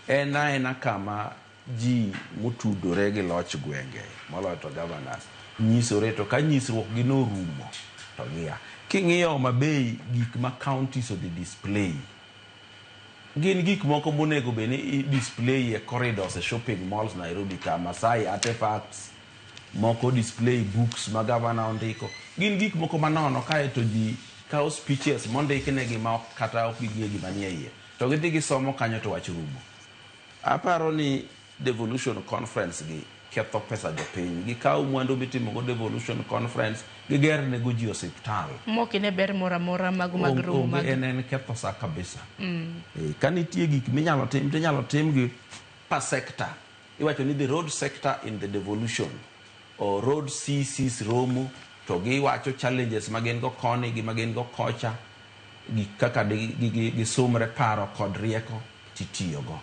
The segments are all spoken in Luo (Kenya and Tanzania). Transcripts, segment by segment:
ena kama ji motudore gi loch gwenge moloyo to governors nyisore to ka nyisruok gi no rumo to gia king'iyo Homabay gik ma counties of the display gin gik moko monego beni display e corridors e shopping malls Nairobi ka Masai artifacts moko display books ma governor ondiko gin gik moko manono kae to ji kao speeches mondiknegi ma kata ok ging'e gima nie iye to gidhi gisomo kanyo to wach rumo. Aparo ni devolution conference gi ketho pesa jopiny gikawo mwandu mitimogo devolution conference giger nego ji osiptal mokine ber mora mag romo mag en ketho sa kabisa. Ka nitie gik minyalo tim tinyalo tim gi per sector. Iwacho ni the road sector in the devolution or road CCs romo to giwacho challenges magin go koni gi magin go kocha gi kaka gisumre paro kod rieko titiyogo.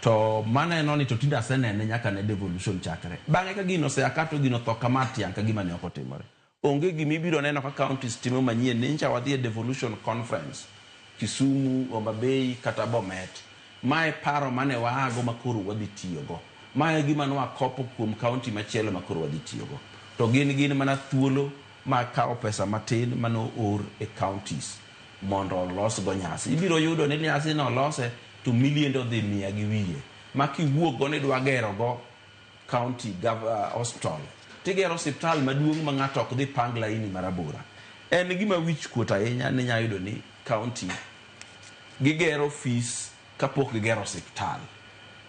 To mana enoni to tinda senene nyaka ne devolution chakre bang'e ka gino se akato gino to kamati yanka gima ne okotimore onge gimibiro neno ka counties timo manyien nincha wadhi e devolution conference Kisumu, Homabay kata Bomet mae paro mane waago makoro wadhi tiyogo mae gima nwa kopo kuom county machielo makoro wadhi tiyogo to gin mana thuolo ma kao pesa matin mano or e counties mondo los go nyasi ibiro yudo ni nyasi no lose to millions of the mia gi wiye maki wuok go ne dwa gero go county hospital tigero hospital maduong' ma ng'ato ok dhi pang laini marabora en gima wich kuot ahinya ne nyayudo ni county gigero fees kapok gigero hospital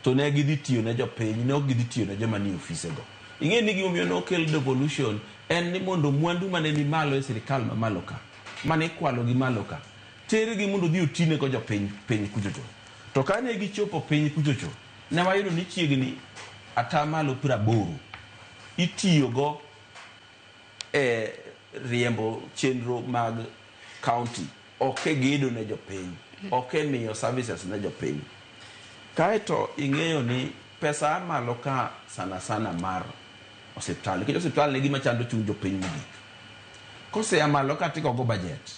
to ne gidhi tiyo ne jopiny ne ok gidhi tiyo ne joma ni ofisego ing'e ni gimomiyo nokel devolution en ni mondo mwandu mane ni malo e sirikal ma malo ka mane kwalo gi malo ka tere gi mondo dhi otine go jopiny kuchocho to kane gichopo piny kuchocho ne wayudo ni chiegni atamalo 80 itiyogo e riembo chenro mag county ok gedo ne jopiny ok miyo services ne jopiny kaeto ing'eyo ni pesa malo ka sana mar hospital nikech hospital ne gima chando chuny jopiny mogik kose malo ka tikogo budget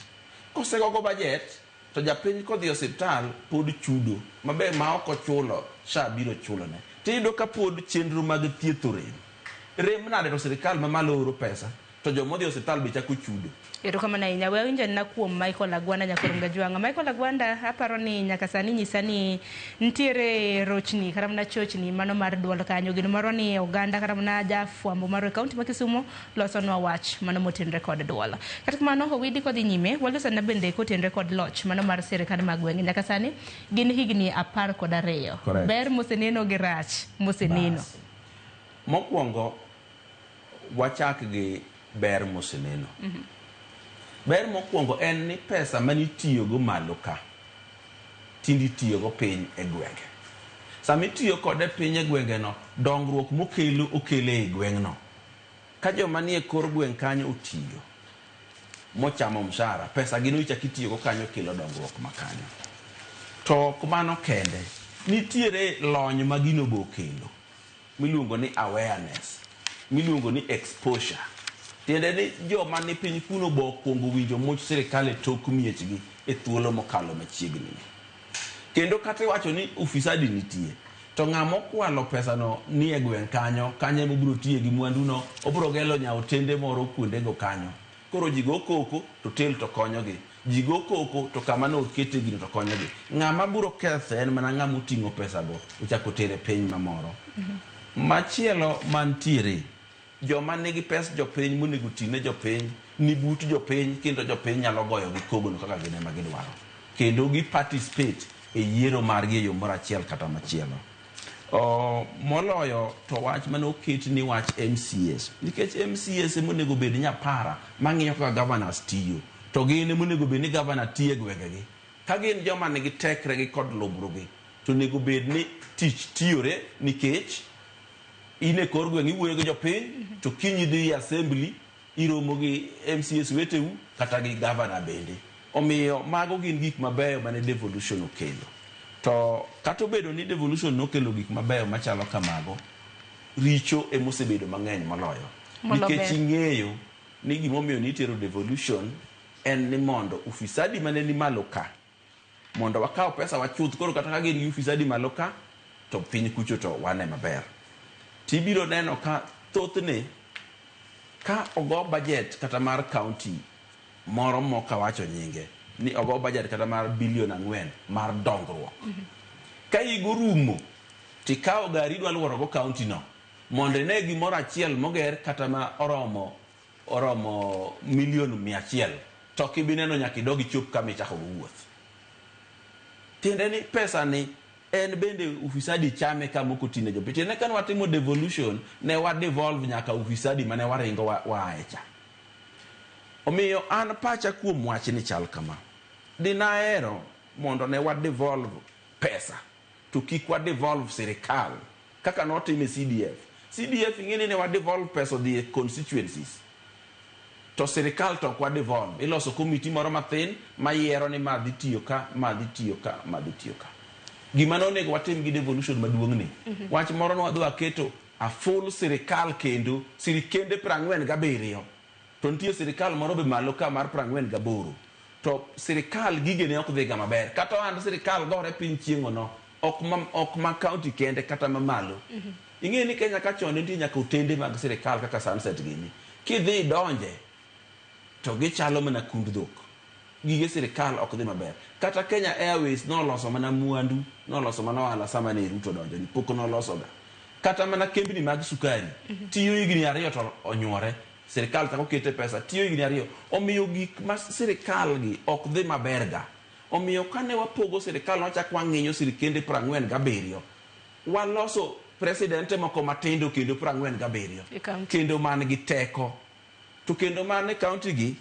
kose gogo budget to japiny kodhi hospital pod chudo maber ma ok ochulo sha biro chulone tiyudo ka pod chenro mag thietho rem nade to sirikal ma malo oro pesa to jomodhi hospital be chako chudo. Erokamano ahinya. We winjo na kuom Michael Agwanda Nyakorunga Jwanga. Michael Agwanda aparo ni nyaka sani nyisa ni ntiere rochni kata mana chochni mano mar duol kanyo gino maro ni oganda kata mana jafwambo mar kaunti ma Kisumu loso nwa wach mano motenre kod duol. Kata kamano owidi kodhi nyime waloso na bende kotenre kod loch mano mar sirikal mag gwenge nyaka sani gin higni 12. Ber moseneno gi rach moseneno. Mokwongo wachak gi ber moseneno. Ber mokwongo en ni pesa mani tiyo go malo ka tindi tiyo go piny e gwenge. Sami tiyo kode piny e gwenge no dongruok okele e gwengno. Ka joma nie kor gweng kanyo otiyo mochamo mshahara pesa gino ichak itiyo go kanyo kelo dongruok makanyo. To kumano kende nitiere lony ma gino bo kelo miluongo ni awareness, miluongo ni exposure. Tiende ni joma ni piny kuno bo kuongo winjo much sirikal e tok miechgi e thuolo mokalo machiegni. Kendo kata wacho ni ufisadi nitie to ng'amo kwalo pesa no ni e gweng kanyo kanye mobiro tiye gi mwandu no obiro gelo nyao tende moro kuonde go kanyo. Koro jigo koko to tel to konyogi. Jigo koko to kama no okete gino to konyogi. Ng'ama biro ketho en mana ng'ama oting'o pesa go ochako tere piny mamoro. Machielo mantiere joma nigi pes jopiny monego tine jopiny ni but jopiny kendo jopiny nyalo goyo gi kogono kaka gine ma gidwaro kendo gi participate e yiero margi e yo moro achiel kata machielo. Moloyo to wach mane oket ni wach MCS nikech MCS monego bed nyapara mang'iyo kaka governors tiyo to gin monego bed ni governor tiyo e gwengegi ka gin joma nigi tekre gi kod lubrugi to nego bed ni tich tiyore nikech ine kor gweng iwuoyo gi jopiny to kinyi dhi assembly iromo gi MCS weteu kata gi governor bende. Omiyo mago gin gik mabeyo mane devolution okelo. To kata obedo ni devolution nokelo gik mabeyo machalo kamago, richo emosebedo mang'eny moloyo. Nikech ing'eyo ni gimomiyo nitero devolution en ni mondo ufisadi mane ni malo ka mondo wakaw pesa wachuth koro kata ka gin gi ufisadi malo ka to piny kucho to wane maber. Tibiro neno ka thothne ka ogo budget kata mar county moro moka wacho nyinge ni ogo budget kata mar $4 billion mar dongruok. Ka igo rumo tikawo gari dwa luoro go county no mondo ne gimoro achiel moger kata ma oromo $100 million to kibineno nyaka idogi chop kama ichako wuoth. Tiende ni pesa ni en bende ufisadi chame kama okotine jopiny. Tiende kan watimo devolution ne wa devolve nyaka ufisadi mane waringo waaecha. Omiyo an pacha kuom wach ni chal kama. Dinaero mondo ne wa devolve pesa to kik wa devolve sirikal kaka notime CDF. CDF ingini ne wa devolve pesa the constituencies. To sirikal to kwa devolve. Iloso komiti moro mathin mayiero ni madhi tiyo ka, madhi tiyo ka, madhi tiyo ka. Gima nonego watim gi devolution maduong' ni. Wach moro no wadwa keto a full sirikal kendo, sirikende 47. To nitie sirikal moro be malo ka mar 48. To sirikal gige ne ok dhiga maber. Kata and sirikal gore piny chieng'o no, ok ma county kende kata ma malo. Ing'e ni Kenya ka chon nitie nyaka utende mag sirikal kaka Sunset gini. Kidhi donje to gichalo mana kund dhok. Gige sirikal ok dhi maber. Kata Kenya Airways noloso mana mwandu, noloso mana ohala sama ne Ruto donjo ni pok noloso ga. Kata mana kembni mag sukari tiyo higni 2 to onywore. Sirikal tako kete pesa tiyo higni 2. Omiyo gik ma sirikal gi ok dhi maber ga. Omiyo kane wapogo sirikal nochak wang'inyo sirikende 47. Waloso presidente moko matindo kendo 47. Kendo man gi teko. To kendo mane county gi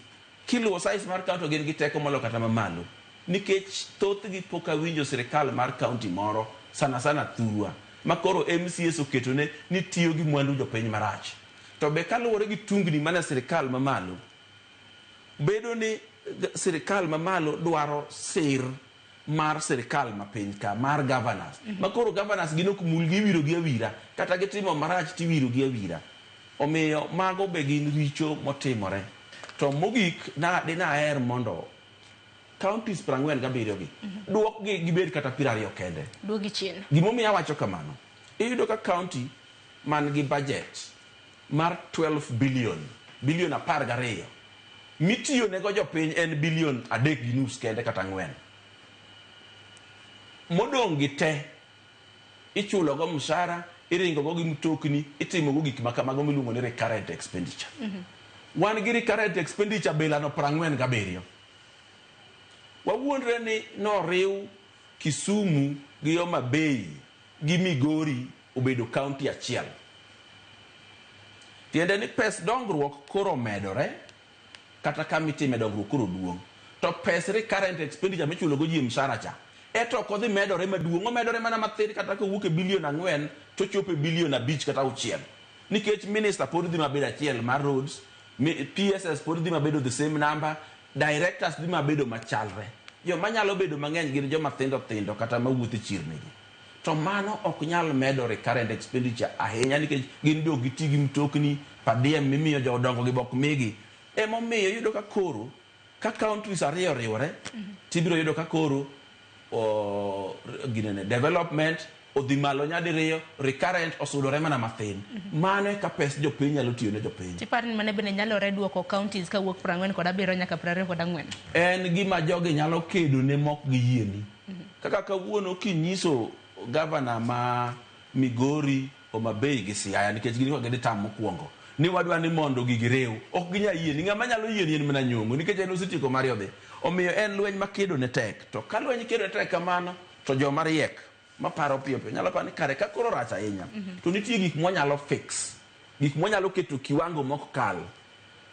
kiluwo size mar county gin gi teko molo kata mamalo. Nikech thoth gi pok awinjo sirikal mar county moro sana thurwa. Makoro MCS oketone ni tiyo gi mwandu jopiny marach. To be kaluwore gi tungni mana sirikal mamalo. Bedo ni sirikal mamalo dwaro sir mar sirikal mapiny ka mar governors. Makoro governors gino kumul gi wiro gi awira kata gitimo marach ti wiro gi awira. Omiyo mago be gin richo motimore. To mogik dinaher mondo counties 47 gi duok gi gibed kata 20 kende. Duogi chien. Gimomiyo awacho kamano. Iyudo ka county man gi budget mar 12 billion 12. Mitiyo nego jopiny en $3.5 billion kende kata 4. Modong gi te ichulo go mshahara, iringo go gi mtokni, itimo go gik makamago miluongo ni recurrent expenditure. Wan gi recurrent expenditure bilano 47. Wawuondre ni noriw Kisumu gi Homa Bay gi Migori obedo county achiel. Tiende ni pes dongruok koro medore kata kamitime dongruok koro duong'. To pes recurrent expenditure michulo go ji mshahara cha eto kodhi medore maduong', omedore mana mathin kata kowuok $4 billion to chopo $5 billion kata 6. Nikech minister pod dhi mabedo achiel mar roads, PSS pod dhi mabedo the same number, directors dhi mabedo machalre. Jo manyalo bedo mang'eny gin joma thindo kata mawuotho chirni gi. To mano ok nyal medo recurrent expenditure ahinya nikech gin be giti gi mtokni padiem mimiyo jodongo gi bok migi. Emomiyo yudo ka koro ka counties ariyo riwore tibiro yudo ka koro ginene development odhi malo nyadiriyo, recurrent osudore mana mathin. Mano ka pes jopiny nyalo tiyo ne jopiny. Tipani mane bende nyalore duoko counties ka wuok 47 nyaka 24. En gima jogi nyalo kedo ne mok gi yieni. Kaka kawuono kinyiso governor ma Migori Homa Bay gi Siaya nikech gini ko gede tam mokwongo ni wadwa ni mondo gigirew, ok ginya yieni. Ng'ama nyalo yieni en mana nyongo nikech en osetieko mari odhi. Omiyo en lweny makedo ne tek. To ka lweny kedo ne tek kamano to joma riek maparo piyo nyalo pani kare ka koro rach ahinya. To nitie gik mwanyalo fix, gik mwanyalo keto kiwango mok kal.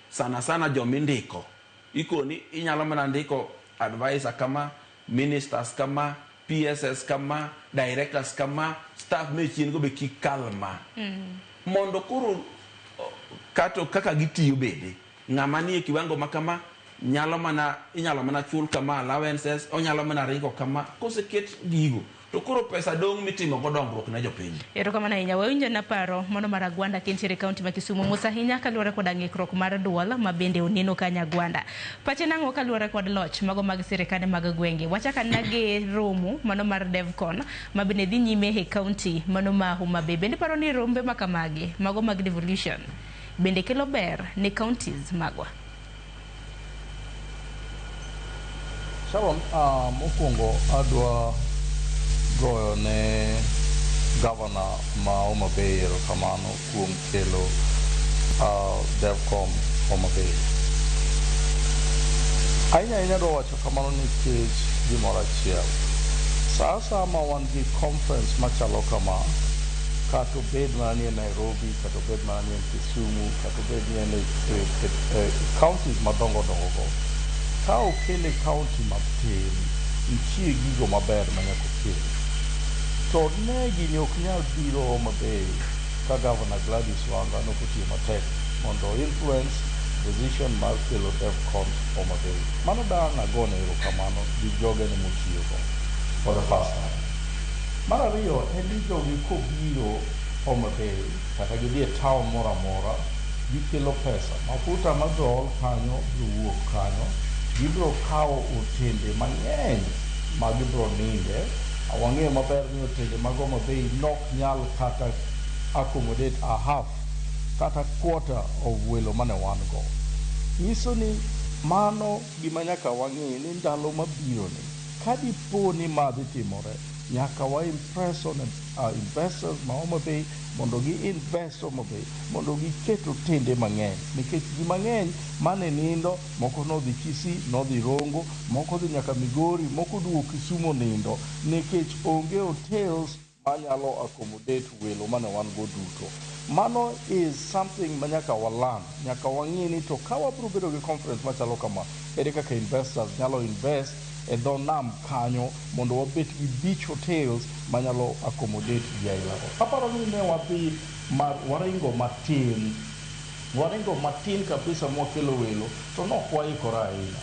Sana jomindiko ikoni inyalo mana ndiko advisor kama, ministers kama, PSS kama, directors kama, staff mechien go be kikalma. Mondo koro kato kaka gitiyo bede ng'ama nie kiwango makama inyalo mana chul kama allowances, onyalo mana ringo kama. Koseket gigo to koro pesa dong mitimo go dongruok ne jopiny. Erokamano ahinya. Wawinjo na paro mano mar Agwanda kintiere kaunti ma Kisumu mos ahinya kaluwore kod ng'ikruok mar duol ma bende oneno ka Nyagwanda. Pache nang'o kaluwore kod loch mago mag sirikande mag gwenge. Wachaka nage romo mano mar Devcon ma bende dhi nyime e kaunti mano ma Homa Bay. Bende paro ni rombe makamagi mago mag devolution bende kelo ber ne counties magwa. Sharon, mokwongo adwa goyo ne Governor ma Homa Bay erokamano kuom kelo Devcon Homa Bay. Ahinya adwa wacho kamano nikech gimoro achiel. Sa asaya ma wan gi conference machalo kama, kata obed mana ni e Nairobi, kata obed mana ni e Kisumu, kata obed ni e counties madongo dongo go, ka okele county matin, nitie gigo maber manyaka okel. To ne gini ok nyal biro Homa Bay ka Governor Gladys Wanga nokotiyo matek mondo influence decision mar kelo Devcon Homa Bay. Mano dang' agone erokamano gi jogene motiyogo for the first time. Mar ariyo en ni jogi kobiro Homa Bay kata gidhi e town moro amora, gikelo pesa. Mafuta madhol kanyo biro wuok kanyo, gibiro kawo otende mang'eny ma gibiro ninde. Wang'eyo maber ni otende mag Homa Bay nok nyal kata accommodate a half kata quarter of welo mane wan go. Nyiso ni mano gima nyaka wang'e ni ndalo mabiro ni kadipo ni madhi timore, nyaka wa impress on investors ma Homa Bay mondo gi invest Homa Bay, mondo gi keto tende mang'eny, nikech ji mang'eny mane nindo, moko nodhi Kisii, nodhi Rongo, moko dhi nyaka Migori, moko duogo Kisumu nindo, nikech onge hotels manyalo accommodate welo mane wan go duto. Mano is something manyaka walan, nyaka wang'e ni to ka wabiro bedo gi conference machalo kama, ere kaka investors nyalo invest e dho nam kanyo mondo wabet gi beach hotels manyalo accommodate ji ailago. Aparo ni ne wadhi waringo matin kabisa mwakelo welo, to nok waikore ahinya.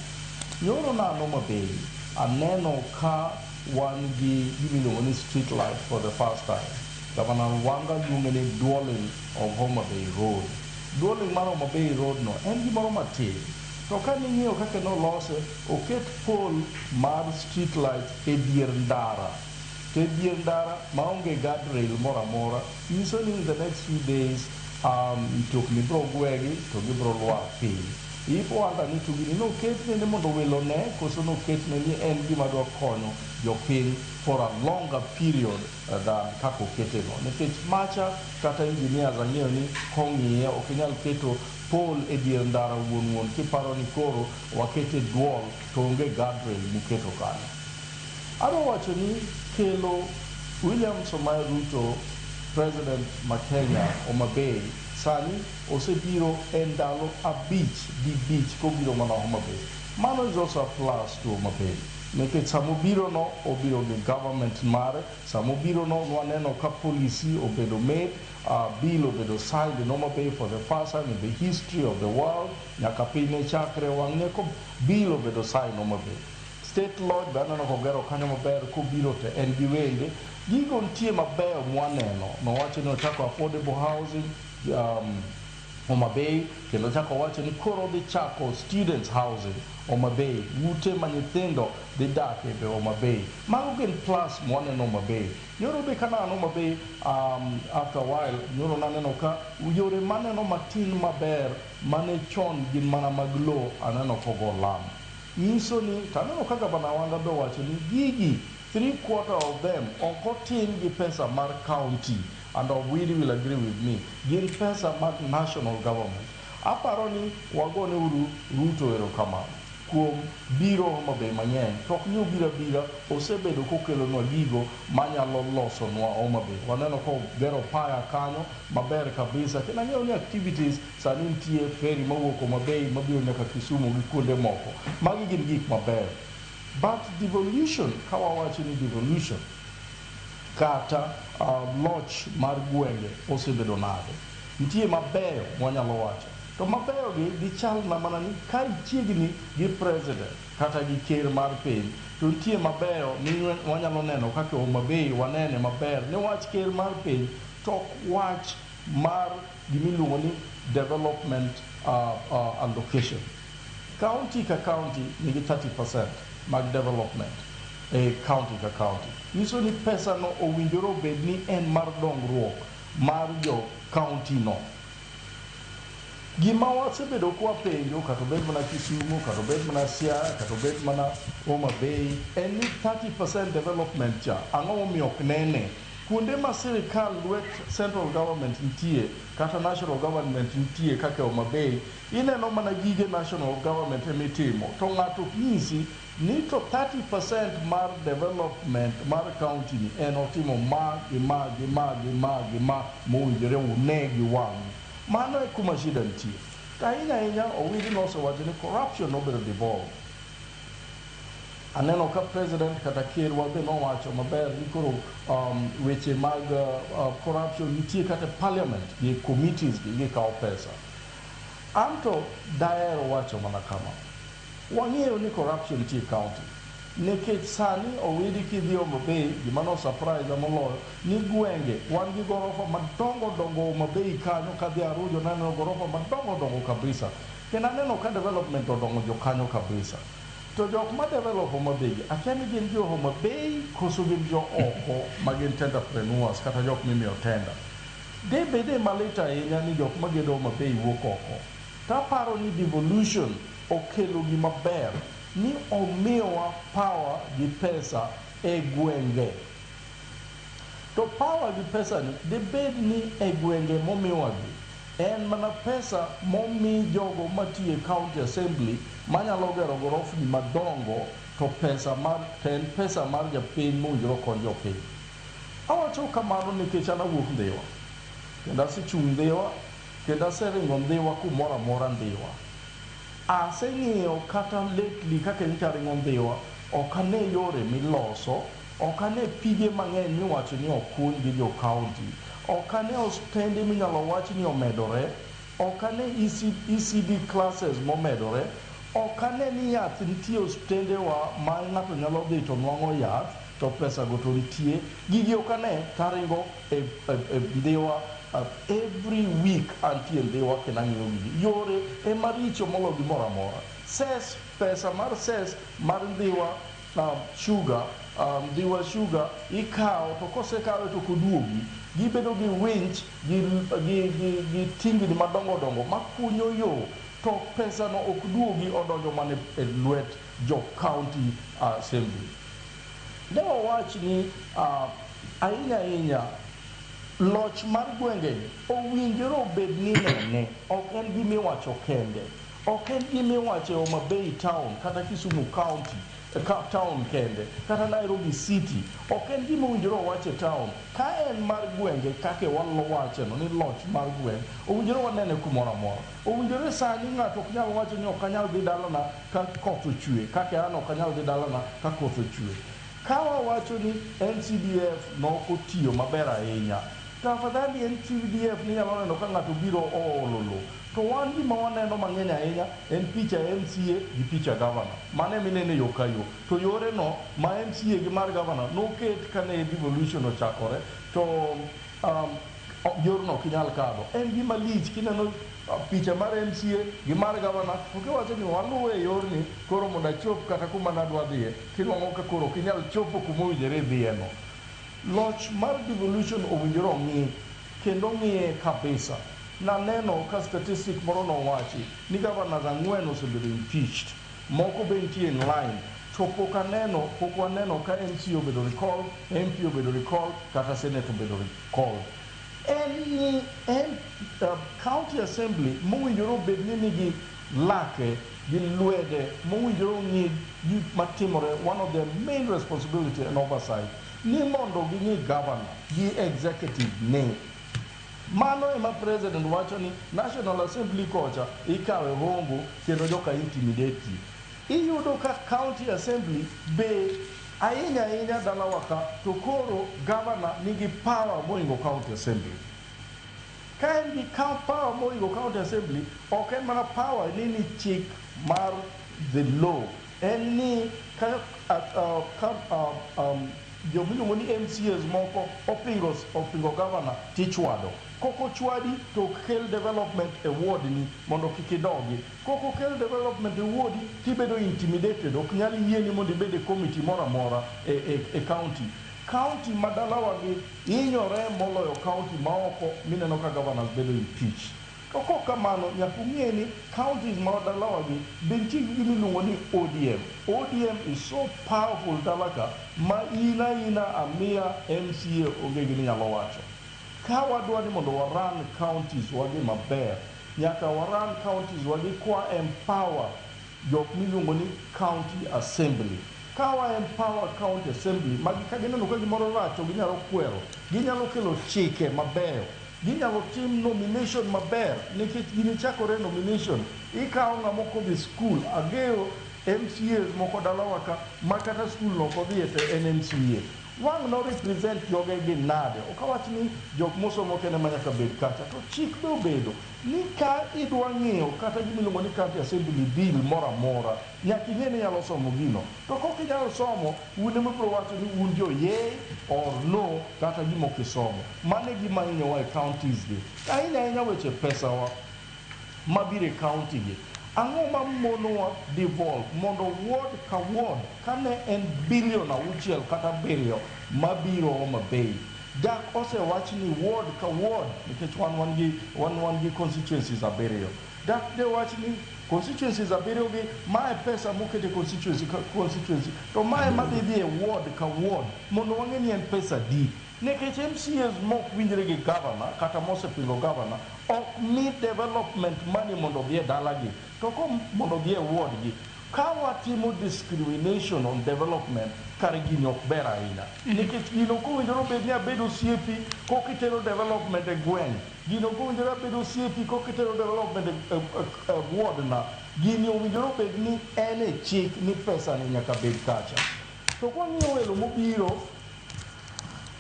Nyoro na Homa Bay, aneno ka wan gi gimiluongo ni street light for the first time. Governor Wanga luonge ni dualing of Homa Bay Road. Dualing mar Homa Bay Road no en gimoro matin. To ka ning'iyo kaka nolose, oket pole mar street light e dier ndara. To e dier ndara maonge guardrail moro amora, nyiso ni in the next few days, mtokni biro gwegi to gibiro lwar piny. Ipo anda ni tugini noketne ni mondo welo ne, koso noketne ni en gima dwa konyo jopiny for a longer period than kako keteno. Nikech macha kata engineers ang'eyo ni kong'iye ok inyal keto pole e dier ndara wuon kiparo ni koro wakete duol to onge guardrail muketo kanyo. Adwa wacho ni kelo William Samoei Ruto, President ma Kenya, Homa Bay, sani osebiro e ndalo abich kobiro mana Homa Bay. Mano is also a plus to Homa Bay. Nikech samobiro no obiro gi government mare, samobiro no waneno ka policy obedo made, bill obedo signed in Homa Bay for the first time in the history of the world, nyaka piny chakre wang'e ko bill obedo signed Homa Bay. State Lodge banano kogero kanyo maber kobiro te en gi wende, gigo nitie mabeyo mwaneno, nowacho ni ochako affordable housing, Homa Bay, kendo chako wacho ni koro dhi chako students housing Homa Bay, ute ma nyithindo dhi dak e Homa Bay. Mago gin plus mwaneno Homa Bay. Nyoro be kana Homa Bay, after a while, nyoro naneno ka yore maneno matin maber mane chon gin mana mag lo aneno kogo lam. Nyiso ni taneno kaka Governor Wanga do wacho ni gigi 3/4 of them okotin gi pesa mar county, and Wili will agree with me, gin pesa mag national government. Aparo ni wagone uru Ruto erokamano kuom biro Homa Bay mang'eny, tok ni obiro bira osebedo kokelo nwa gigo manyalo loso nwa Homa Bay. Waneno ko gero paya kanyo maber kabisa, kendo ang'eyo ni activities sani nitie ferry mawuok Homa Bay mabiro nyaka Kisumu gi kuonde moko. Magi gin gik maber. But devolution, kawawacho ni devolution, kata loch mar gwenge osebedo nade. Nitie mabeyo mwanyalo wacho. to mabeyo gi chal na mana ni ka ichiegni gi president kata gi ker mar piny to nitie mabeyo ni wanyalo neno kaka Homa Bay wanene maber niwach ker mar piny to wach mar gimiluongo ni development allocation. County ka county nigi 30% mag development county ka county. Nyiso ni pesa no owinjore obed ni en mar dongruok mar jo county no. Gima wasebedo kwa penjo kata obed mana Kisumu, kata obed mana Siaya, kata obed mana Homa Bay, en ni 30% development cha ang'o momiyo ok nene kuonde ma sirikal lwet central government nitie kata national government nitie kaka Homa Bay, ineno mana gige national government emitimo to ng'ato nyisi ni to 30% mar development mar county ni en otimo ma mowinjore une gi wang'. Mano e kuma shida nitie. Ahinya owinji nosewacho ni corruption nobedo devolved. Aneno ka president kata ker wabe nowacho maber ni koro weche mag corruption nitie kata parliament gi committees gi kawo pesa. Anto daero wacho mana kama. Wang'eyo ni corruption nitie county. Nikech sani owidi kidhi Homa Bay gima no surprise moloyo ni gwenge wan gi gorofa madongo Homa Bay kanyo kadhi Arujo neno gorofa madongo kabisa. Kendo aneno ka development odongo jo kanyo kabisa. To jok ma develop Homa Bay akia ni gin jo Homa Bay koso gin jo oko ma gin entrepreneurs kata jok mimiyo tenda. De bede malita ahinya ni jok ma gedo Homa Bay wuok oko. Taparo ni devolution okelo gima ber ni omiwa power gi pesa e gwenge. To power gi pesa ni debed ni e gwenge momiwa gi en mana pesa momi jogo matiye county assembly manyalo gero gorofni madongo to pesa mar japiny mowinjore kony jopiny. Awacho kamano nikech an awuok Ndhiwa kendo asechung' Ndhiwa kendo aseringo Ndhiwa kumoro amora Ndhiwa. Aseng'iyo kata lately kaka nitaringo Ndhiwa ok ane yore miloso, ok ane pige mang'eny miwacho ni okuny gi jo county, ok ane ostende minyalo wach ni omedore, ok ane ECD classes momedore, ok ane ni yath nitie ostendewa ma ng'ato nyalo dhi to nwang'o yath to pesa go to nitie. Gigi ok ane taringo e Ndhiwa every week antie Ndhiwa kendo ang'iyo gigi. Yore ema richo molo gimoro amora. Ses, pesa mar ses mar Ndhiwa sugar, Ndhiwa sugar ikawo to kosekawe to koduogi gibedo gi winch gi tingni madongo makunyo yo to pesa no ok duogi odonjo mana e lwet jo county assembly. Ne wawach ni ahinya loch mar gwenge owinjore obed ni nene, ok en gimiwacho kende, ok en gimiwacho Homa Bay town kata Kisumu county town kende kata Nairobi city, ok en gima owinjore owache town. Ka en mar gwenge kake wawacho no ni loch mar gwenge owinjore wanene kumoro amora. Owinjore sani ng'ato ok nyal wacho ni ok anyal dhi dalana ka koth ochwe, kake an ok anyal dhi dalana ka koth ochwe. Ka wawacho ni NCDF nokotiyo maber ahinya, tafadhali NCDF ni nyalo neno ka ng'ato biro oolo lo. To wan gima waneno mang'eny ahinya en picha MCA gi picha governor. Mane minene yo kayo. To yore no ma MCA gi mar governor noket kane devolution ochakore to yorno kinyal kado. En gima lich kineno picha mar MCA gi mar governor ukiwacho ni waluwe yorni koro mondo achop kata kuma nadwa dhiye kinwang'o ka koro kinyal chopo kuma owinjore dhiye no. Loch mar devolution owinjore ong'i kendo ng'iye kabisa. Naneno ka statistic moro nowachi ni governors 4 osebedo impeached, moko be nitie in line, to pok waneno ka MC obedo recall, MP obedo recall, kata Senate obedo recall. En county assembly mowinjore obed ni nigi lake gi lwede mowinjore ong'i gik matimore. One of their main responsibility and oversight ni mondo ging'i governor gi executive ne. Mano ema president wacho ni National Assembly kocha ikawe hongo kendo joka intimidate. Iyudo ka county assembly be ahinya dalawa ka to koro governor nigi power moingo county assembly. Can be count power more go county assembly or can man power any check mar the law any kind Jomino moni MCS moko opingo governor tichwado. Koko chwadi to kel development award ni mondo kikidogi. Koko kel development award tibedo intimidated ok nyali yieni mondo ibede committee mora mora e county. County madalawa gi inyore moloyo county maoko mineno ka governors bedo impeach. Koko kamano nyakung'e ni counties madalawa gi benchi gimiluongo ni ODM. ODM is so powerful dalaka ma ina amia MCA onge gini nyalo wacho. Ka wadwa ni mondo waran counties wagi maber, nyaka waran counties wagi kwa empower jok miluongo ni county assembly. Ka wa empower county assembly, magi ka gineno ka gimoro rach to ginyalo kwero, ginyalo kelo chike mabeyo, ginyalo tim nomination maber, nikech ginichakore nomination, ikawo ng'amoko dhi school, ageo MCAs moko dalawa ka makata school no kodhi e NMCA. Wang no represent joge gi nade. Okawach ni jok mosomo kene manyaka bed kacha. To chik do bedo ni ka idwa ng'eyo kata gimiluongo ni county assembly bill mora mora, nyaka ing'e ni nyalo somo gino. To kok inyalo somo, un ema biro wacho ni un jo yea or no kata gima ok isomo. Mano e gima inyowa e counties gi. Ahinya weche pesa wa mabire county gi. Ang'o ma monowa devolve mondo ward ka ward kane en billion auchiel kata biriyo mabiro Homa Bay. Dak osewach ni ward ka ward nikech wan gi constituencies abiriyo. Dak de wach ni constituencies abiriyo gi mae pesa mokete constituency to mae madhi dhi e ward ka ward mondo wang'e ni en pesa di. Nikech MCAs mok winjre gi governor kata mosepingo governor ok mi development money mondo dhi e dalagi to mondo dhi e ward gi. Ka watimo discrimination on development kare gini ok ber ahinya. Nikech gino kowinjore bed ni abedo osiepi kokitero development e gweng', gino kowinjore abedo osiepi kokitero development e ward na, gini owinjore bed ni en e chik ni pesa ni nyaka bed kacha. To kwang'iyo welo mobiro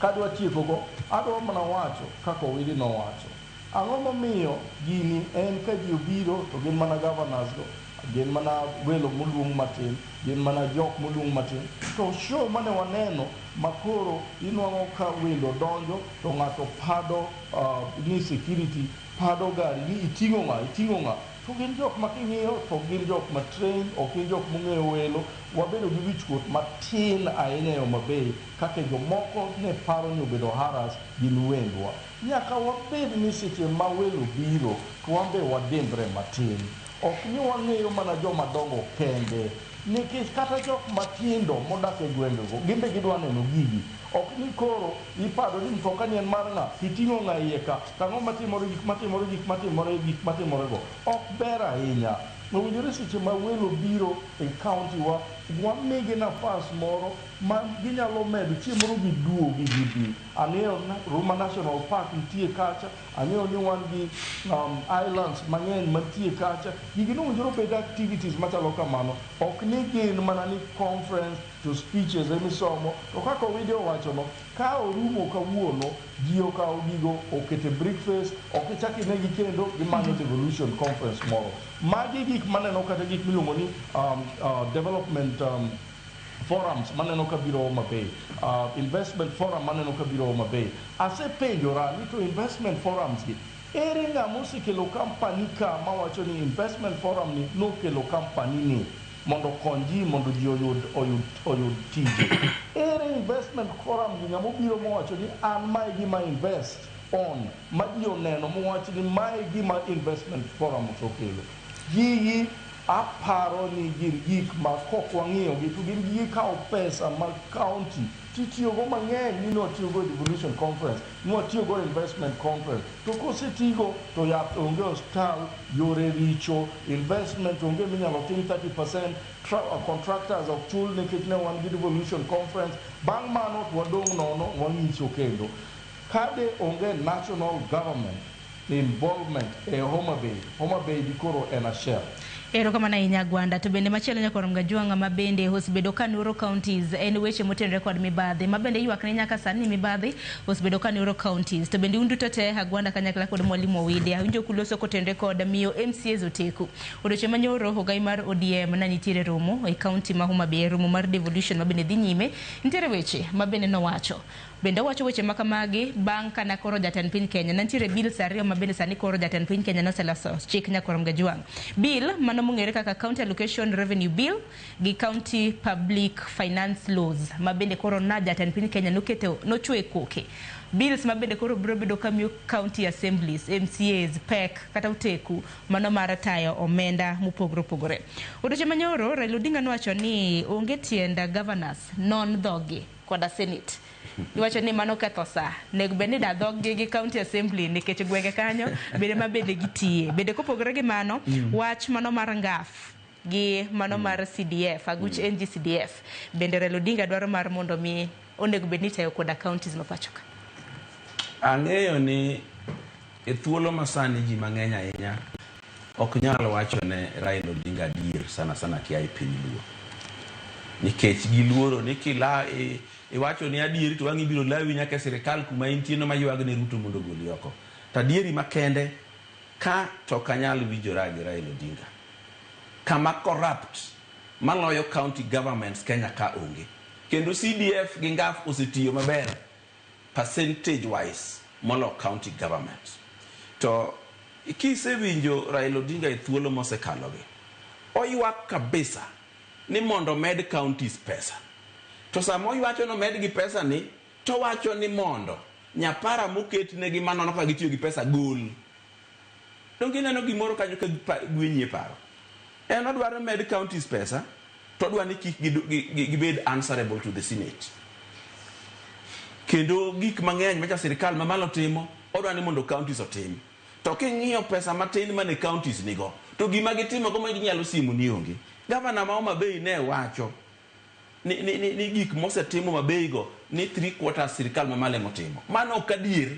kadwa tiekogo, adwa mana wacho kaka Owili nowacho. Ang'o momiyo gini en ka ji obiro to gin mana governors go, gin mana welo moluong matin, gin mana jok moluong matin. To show mane waneno makoro inwang'o ka welo donjo to ng'ato pado ni security pado gari ni iting'o ng'a. To gin jok ma king'iyo to gin jok ma train, ok gin jok mong'eyo welo. Wabedo gi wichkuot matin ahinya e Homa Bay kaka jomoko ne paro ni obedo harass gin wendwa. Nyaka wabed ni seche ma welo biro to wambe wadimbre matin. Ok ni wang'eyo mana joma dongo kende, nikech kata jok matindo modak e gwengego gimbe gidwa neno gigi. Ok ni koro ipado ni mtoka ni en mar ng'a, iting'o ng'a iye ka, tang'o gik matimore go. Ok ber ahinya. Owinjore seche ma welo biro e county wa, wamigi nafas moro ma ginyalo medo chieng' moro giduogi gibi. Ang'eyo Ruma National Park nitie kacha, ang'eyo ni wan gi islands mang'eny mantie kacha. Gigi nowinjore bed activities machalo kamano, ok ni gin mana ni conference to speeches emisomo. To kaka Owili owachono, ka orumo kawuono, ji okawo gigo okete breakfast, ok ichak inegi kendo gimanyo devolution conference moro. Magi gik maneno kata gik miluongo ni development forums maneno ka biro Homa Bay, investment forum maneno ka biro Homa Bay. Asepenjora ni to investment forums gi ere ng'ama osekelo company ka mawacho ni investment forum ni nokelo company ni mondo kony ji mondo ji oyud tije. Ere investment forum gi ng'ama obiro mowacho ni an mae gima invest on ma ji oneno mowacho ni mae gima investment forum osokelo. Gigi aparo ni gin gik ma kok wang'iyo gi to gin gige kawo pesa mag county titiyogo mang'eny ni notiyogo devolution conference, notiyogo investment conference. To kosetigo to yath onge, ostal yore richo, investment onge minyalo tim 30%, contractors ok chul nikech ne wan gi devolution conference. Bang' mano to wadong' nono wang'icho kendo. Kade onge national government involvement e Homa Bay di koro en achiel. Ero kama na Inyagwanda to bende machielo nyakorom Gajwanga mabende osbedo kanuro counties en weche motenre kod mibadhi mabende ywak ne nyaka sani mibadhi osbedo kanuro counties to bende undu tote Agwanda kanyakla kod Mwalimu Owide awinjo kuloso kotenre kod miyo MCAs oteku odoche manyoro hogai mar ODM na nitiere romo e county ma Homa Bay romo mar devolution mabende dhi nyime nitiere weche mabende nowacho bende wacho weche makamagi bang' kana koro jatend piny Kenya nantiere bill ariyo mabende sani koro jatend piny Kenya noseloso chik nyakorom Gajwang bill mano mong'ere kaka county allocation revenue bill gi county public finance laws mabende koro na jatend piny Kenya nochwe koke bills mabende koro biro bedo kamiyo county assemblies MCAs PEC kata uteku mano mar tayo omenda mopogore opogore odoche manyoro Raila Odinga nowacho ni onge tienda governors non dhogi koda senate iwacho ni mano ketho saa nego bende da dhog gi county assembly nikech gwenge kanyo bende mabende gitiye bende kopogore gi mano wach mano mar ngaf gi mano mar CDF aguch NG-CDF bende Raila Odinga dwaro mar mondo mi onego bed ni tayo koda counties mapachoka ang'eyo ni e thuolo masani ji mang'eny ahinya ok nyal wacho ne Raila Odinga adier sana kia e piny luo nikech giluoro ni kila iwacho ni adieri to wang'i biro lawi nyaka sirikal kuma intieno maywag ne Ruto mondo goli oko tadieri makende ka to kanyal winjora gi Raila Odinga kama corrupt maloyo county governments Kenya ka onge kendo CDF gi ngaf osetiyo maber percentage wise molo county government to kisewinjo Raila Odinga e thuolo mosekalogi oywak kabisa ni mondo med counties pesa to samo oywacho no med gi pesa ni to wacho ni mondo nyapara moket ne gi manono ka gitiyo gi pesa gol donge neno gimoro kanyo ka gwenye paro en odwaro med counties pesa to dwa ni kik gibed answerable to the senate kendo gik mang'eny macha sirikal mamalo timo odwa ni mondo counties otim to king'iyo pesa matin mane counties nigo to gima gitimo go ginyalo simu ni onge gavana ma Homa Bay ne wacho ni gik mosetimo Mabei go ni 3/4 sirikal mamalo motimo mano kadier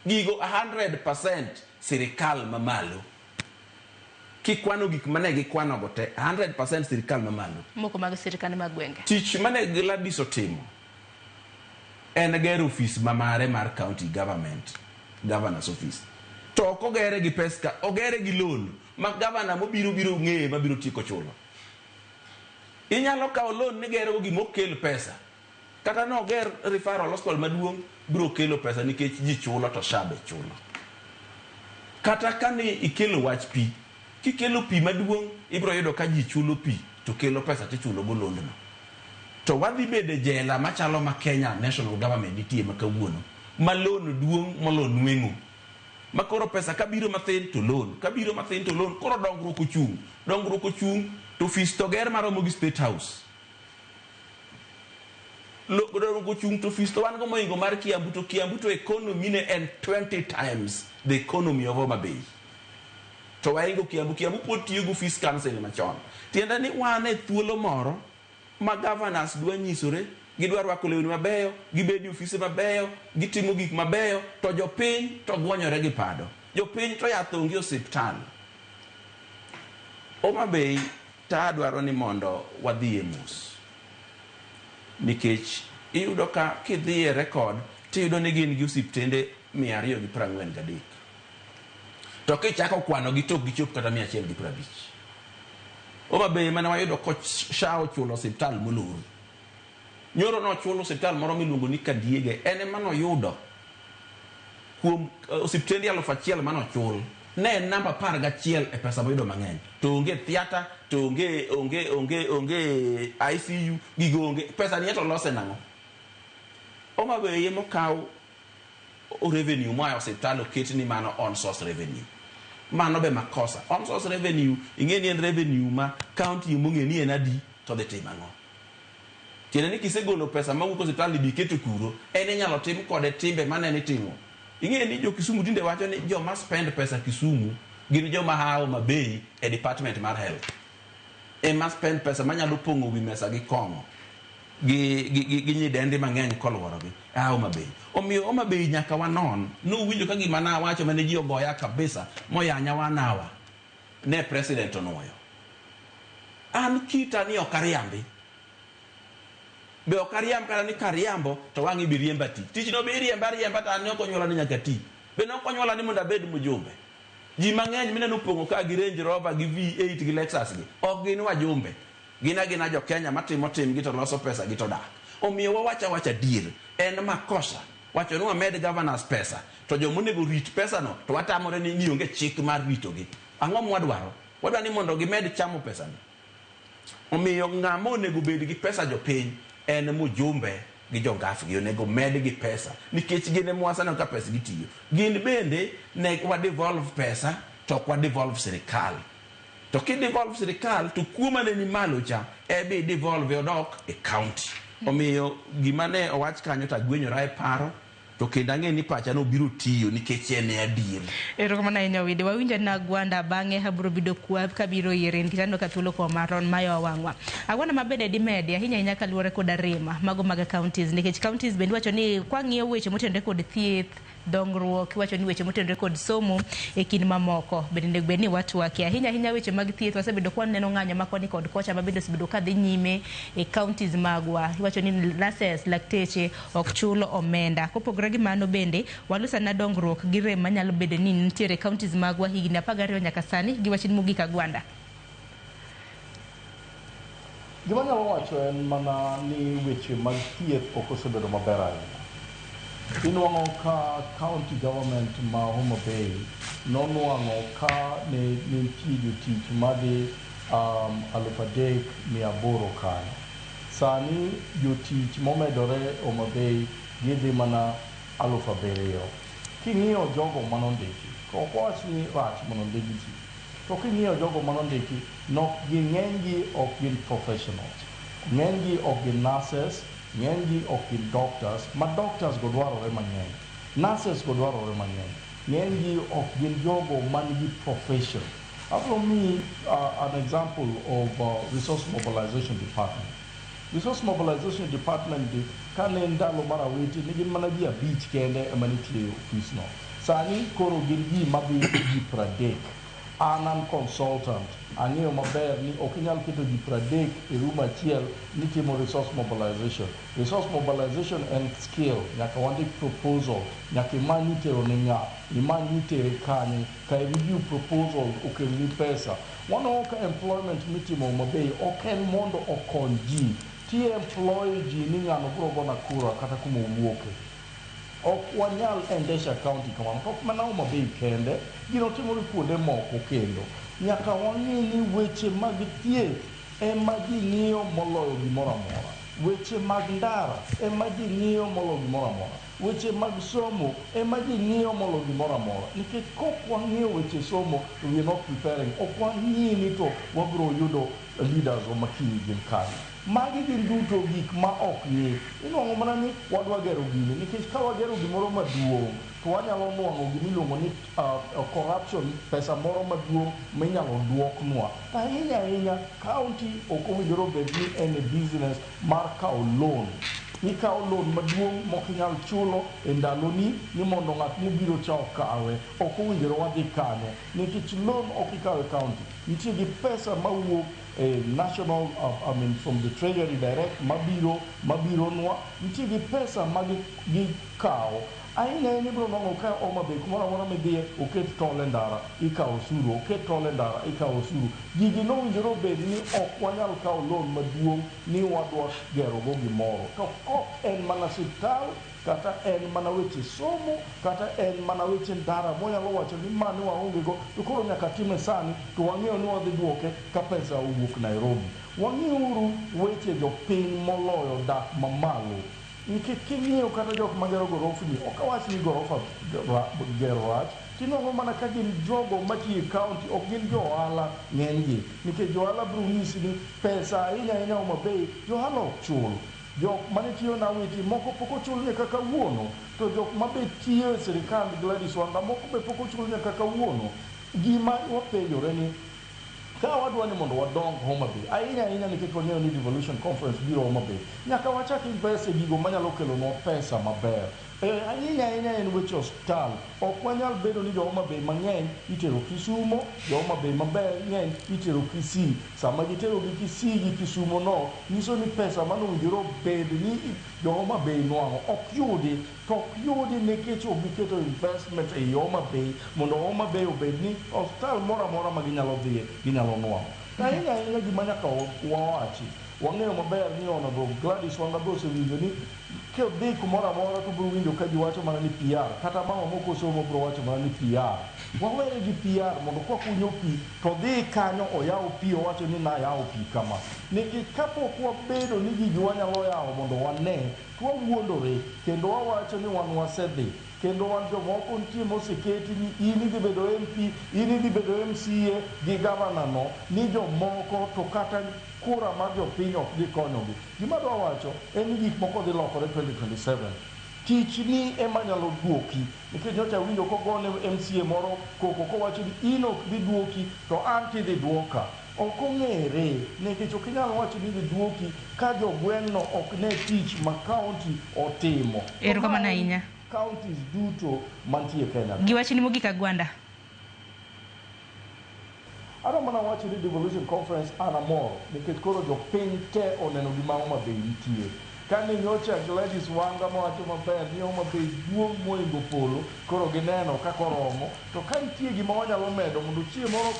gigo 100% sirikal mamalo kikwano gik mane gikwano go te 100% sirikal mamalo moko mag sirikal mag gwenge tich mane Gladys otimo en gero office mamare mar county government governor's office to ok ogere gi pesa ogere gi loan ma governor mobiro ng'eye mabiro tieko chulo inyalo kawo loan ni gero gi mokel pesa kata no ger referral hospital maduong biro kelo pesa nikech ji chulo to shabe chulo kata kani ikelo wach pi kikelo pi maduong ibiro yudo ka ji chulo pi to kelo pesa tichulo go loan no to wadhi bede jela machalo ma Kenya national government nitie makawuono ma loan duong molo nweng'o makoro pesa kabiro mathin to loan koro dongruok ochung to office to ger maromo gi state house dongruok ochung to office to wan go moingo mar Kiambu to economy ne en 20 times the economy of Homa Bay to waingo Kiambu pod tiyo go office council machon tiende ni wan e thuolo moro ma governors dwa nyisore gidwa rwako lewni mabeyo gibedi ofise mabeyo gitimo gik mabeyo to jopiny to gwonyore gi pado jopiny to yath onge osiptal Homa Bay ta dwaro ni mondo wadhi e mus nikech iyudo ka kidhi e record tiyudo ni gin gi osiptende 243 to kichako kwano gi tok gichop kata 150 Homa Bay mane wayudo ko shao chulo osiptal molor nyoro no chulo osiptal moro miluongo ni Kandiege ene mano yudo kuom osiptendi 1,000 mano chul ne namba 11 e pesa moyudo mang'eny to onge theater to onge ICU gigo onge pesa ni to lose nango Homa Bay yemo kaw revenue moya osiptal oket ni mano on source revenue mano be makosa on source revenue ingeni en revenue ma county mong'e ni en adi to dhi timango tiene ni kisegolo pesa mawuok osiptal bi keto kuro en inyalo tim kode timbe manene timo ing'e ni jo Kisumu tinde wacho ni joma spend pesa Kisumu gin joma hawo Homa Bay e department mar health ema spend pesa manyalo pongo wi mesa gi kongo gi nyidendi mang'eny kolworogi Homa Bay omiyo Homa Bay nyaka wanon no winjo ka gima na wacho mane ji ogoya kabisa moyanya wanawa ne president onuoyo an kita ni okariambi be okariam kana ni kariambo to wangi bi riemba tich no bi riemba ta ne okonyuola ni nyaka ti be no okonyuola ni mondo abed mujumbe ji mang'eny mineno pongo ka gi Range Rover gi V8 gi Lexus gi ok gin wajumbe gina jo Kenya matimo timgi to loso pesa gi to dak omiyo wawacha deal en makosa wacho ni wamed governors pesa to jomonego rit pesa no to watamore ni onge chik mar ritogi ang'o mwadwaro wadwa ni mondo gimed chamo pesa no omiyo ng'ama onego bed gi pesa jopiny en mujumbe gi jongaf gi onego med gi pesa nikech gin mwasano ka pesa gitiyo gin bende ne wa devolve pesa to kwa devolve sirikal to ki devolve sirikal to kuma ne ni malo cha bi devolve odok e county omiyo gima ne owach kanyo ta gwenyora e paro to kendo ang'e ni pacha no biro tiyo nikech en adier erokamano ahinya Owidi wawinjo na Agwanda bang'e abiro bedo kwa kabiro yiren kitano ka thuolo ko maron mayo wang'wa Agwanda mabende di media ahinya kaluwore kod arima mago mag counties nikech counties bende wacho ni kwang'iyo weche motenore kod thieth dongruok wacho ni weche motenore kod somo e kin mamoko bende bed ni watwake ahinya weche mag thieth wasebedo kwa neno ng'anyo makoni kod kocha mabedo sebedo ka dhi nyime e counties magwa wacho ni nurses lakteche ok chulo omenda kopogore gi mano bende walusa na dongruok gi rem manyalo bedo ni nitiere counties magwa higni 12 nyaka sani gi wacho ni mogik Agwanda gima nyalo wacho en mana ni weche mag thieth ok osebedo maber ahinya inwang'o ka county government ma Homa Bay nonwang'o ka ne nitie jotich madhi 3,800 kanyo sani jotich momedore Homa Bay gidhi mana 7,000 king'iyo jogo manondiki ok wach ni rach manondiki ji to king'iyo jogo manondiki ng'enygi ok gin professionals ng'enygi ok gin nurses ng'enygi ok gin doctors ma doctors go dwarore mang'eny nurses go dwarore mang'eny ng'enygi ok gin jogo manigi profession I'll me an example of resource mobilization department resource mobilization department kane ndalo mar awiti ni gin mana ji 5 kende ema nitie office no sani koro gin ji mabi ji 30 an consultant ang'eyo maber ni ok inyal keto ji 30 e room achiel ni timo resource mobilization en skill nyaka wandik proposal nyaka imany itero ne ng'a imany itere kanye ka review proposal okelni pesa waneno ka employment mitimo Homa Bay ok en mondo okony ji ti employ ji ni ng'ano biro gona kura kata kuma owuoke ok wanyal endesha county kamano to ok mana Homa Bay kende gino timore kuonde moko kendo nyaka wang'e ni weche mag thieth ema ji ng'iyo moloyo gimoro amora weche mag ndara ema ji ng'iyo moloyo gimoro amora weche mag somo ema ji ng'iyo moloyo gimoro amora nikech kok wang'iyo weche somo we are not preparing ok wang'i ni to wabiro yudo leaders o makini gin kani magi gin duto gik ma ok ng'e inwang'o mana ni wadwa gero gini nikech ka wagero gimoro maduong' to wanyalo nwang'o gimiluongo ni corruption pesa moro maduong' minyalo duoknwa ahinya county ok owinjore bed ni en business mar kawo loan ikawo loan maduong' mokinyal chulo e ndaloni ni mondo ng'at mobiro cha okawe ok owinjore wadhi kanyo nikech loan ok ikawe county nitie gi pesa mawuok national from the treasury direct mabiro nwa nitie gi pesa magikawo ahinya ibiro nwang'o ka Homa Bay kumoro amora midhiye oket tole ndara ikawo osuru oket tole ndara ikawo osuru gigi nowinjore bed ni ok wanyal kawo loan maduong' ni wadwa gerogo gimoro to ok en mana siptal kata en mana weche somo kata en mana weche ndara monyalo wacho ni mani waongego to koro nyaka time sani to wang'eyo ni wadhi duoke ka pesa owuok Nairobi wang'euru weche jopiny moloyo dak mamalo nikech king'iyo kata jok magero gorofni ok awach ni gorofa gero rach tinwang'o mana ka gin jogo matiyo e county ok gin jo ohala ng'enygi nikech jo ohala biro nyisi ni pesa ahinya Homa Bay jo ohala ok chul jok mane tiyo na witi moko pok ochul nyaka kawuono to jok mabe tiyo e sirikand Gladys Wanga moko be pok ochul nyaka kawuono gima wapenjore ni ka wadwa ni mondo wadong Homa Bay ahinya nikech wang'eyo ni devolution conference biro Homa Bay nyaka wachak invest e gigo manyalo kelonwa pesa maber ahinya en weche osiptal. Ok wanyal bedo ni Homa Bay mang'eny itero Kisumo, Homa Bay mang'eny itero Kisii. Sama gitero gi Kisii gi Kisumo no, nyiso ni pesa manowinjore obed ni Homa Bay nwang'o ok yudi, to ok yudi nikech ok giketo investment e Homa Bay mondo Homa Bay obed ni osiptal moro amora ma ginyalo dhiye ginyalo nwang'o. Ahinya gima nyaka wawachi, wang'eyo maber ni Honorable Gladys Wanga be osewinjo ni kodhi kumoro amora to biro winjo ka ji wacho mana ni PR, kata mama moko somo biro wacho mana ni PR. Wawere gi PR mondo kwakunyo pi to dhi kanyo oyaw pi owacho ni nayawo pi kama. Nikech kapok wabedo ni gigi wanyalo yawo mondo wane, to wawuondore kendo wawacho ni wan wasedhi. Kendo wan jomoko nitie moseketi ni in idhi bedo MP, in idhi bedo MCA gi gavana no, ni jomoko to kata kura mar jopiny ok dhi konyogi. Gima dwa wacho en ni gik moko dhi lokore 2027. Tich ni ema nyalo duoki, nikech nyocha winjo kogone MCA moro koko kowacho ni in ok dhi duoki to an tidhi duoka. Ok ong'ere, nikech ok inyal wacho ni idhi duoki ka jogweng'no ok ne tich ma kaunti otimo. Erokamano ahinya. Counties duto mantie Kenya. Giwachni mogik Agwanda. Adwa mana wacho ni Devolution Conference ana moro nikech koro jopiny te oneno gima Homa Bay nitie. Kani nyocha Gladys Wanga mawacho maber ni Homa Bay duong' moingo polo, koro gineno kako romo, to ka nitie gima wanyalo medo mondo chieng' moro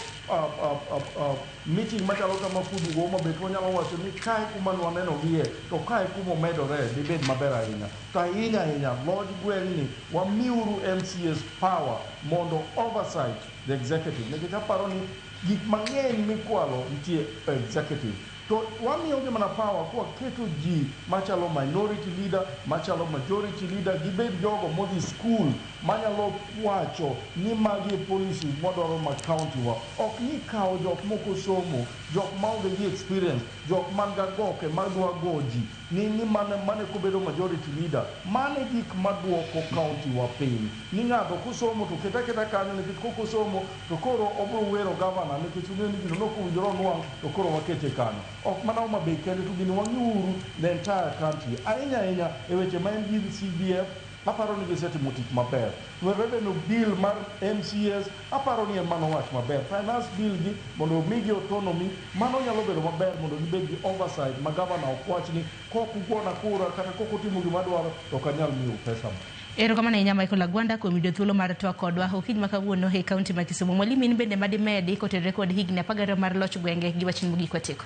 meeting machalo kama kudu Homa Bay to wanyalo wacho ni kae kuma nwaneno gie to kae kuma omedore dibed maber ahinya. To ahinya loj gweng'ni wamiuru MCA's power mondo oversight the executive. Nikech aparo ni gik mang'eny mikwalo nitie executive. To wamiyogi mana power kwa keto ji machalo minority leader, machalo majority leader, gibed jogo modhi school manyalo wacho ni magi policy modwaro ma county wa. Ok ni kawo jok moko somo, jok maonge gi experience, jok man ga goke madwa goji, ni mane kobedo majority leader, mane gik maduoko county wa piny. Ni ng'ato kusomo to keta kanyo nikech kokosomo to koro obro wero governor nikech ung'eni gino nokowinjore onwang' to koro wakete kanyo. Ok mana Homa Bay kende to gini wang'iuru the entire country. Ahinya e weche ma en gi CDF, aparo ni gisetimo tich maber. Revenue bill mar MCAs, aparo ni en mano wach maber. Finance bill gi mondo omigi autonomy, mano nyalo bedo maber mondo gibed gi oversight ma gavana okwach ni kokugona kura kata kokutimo gima dwaro to kanyal miyo pesa mo. Erokamano ahinya Michael Agwanda kuom yudo thuolo mar twak kodwa okinyi ma kawuono e kaunti ma Kisumu. Mwalimu in bende madimedi kotenore kod higni 12 mar loch gwenge gi wachni mogik watieko.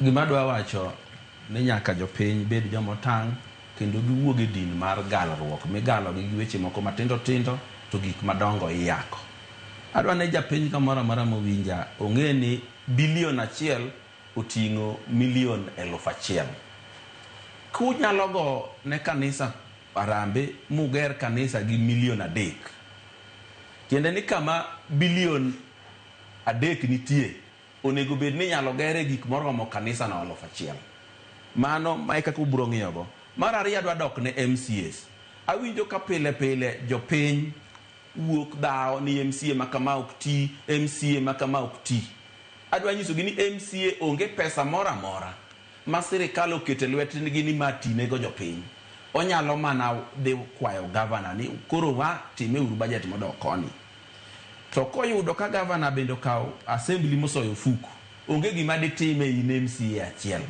Gima dwa wacho ni nyaka jopiny bed jomotang' kendo giwuog e din mar galruok migalo gi weche moko matindo tindo to gik madongo iyako. Adwa ne japiny kamoro amora mowinja ong'e ni bilion 1 oting'o milion 1,000. Kunyalo go ne kanisa Arambe muger kanisa gi milion 3. Tiende ni kama bilion 3 nitie onego bed ni nyalo gere gik moromo kanisa na 1,000. Mano ma eka kubro ng'iyogo. Mar ariyo adwa dok ne MCAs. Awinjo ka pile jopiny wuok dhao ni MCA makama ok ti, MCA makama ok ti. Adwa nyisogi ni MCA onge pesa moro amora ma sirikal oketo lwetgi ni matine go jopiny. Onyalo mana dhi kwayo gavana ni koro wa time uru budget modok koni. To koyudo ka gavana bendo kawo assembly mosoyo fuku, onge gima ditime in MCA achiel.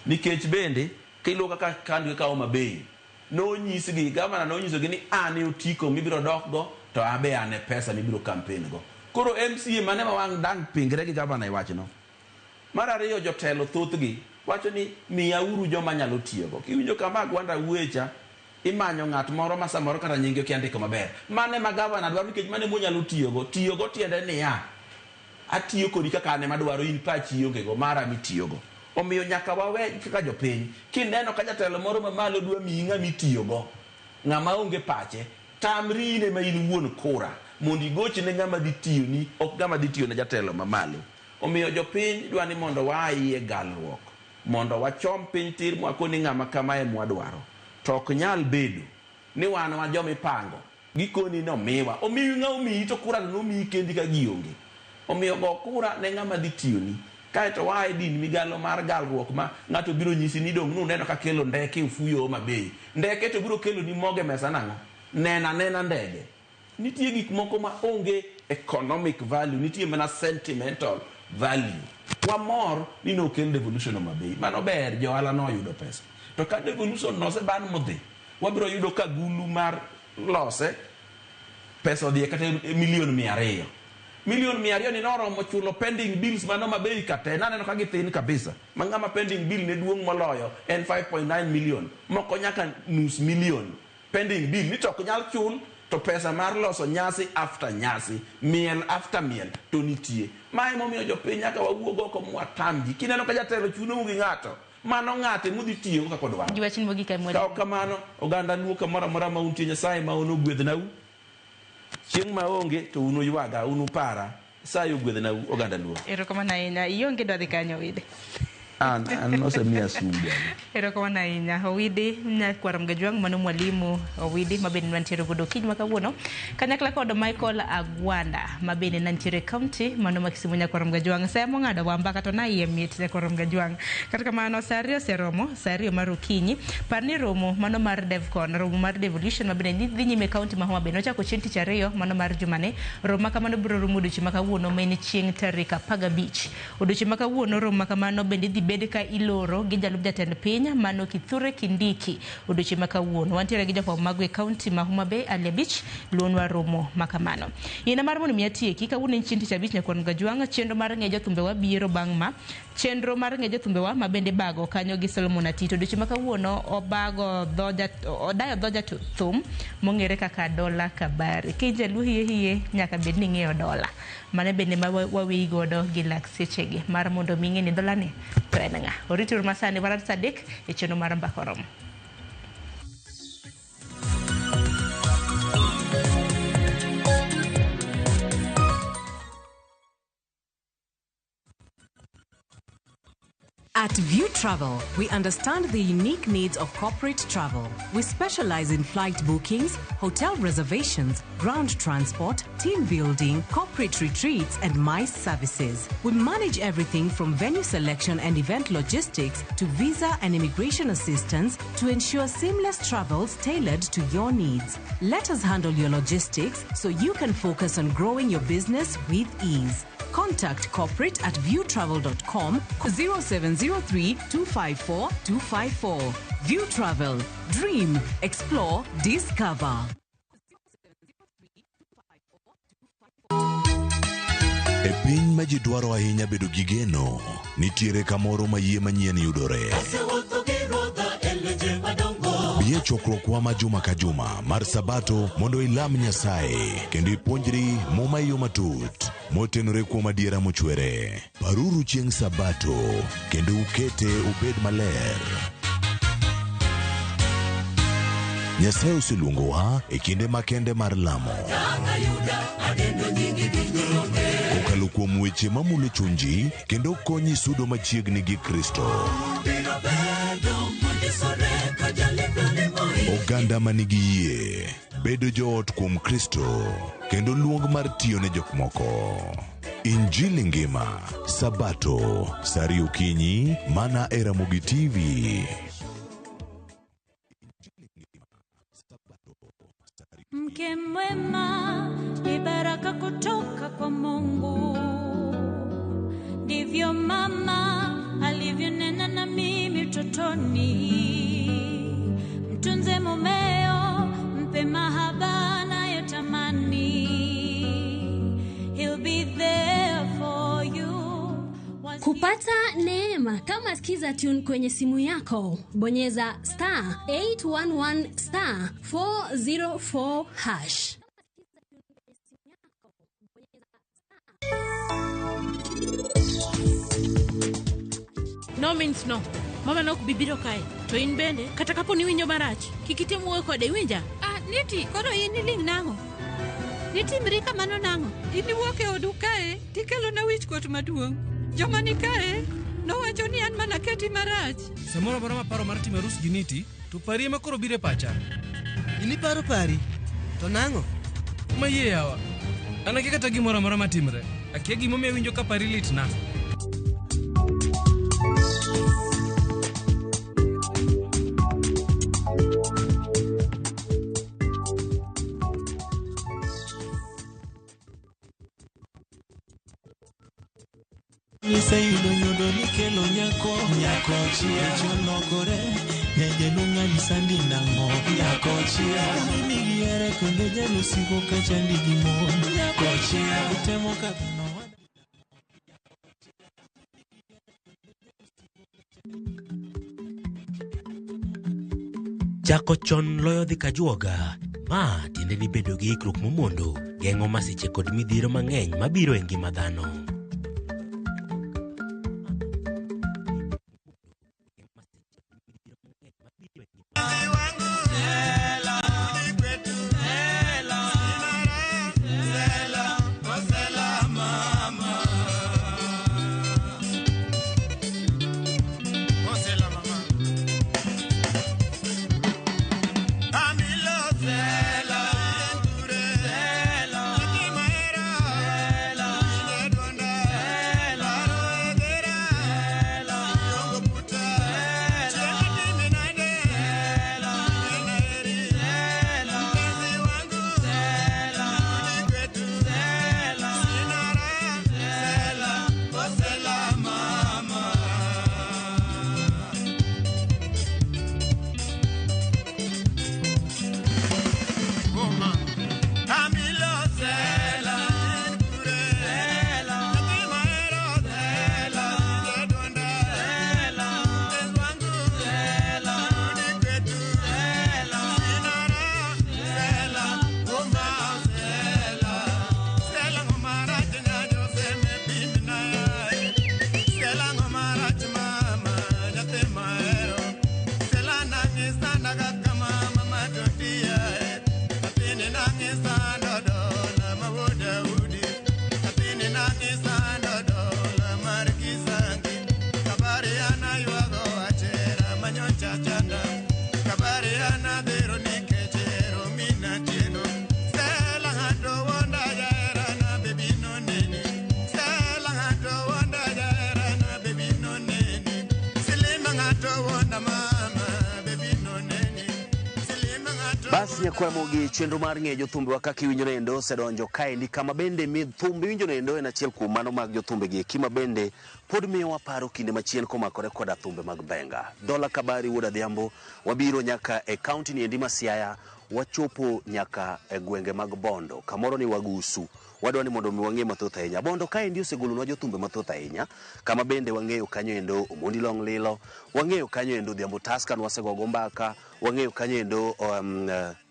Nikech bende kilo kaka kandu ka Homa Bay no nyisgi gavana no nyisogi ni ane otiko mibiro dokgo to abe ane pesa mibiro campaign go. Koro MCA mane ma wang dang pingre gi gavana iwachno. Mar ariyo jotelo thothgi wacho ni miyauru joma nyalo tiyogo. Kiwinjo kama Agwanda wecha imanyo ng'at moro ma samoro kata nyinge kiandiko maber. Mane ma gavana dwaro nikech mane monyalo tiyogo. Tiyogo tiende niya, atiyo kodi kaka ane madwaro in pachi ongego mara mitiyogo. Omiyo nyaka wawe kaka jopiny. Kineno ka jatelo moro mamalo dwa miyi ng'ama tiyogo, ng'ama onge pache, tamri ine ma in wuon kura mondo igochi ne ng'ama dhi tiyoni, ok ng'ama dhi tiyo ne jatelo mamalo. Omiyo jopiny dwa ni mondo waayie galruok, mondo wachom piny tir mwakoni ng'ama kamae mwadwaro. To ok nyal bedo ni wan wa jomipango gikoni nomiwa. Omiyo ng'ama omiyi to kura no omiyi kendi ka gionge. Omiyo go kura ne ng'ama dhi tiyoni kaeto wae din migalo mar galruok ma ng'ato biro nyisi ni dong' nuneno ka kelo ndeke ufuyo ma bei ndeke to biro kelo ni moge mesa nang'o nena ndege nitie gik moko ma onge economic value nitie mana sentimental value wamor ni nokel devolution ma bei mano ber johala no yudo pesa to ka devolution no se ban modhi wabiro yudo ka gulu mar lose pesa odhi kata milion 200 milion 200 ni noromo chulo pending bills mano mabei kate naneno ka githin kabisa mang'ama pending bill ne duong' moloyo en 5.9 million moko nyaka nus million pending bill ni tok nyal chul to pesa mar loso nyasi after nyasi miel after miel to nitie mae momiyo jopiny nyaka wawuog oko mwatamji kineno ka jatelo chuno gi ng'ato mano ng'ate mudhi tiyo kaka dwaro Giwachni mogi ka mwere. Ka kamano oganda luo kamoro amora ma untie Nyasaye ma ono gwedhnau chieng' ma onge to uno ywaga unu para sayo gwedhnau oganda luo. Erokamano ahinya. Ionge dwadhi kanyo Owidi. An osemiya suga. Erokamano ahinya. Owidi Nyakwarom Gajwang' mano mwalimu Owidi mabende mantiere godo kiny ma kawuono kanyakla kod Michael Agwanda mabende nantiere county mano ma Kisumu. Nyakwarom Gajwang' sa mong'ado wamba kata na iye mit Nyakwarom Gajwang'. Kata kamano sa ariyo seromo sa ariyo mar okinyi parni romo mano mar Devcon romo mar devolution mabende dhi nyime county ma Homa Bay nochako chieng' tich ariyo mano mar jumane romo kamano biro rumo odiochieng' ma kawuono ma en chieng' tarik 15 odiochieng' ma kawuono romo ma kamano bende dhi bed ka iloro gi jalup jatend piny mano Kithure Kindiki odiochieng' ma kawuono wantiere gi jafwambo mag county ma Homa Bay Ali Abich luonwa romo ma kamano ina mar mondo miatieki kawuono en chieng' tich abich Nyakwarom Gajwang' chenro mar ng'e jothumbewa biro bang' ma chenro mar ng'e jothumbewa ma bende bago kanyo gi Solomon Atito odiochieng' ma kawuono odayo dhoja thum mong'ere kaka Dola Kabari kijaluo hiye nyaka bed ni ng'eyo dola mane bende ma wawi godo gi lak sechegi mar mondo mi ng'e ni dola ni to en ng'a oritur masani warat sadek e chenro mar Mbaka Oromo. At View Travel, we understand the unique needs of corporate travel. We specialize in flight bookings, hotel reservations, ground transport, team building, corporate retreats, and MICE services. We manage everything from venue selection and event logistics to visa and immigration assistance to ensure seamless travels tailored to your needs. Let us handle your logistics so you can focus on growing your business with ease. Contact corporate at viewtravel.com 0703 254 254. View Travel. Dream, explore, discover. E piny ma ji dwaro ahinya bedo gi geno, nitiere kamoro ma yie manyien yudore. Bie chokruokwa ma juma ka juma mar Sabato mondo ilam Nyasaye kendo ipuonjri muma yo matut motenore kuom adiera mochwere. Paruru chieng' Sabato kendo ukete ubed maler. Nyasaye oseluongowa e kinde makende mar lamo. Kokalo kuom weche mamulo chunji kendo konyi sudo machiegni gi Kristo. Oganda manigi yie bedo joot kuom Kristo kendo luong mar tiyo ne jok moko. Injili ngima Sabato sari okinyi mana e Ramogi TV. Mke mwema ni baraka kutoka kwa Mungu, ndivyo mama alivyonena na mimi utotoni. Mtunze mumeo, mpe mahaba anayotamani. He'll be there for you. Kupata neema kama sikiza tune kwenye simu yako, bonyeza *811 *404#. No means no. Mama nok bibiro kae. To in bende kata kapo ni winjo marach, kikitem wuoyo kode winja. Niti, koro in iling nango. Niti mrika mano nango. Iniwuok e odu kae, tikelo na wich kuot maduong'. Joma ni kae, nowacho ni an mana keti marach. Samoro moro ma paro mar timo rus gi Niti, to pari ema koro bire pacha. Ini pari? To nango? Ma yie yawa. An akia kata gimoro amora matimre. Akia gimomiyo winjo ka pari litna. Niseyudo nyodo nikelo nyako chia cholokore Nyeje lunga ni sandi nango Nyako chia Mimi yere konde jalo siko kachandi gimon Nyako chia Utemo kabino Chako chon loyo dhi kajuoga. Ma tiende ni bedo gi ikruok momondo geng'o masiche kod midhiero mang'eny mabiro e ngima dhano. Basi nyakwemo gi chenro mar ng'e jothumbe wa kaka iwinjo nendo sedonjo kaendi kama bende mi thumbe winjo nendo en achiel kuom mano mag jothumbe gi kima bende pod miyo waparo kinde machien komakore koda thumbe mag benga. Dola Kabari wuod Adhiambo wabiro nyaka e kaunti ni endi ma Siaya wachopo nyaka e gwenge mag Bondo kamoro ni Wagusu. Wadwa ni mondo mi wang'e mathoth ahinya. Bondo kaendi osegolonwa jothumbe mathoth ahinya kama bende wang'eyo kanyo endo Omondi Long Lilo, wang'eyo kanyo endo Odhiambo Taska nwasegogo mbaka, wang'eyo kanyo endo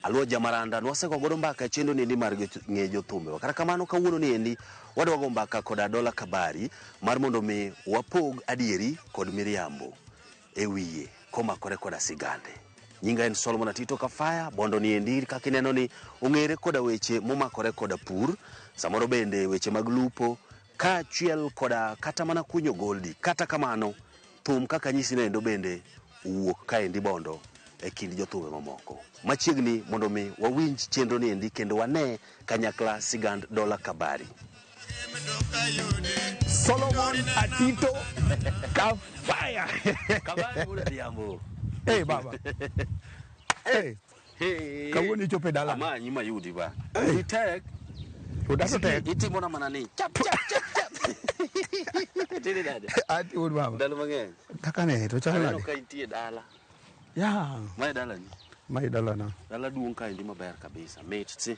Aluo Jamaranda nwasegogo mbaka chendo ni endi mar ng'e jothumbe. Kata kamano kawuono ni endi wadwa go mbaka kod Dola Kabari mar mondo mi wapog adieri kod miriambo e wiye komakore koda sigande. Nyinga en Solomon Atito Kafaya. Bondo ni endi kaka ineno ni ong'ere koda weche momakore koda pur, samoro bende weche mag lupo, kaachiel koda kata mana kunyo goldi. Kata kamano thum kaka nyisi nendo bende wuok kaendi Bondo e kind jothumbe mamoko. Machiegni mondo mi wawinj chenro ni endi kendo wane kanyakla sigand Dola Kabari. Solomon Atito Kafaya. Kabari wuod Adhiambo. Hey baba. Hey. Kawuono ichope dala. Ama nyima yudi ba. Hey. Tek. Udato tek. Itimo na manani. Chap. Tini dada. Ati wuod baba. Dala mang'eny. Kaka ne to chalo nade. Ka intie dala. Ya. Mai dala ni. Mai dala na. Dala duong kaendi maber kabisa. Mit si.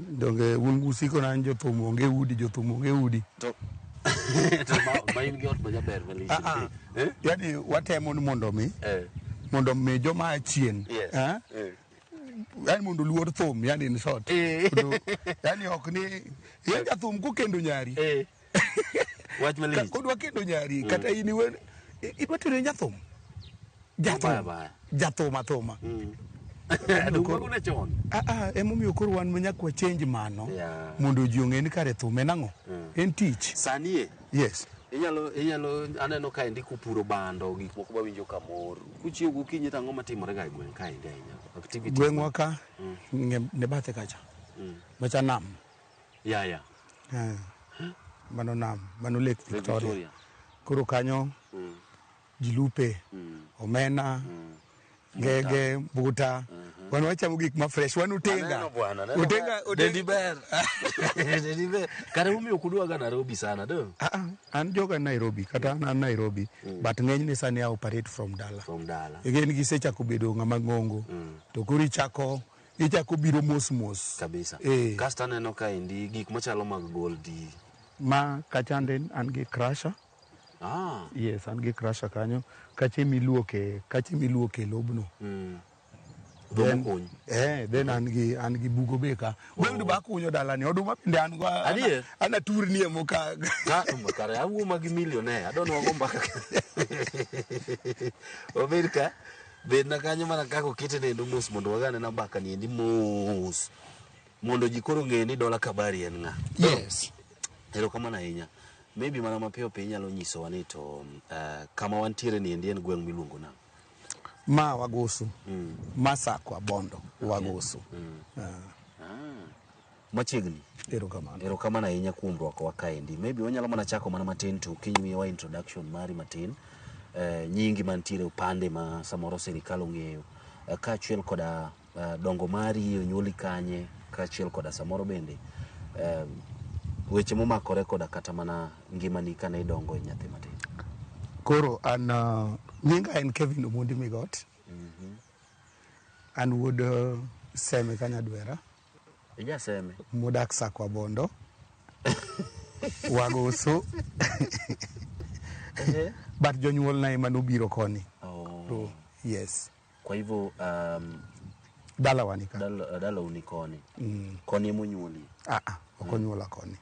Donge un usiko na jothum onge udi jothum onge udi. To main gi ot majaber malich. Yani watemo ni mondo mi joma chien. Yani mondo luor thum yani in short. Yani ok ni ya jathum ko kendo nyari. Wach malich. Kodwa kendo nyari kata in iwe idwa tero jathum. Jathum athuma. Dungo na chon. Emomiyo koro wan manyakwa change mano mondo ji ong'e ni kare thum en ang'o. En tich. Sanie. Yes. Inyalo aneno kaendi kupuro bando gik moko mawinjo kamor. Kuchiew gokinyi to ang'o matimore ga e gweng' kaendi ahinya? Activity. Gweng'wa ka ne bathe kacha. Macha nam. Ya. Mano nam, mano Lake Victoria. Koro kanyo ji lupe, omena, ngege, mbuta. Wan wachamo gik ma fresh, wan utenga. Dendi ber. Dendi ber. Kare umio kudwaga Nairobi sana, do? An joga Nairobi, kata an Nairobi. But ng'eny ni sani operate from dala. From dala. Again gisechako bedo ng'ama ng'ongo. To koro ichako biro mos. Kabisa. Kasta neno ka indi gik machalo mag goldi. Ma kachande an gi crusher. Yes, an gi crusher kanyo. Kache miluoke lobno. Then an gi bugo beka. Wendo ba kunyo dala ni oduma pinde an go. Ana turni e moka. Kare awu magi millionaire. I don't know go mbaka. Omerka. Bedna kanyo mana kako kite nendo mos mondo wagane na mbaka ni endi mos. Mondo jikoro ng'e ni dola kabari en ng'a. Yes. Ero kamana ahinya. Maybe mana mapiyo pe inyalo nyiso wa ni to kama wantiere ni endi en gweng' miluongo na. Ma Wagosu. Masakwa Bondo Wagosu. Machiegni. Ero kamana ahinya kuom rwako wa kaendi. Maybe wanyalo mana chako mana matin to kinymiwa introduction mari matin. Nyingi mantiere upande ma samoro serikal ong'eyo. Kaachiel koda dongo mari onyuoli kanye, kaachiel koda samoro bende weche momakore koda kata mana ngimani kane idongo nyathi matin. Koro an nyinga en Kevin Omondi Migot. An wuod Seme Kanyadwera. Ija Seme. Modak Sakwa Bondo. Wagosu. But jonyuol na ema nobiro koni. So, yes. Kwa hivyo dala wanika. Dala unikoni. Koni monyuoli. Okonyuola koni.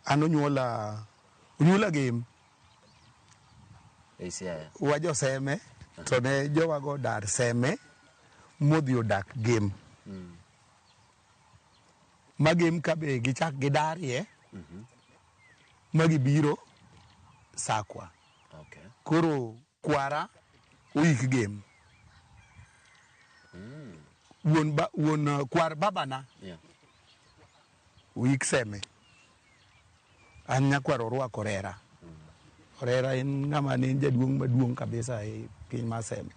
Anonyuola game. Wajo Seme. To ne jowago dar Seme modhi odak game. Ma game kabe gichak gidarie. Magi biro Sakwa. Koro kwara week game. Won kwar babana. Week Seme. An nyakwaro rwako Orera. Orera en ng'ama ne jaduong' maduong' kabisa e piny ma Seme.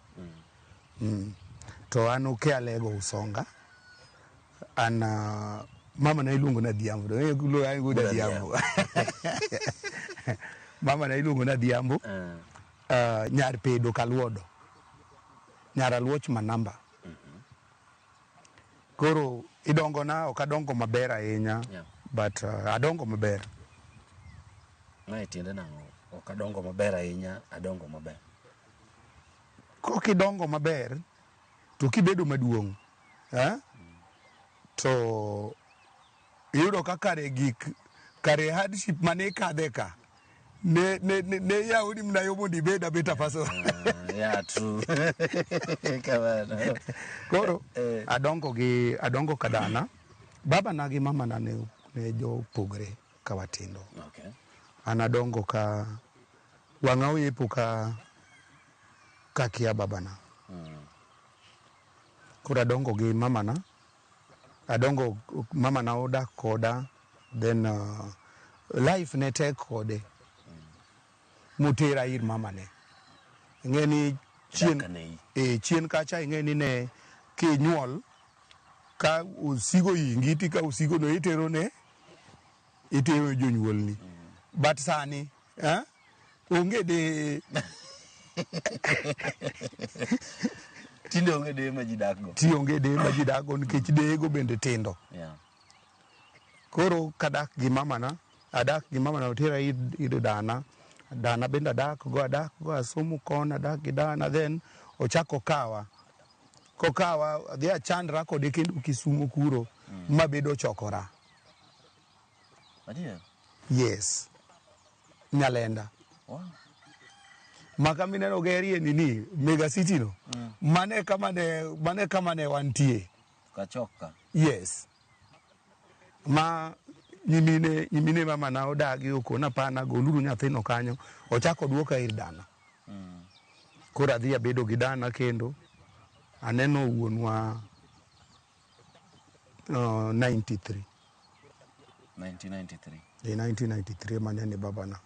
To an oke alego Usonga. An mama na iluongo na Dhiambo. Mama na iluongo na Dhiambo. Nyar pedo Kaluodo. Nyar aluoch Manamba. Koro idongo na ok adongo maber ahinya. But adongo maber. Mae tiende nang'o? Ok adongo maber ahinya, adongo maber. Kokidongo maber to kibedo maduong'. To iyudo ka kare hardship mane kadhe ka ne yaudi mna yo mondo ibed abeta person. True. Koro adongo kadana. Baba na gi mama na ne jo pogre ka watindo. An adongo ka wang'a oyepo ka kia baba na. Koro adongo gi mama na. Adongo mama na odak koda. Then life ne tek kode. Mutera ir mama ne. Ng'eni chien kacha ing'eni ne kinyuol ka usigo ingiti ka usigo no itero jonyuol ni. But sani onge de tinde onge de ma ji dakgo. Onge de ma ji dakgo nikech dego bende tindo. Koro kadak gi mama na otera ir dana. Dana bende adak go asomo kon adak gi dana, then ochako kawa. Kokawa adhi achandra kode kendo Kisumo kuro mabedo chokora. Yes. Nyalenda. Maka mineno gerie nini mega city no. Mane kama ne wantie. Kachoka. Yes. Ma nyimine mama na odagi okona pana goluru nyathino kanyo ochako duoka ir dana. Koro adhi abedo gi dana kendo aneno wuonwa 1993 manene babana.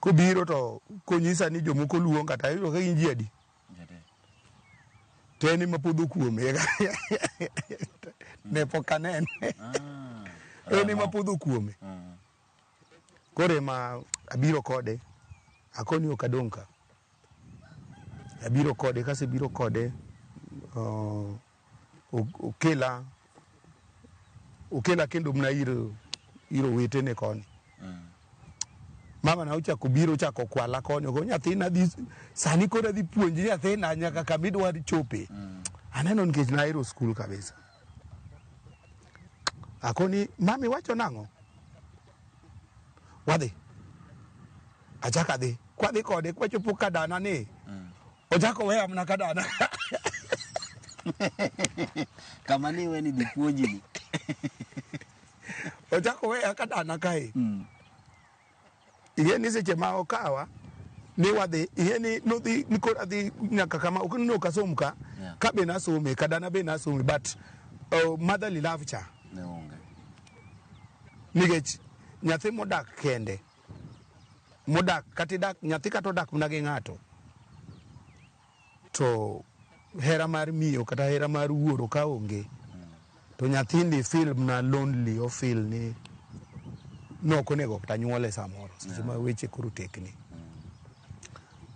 Kobiro to konyisa ni jomoko luonga to ayudo ka gin ji adi. Teni mapudho kuome. Ne pokanen. Eni mapudho kuome. Kore ma abiro kode. Akoni okadonka. Abiro kode, kase biro kode, okela kendo mna iro wetene koni. Mama na uchako biro chako kwala koni, oko nyathina dhi, sani kora dhi puonji nyathina nyaka kamidwa chope. Aneno nikech na iro skul kabisa. Akoni, mami wacho nango? Wadhi. Achaka dhi. Kwadhi kode, kwa chopo kadana ni. Ojako weya mna kadana. Kama ni weni dhi puonji ni. Ojako weya kadana kae. Ihe ni seche ma okawa ni wadhi, ihe ni nodhi nikora dhi nyaka kama okino kasomka ka be nasome kadana be nasome, but motherly love cha ne onge. Nikech nyathi modak kende, modak katidak nyathi katodak mna gi ng'ato, to hera mar miyo kata hera mar wuoro ka onge, to nyathindi feel mna lonely o feel ni no konego kata nyuole samoro seche ma weche koro tekni.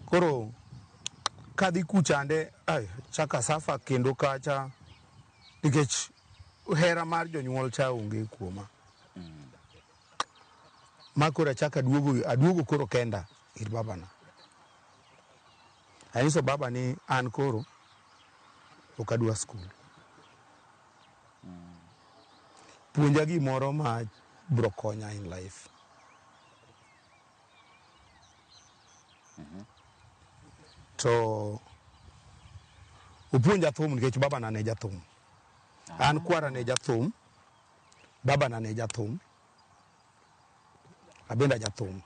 Koro kadhi kuchande chaka safa kendo kacha nikech hera mar jonyuol cha onge kuoma. Ma koro chaka aduogo koro kenda ir babana. Anyiso baba ni an koro okadwa skul. Puonja gimoro ma bro konya in life. To upuonja thum nikech baba na ne jathum. An kwara ne jathum, baba na ne jathum, abenda jathum.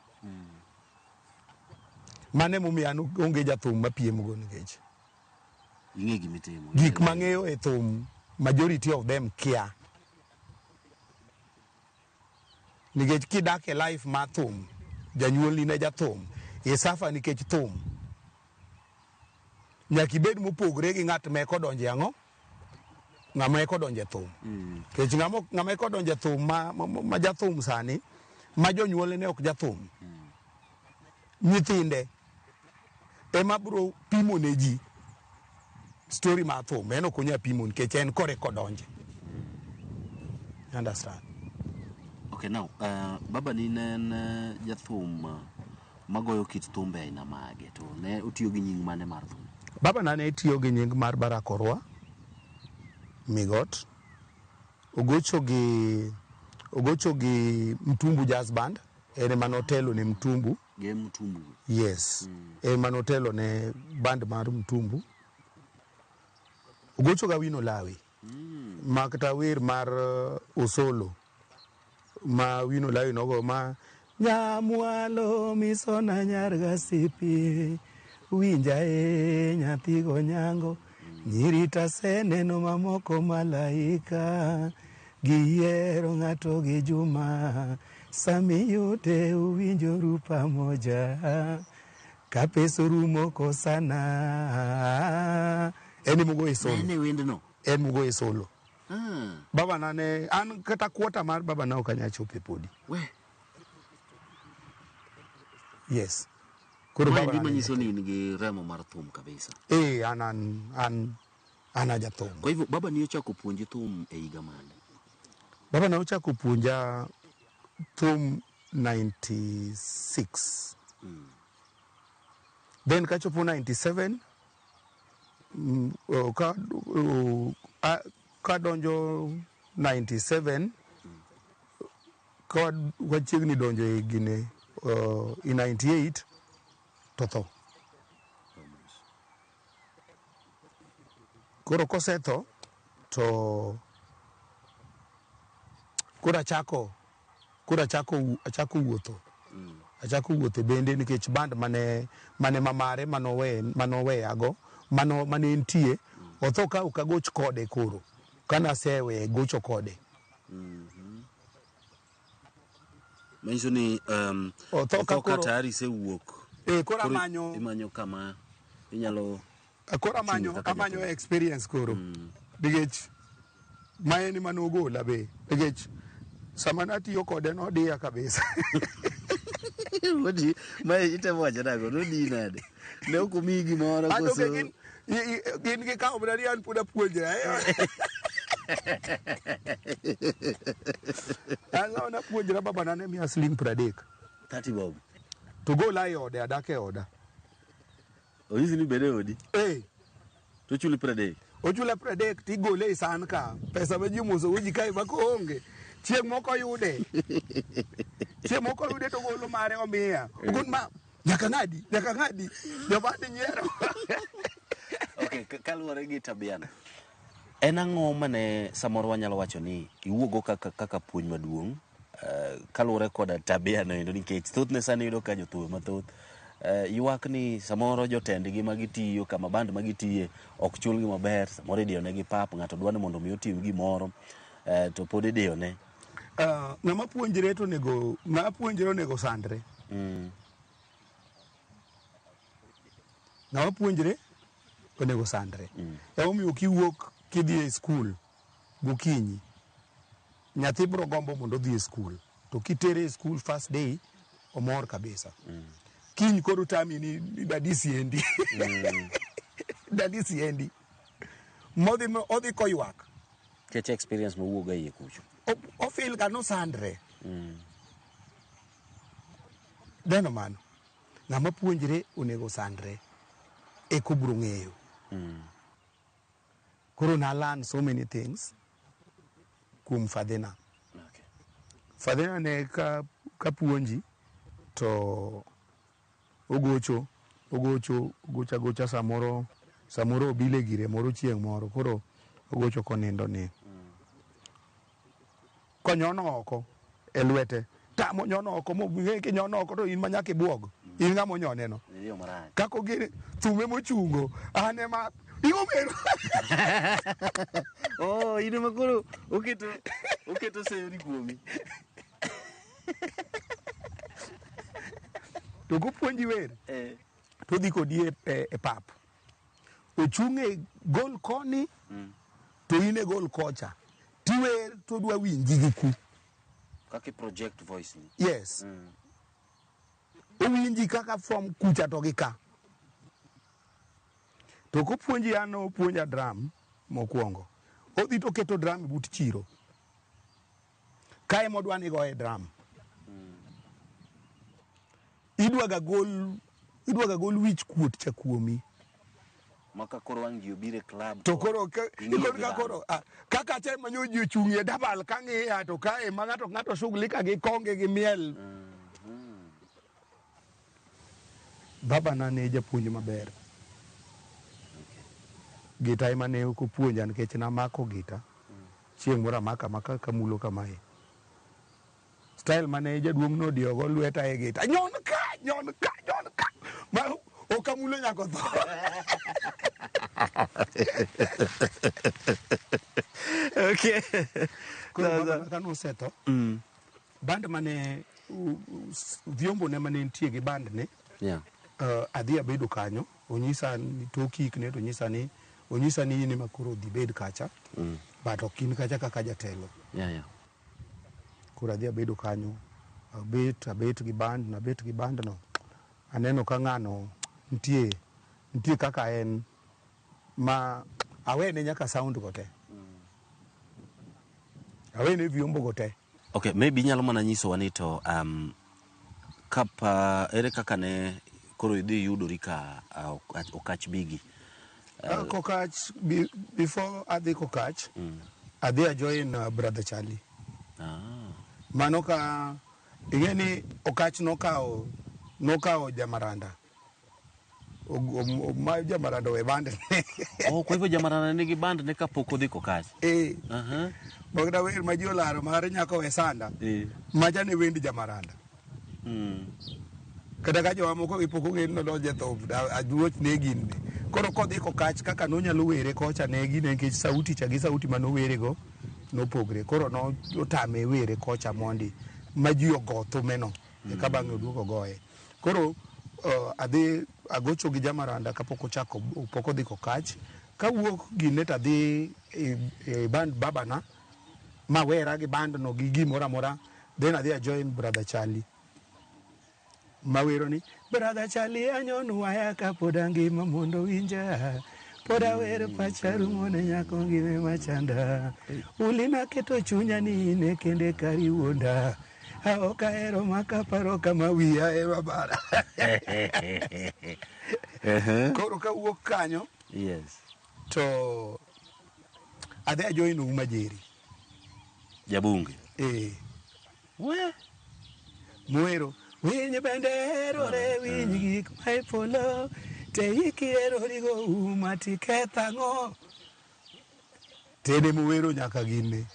Mane mumi an onge jathum mapiem go nikech ing'e gimitimo. Gik mang'eyo e thum, majority of them kia. Nikech kidak e life ma thum, janyuolni ne jathum, isafa nikech thum. Nyaka ibed mopogre gi ng'at ma kodonje ang'o? Ng'ama kodonje thum. Nikech ng'ama kodonje thum ma jathum sani, ma jonyuolne ne ok jathum. Nyithinde ema bro pimo ne ji story ma thum, en ok onya pimo nikech en kore kodonje. You understand? Okay, now, baba ni ne jathum magoyo kit thumbe aina mage, to ne utiyo gi nying mane mar thum? Baba na ne tiyo gi nying mar Barakorwa Migot. Ogocho gi Mtumbu Jazz Band, ene manotelo ne Mtumbu. Ge Mtumbu? Yes. Ene manotelo ne band mar Mtumbu. Ogocho ga Wino Lawi. Makata wer mar Osolo. Ma Wino Lawi nogo ma nyamwalo misona nyar gasipi winja nyathi go nyango nyirita seneno mamoko malaika giero ng'ato gi Juma sami yote uwinjoru pamoja kapeso rumo kosana. Eni mugo e solo. Ene wendno? En mugo e solo. Baba nane an kata kuota mar baba na okanya chope podi. Yes. Koro baba ni manyiso ni nigi remo mar thum kabisa. An jathum. Kwa hivyo baba ni ochako puonji thum e higa mane? Baba na ochako puonja thum 96. Then kachopo 97 kadonjo 97 ka wachiegni donjo e gine in 98 to koro kosetho to koro achako wuotho. Achako wuotho bende nikech band mane mamare manoweyago mane entie otho ka ukagoch kode koro kana sewe gocho kode. Manyiso ni otho ka tayari se wuok. Koro imanyo kama inyalo koro amanyo experience koro nikech maeni manogola be nikech sama natiyo kode nodiya kabisa. Ma itemo wacho nago nodi nade ne ok omiyi gimoro koso gin gikawo mana ni an pod apuonjra an apuonjra babana ne miya siling 30 30 bob to gola e ode adak e oda. Oyisi ni bede odi to chuli 30 ochula 30 tigole e san ka pesa ma ji muso uji kai ma koonge chieng' moko yude to golo mare omiya ogun ma nyaka ng'adi jobadi nyiero. Okay, kaluwore gi tabiano, en ang'o mane samoro wanyalo wacho ni iwuogo kaka puonj maduong' kaluwore koda tabiano endo, nikech thothne sani yudo ka jothum mathoth ywak ni samoro jotendgi magitiyo kama band magitiye ok chulgi maber, samoro idiyonegi pap, ng'ato dwani mondo mi otim gimoro to pod idiyone. Ng'ama puonjre onego sandre. Ng'ama puonjre onego sandre. Emomiyo kiwuok kidhi e skul gokinyi, nyathi biro gombo mondo odhi e skul, to kitere e skul first day omor kabisa. Kiny koro tami ni dadi siendi. Dadi siendi. Odhi koywak. Keche experience mawuoga iye kucho. Ofil ka no sandre. Deno mano. Ng'ama puonjre onego sandre e kubro ng'eyo. Koro na learn so many things kuom fadhina. Fadhina ne ka puonji to ogocha samoro obile gire moro chieng' moro, koro ogocho konindo ni konyono oko e lwete tamo nyono oko mo kinyono oko to in manyaka ibuog in ng'amo nyone no kako gire thume mochungo ane ma igo meru. Ine makoro oketo seyo ni kuomi. To kopuonji wer to dhi kodi e pap ochung'e gol koni to in e gol kocha tiwer to dwa winji gi ku kaka project voice ni. Yes. Owinji kaka from kucha to gi ka. To kopuonji an opuonja drum mokwongo, odhi to keto drum but chiro kae modwa ni go e drum. Idwaga gol wich kuot cha kuomi maka koro wang' ji obire club to koro kaka che manyo ji ochung'ie dabal ka ng'iya to kae ma ng'ato shughulika gi konge gi miel. Babana ne japuonj maber. Gita ema ne ok opuonja nikech namako gita chieng' moro amaka kamulo kamae. Style mane jaduong' nodiyogo lweta e gita nyon ka ma okamulo nyako tho. Okay. Koro kano seto band mane vyombo ne mane nitie gi band ne adhi abedo kanyo, onyisa ni tokik ne to onyisa ni in makoro dhi bed kacha but ok in kacha kaka jatelo. Koro adhi abedo kanyo abet gi band no aneno ka ng'ano nitie kaka en ma awene nyaka sound go te awene vyombo go te. Okay, maybe nyalo mana nyiso wani to kapa ere kaka ne koro idhi yudori ka Okach Bigi. Kokach before adhi Kokach adhi ajoin Brother Charlie. Mano ka ingeni Okach nokawo Jamaranda. Ma Jamaranda we band. Kwa hivyo Jamaranda nigi band ne kapok odhi Kokach. Bagda wer ma jolaro mare nyako we sanda. Maja ne wendi Jamaranda. Kada ka jowa moko ipoko gen no loje to aduoch ne gin. Koro kodhi Kokach kaka nonyalo were kocha ne gin nikech sauti cha gi sauti mano were go nopogre. Koro no otame were kocha mondi ma ji ogo thumeno ka bang'e oduogo goye. Koro adhi agocho gi Jamaranda kapok ochako pok odhi kokach kawuok gi net adhi e band babana mawera gi band no gi gimoro amora then adhi ajoin Brother Charlie mawero ni Brother Charlie anyonu waya kapod angima mondo winja pod awer pacharu mone nyako ngime machanda ulina keto chunya ni ine kende kariwonda aoka ero makaparo kama wiya e babara koro kawuok kanyo yes to adhi ajoin Uma Jeri jabunge mwero winyi bende erore winyi gik ma e polo te iki erorigo Uma tikethang'o tede mwero nyaka gine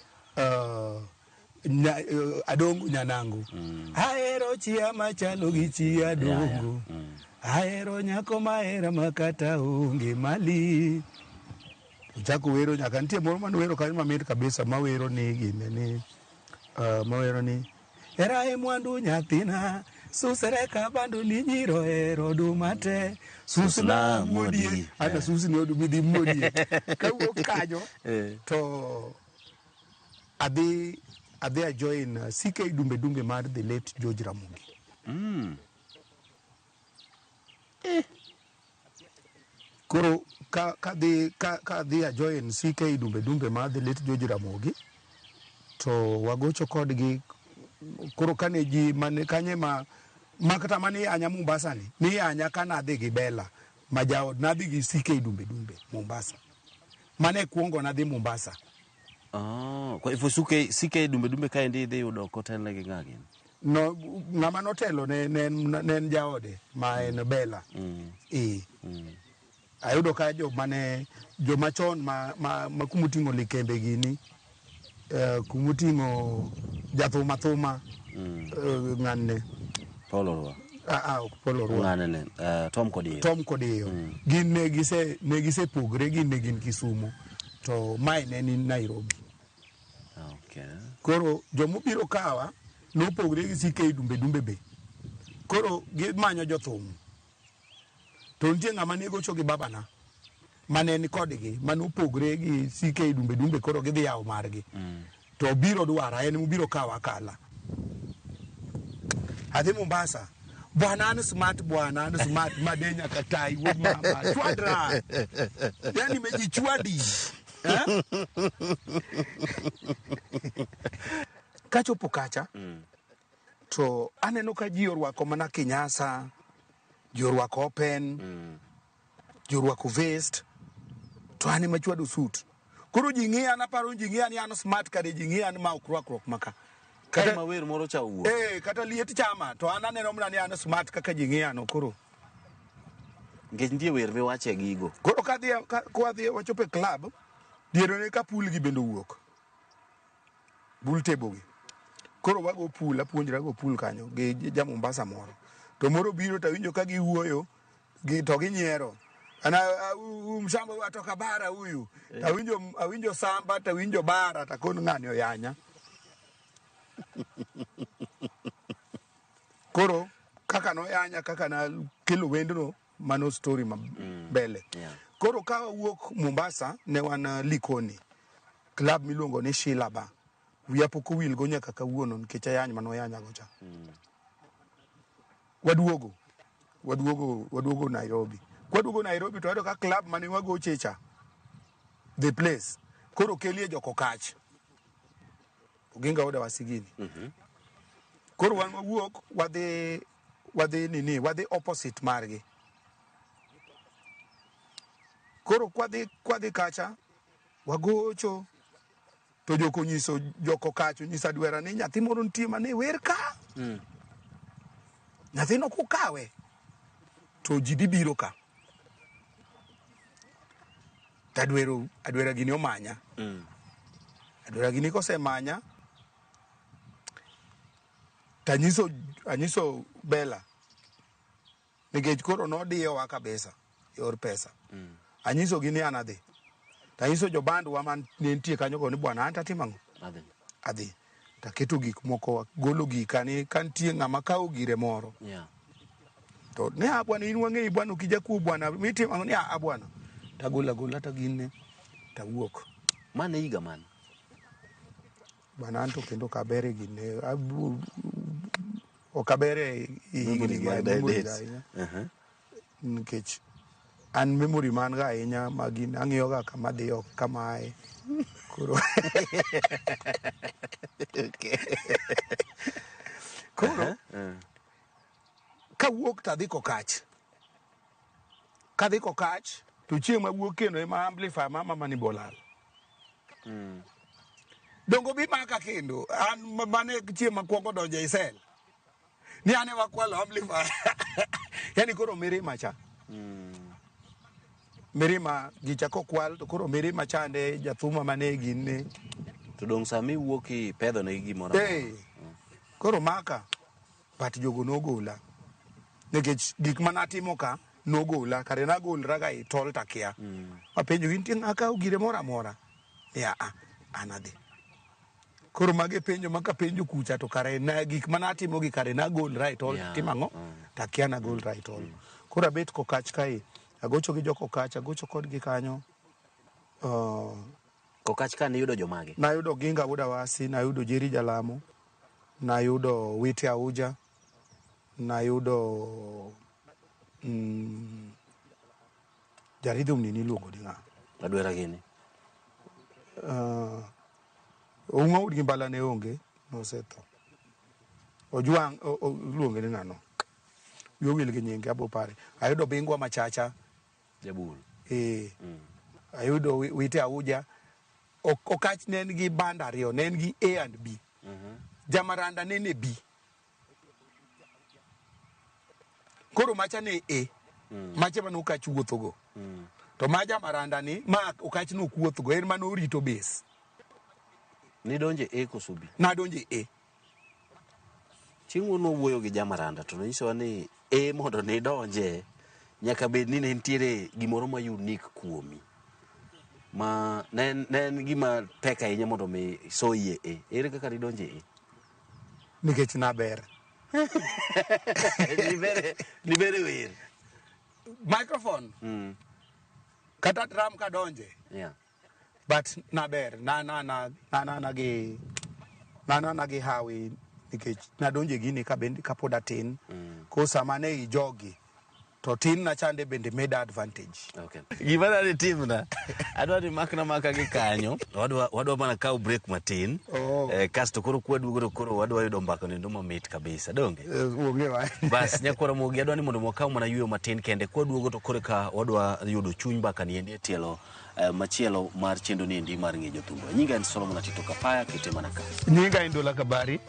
adongo nyanangu ahero chia machalo gi chia adongo ahero nyako mahera makata onge mali uchako wero nyaka nitie moro man wero kanyo mamit kabisa mawero ni gine ni mawero ni era e mwandu nyathina susere ka bandu ni nyiro ero dumate susna modie ana susni odumidi modie kawuok kanyo to adhi a join CK Dumbe mar the late George Ramogi koro ka dhi a join CK Dumbe mar the late George Ramogi to wagocho kodgi koro kane ji mane kanye makata mani anya Mombasa ni anya kana dhi gi Bella majaod na dhi gi CK Dumbe Mombasa mane kuongo na dhi Mombasa kwa hivyo CK Dumbe kaendi dhi yudo kotel gi ng'agi no ng'ama notelo ne jaode ma en Bella ayudo ka jo machon ma kumuting'o likembe gini kumuting'o jathuma ng'anne Polorwa Polorwa ng'anne Tom Kodio gin ne gise pogre gin ne gin Kisumu to mai ne ni Nairobi koro jomobiro kawa nopogre gi CK Dumbe be koro gimanyo jothum to nitie ng'ama ne gocho gi babana mane ni kodgi manopogre gi CK Dumbe koro gidhi yawo margi to biro dwara en mobiro kawa kala adhi Mombasa bwana an smart madenya katai wo mama chwadra yani meji chwadi kachopo kacha to aneno ka ji orwako mana kinyasa ji orwako open ji orwako vest to an ema chwado suit koro ji ng'iya naparo ji ng'iya ni an smart kade ji ng'iya ni ma ok rwakruok maka kata mawer moro cha wuo kata liet chama to an aneno mana ni an smart kaka ji ng'iya no koro ngech ndie wer miwache gigo koro kadhi wachopo e club diero ne ka pool gi bendo wuok pool table gi koro wago pool apuonjra go pool kanyo gi ja Mombasa moro to moro biro to winjo ka giwuoyo to ginyiero ana mshamba watoka bara huyu awinjo samba to winjo bara ta kon ng'ani oyanya koro kaka no yanya kaka na kelo wendno mano story mbele koro ka wuok Mombasa ne wan Likoni club miluongo ni Shilaba wiya pok owil go nyaka kawuono nikech ayany mano yanya go cha waduogo Nairobi kwaduogo Nairobi to ayudo ka club mane wagoche cha the place koro kelie jokokach Oginga oda wasigini koro wan wawuok wadhi opposite margi koro kwadhi kacha wagocho to joko nyiso joko kacho nyisa dwera ni nyathi moro nitie mane wer ka nyathino kukawe to ji biro ka adwera gini omanya adwera gini kosemanya anyiso Bella nikech koro nodiyowa kabisa yor pesa anyiso gini anadhi tanyiso jo band wa man nitie kanyo go ni bwana anta timang'o adhi taketo gik moko golo gikani kantie ng'ama kawo gire moro to ne abwana in wange bwana ukija ku bwana miti ni abwana tagula tagine tawuok mane higa man bwana anto kendo kabere gine okabere higni nikech an memory man ga ahinya magin ang'iyo ga kama dhiyo kamae koro koro kawuok tadhi kokach to chieng' mawuok kendo ema amplifier mama ni bolal dongo bi maka kendo an mane chieng' makwongo donjo e sel ni ane wakwalo amplifier yani koro mirima cha mirima gichako kwal to koro mirima chande jathuma mane ginne to dong sami wuoki pedho ne gimoro koro maka but jogo nogola nikech gik manatimo ka nogola kare nagolra ga itol takia apenjo gin ting akaw gire mora mora anadhi koro mage penjo maka penjo kucha to kare na gik manatimo gi kare nagolra itol timango takia nagolra itol koro abet kokach kai agocho gi joko kach agocho kodgi kanyo kokach ka ne yudo jomage nayudo Ginga Wuda Wasi nayudo Jerry Jalamo nayudo Witi Auja nayudo jaridho mnini luongo di ng'a adwera gini Uma Udgi Mbala ne onge nosetho Ojwang luonge ni ng'ano yowil gi nyinge abo pare ayudo Bingwa Machacha Jabul ayudo Witi Auja okach nen gi banda ariyo nen gi A and B Jamaranda nene B koro macha ne A macha manu kach wuothogo to ma Jamaranda ni ma okach no kuothogo en mano rito base ni donje A koso B na donje A chieng' no wuoyo gi Jamaranda to nyiso ni A mondo ne donje nyaka bed ni ne ntiere gimoro ma unique kuomi ma nen gima tek ahinya mondo mi soyie ere kaka ridonje nikech naber ni bere wer microphone kata drum ka donje but naber na gi hawi nikech nadonje gini ka bendi kapod atin ko sama ne ijogi to tin na chande bende made advantage gima ne timna adwa ni maka gi kanyo wadwa mana kaw break matin kasto koro kwaduogo koro wadwa yudo mbaka nendo mamit kabisa donge bas nyakoro mogi adwa ni mondo mwakaw mana yuyo matin kende kwaduogo to koro ka wadwa yudo chuny mbaka ni endi tielo machielo mar chendo ni endi mar ngejo thumba nyinga en Solomon Atito Kapaya kete mana ka nyinga Indola Kabari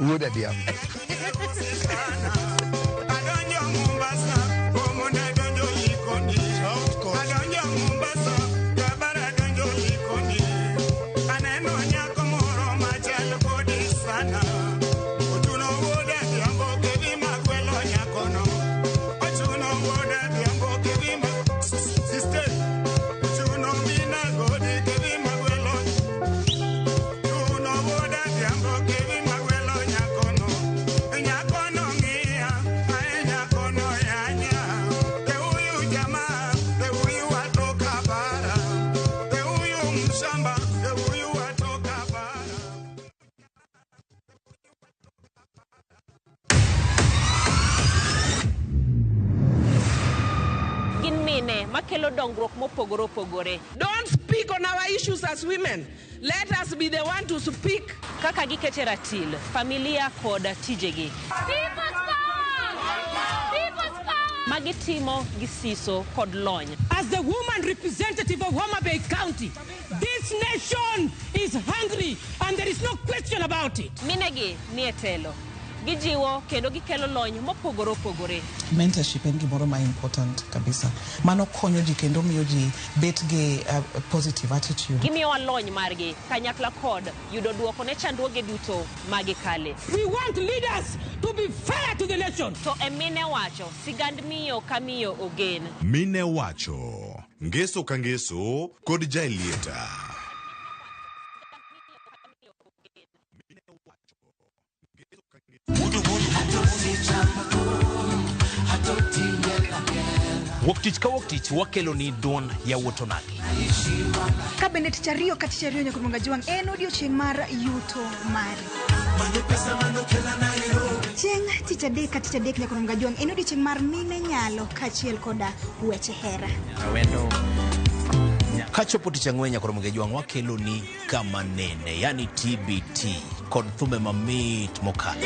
Wuda Diam Don't speak on our issues as women. Let us be the one to speak. Kaka gikete ratil, familia koda tijegi. People's power! People's power! Magitimo gisiso kod lony. As the woman representative of Homa Bay County, this nation is hungry and there is no question about it. Minegi nietelo. Gijiwo kendo gikelo lony mopogore opogore. Mentorship en gimoro ma important kabisa. Mano konyo ji kendo miyo ji bet gi positive attitude. Gimiyo lony margi kanyakla kod yudo duoko ne chandruoge duto magikale. We want leaders to be fair to the nation. To emine wacho sigand miyo kamiyo ogen. Mine wacho ngeso ka ngeso kod jailieta. Wuok tich ka wuok tich wakelo ni duond yawuot onagi. Kabende tich ariyo ka tich ariyo Nyakrumonga Jwang' en odiochieng' mar yuto mari. Chieng' tich adek ka tich adek Nyakrumonga Jwang' en odiochieng' mar mine nyalo kachiel koda weche hera. Awendo kachopo tich ang'wen Nyakrumonga Jwang' wakelo ni kama nene, yani TBT kod thumbe mamit mokalo.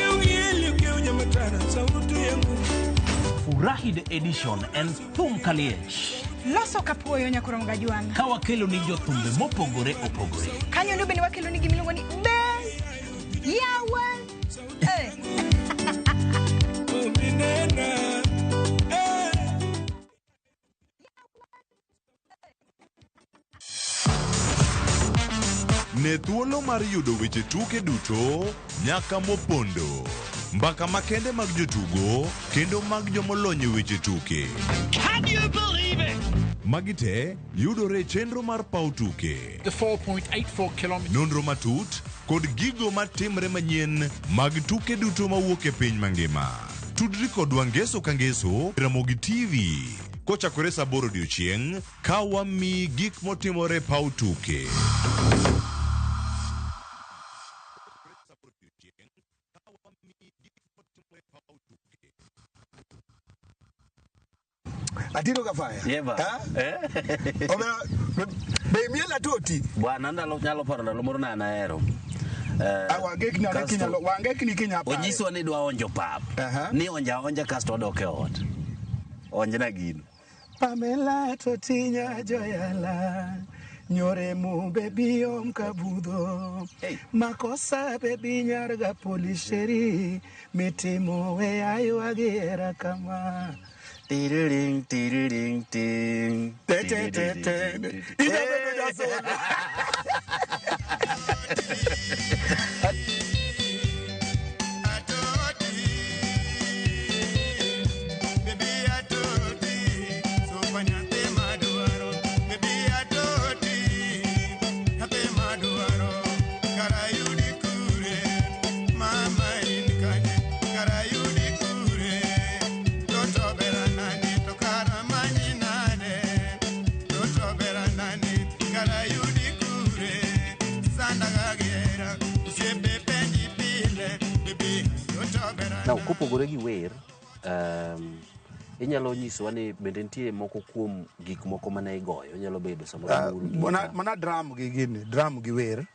Furahi the edition en thum kaliech. Loso kapuoyo Nyakrumonga Jwang'. Ka wakelo ni jothumbe mopogore opogore. Kanyo ndo bende wakelo ni gimiluongo ni yawa. Ne thuolo mar yudo weche tuke duto nyaka mopondo. Mbaka makende mag jotugo kendo mag jomolony weche tuke. Can you believe it? Magite yudore chenro mar pau tuke. The 4.84 kilometers. Nonro matut kod gigo matimre manyien mag tuke duto mawuok e piny mangima. Tudri kodwa ngeso ka ngeso Ramogi TV. Kochakore saa 8 odiechieng' ka wami gik motimore pau tuke. Atiro kafaya. Yeba. Omera be miela toti. Bwana ndalo nyalo paro ndalo moro na anaero. Wangekni kinya pa. Onyiswa ni dwa onjo pap. Ni onja kasto odoke ot. Onjna gino. Pamela totinya joyala. Nyore mu bebi omkabudho. Makosa bebi nyarga polisheri. Mitimo we ayo agera kama. Tiriring, tiriring, ting. Na kopogore gi wer, inyalo nyisowa ni bende nitie moko kuom gik moko mane igoyo, inyalo bedo samoro mana drum gi gini, drum gi wer.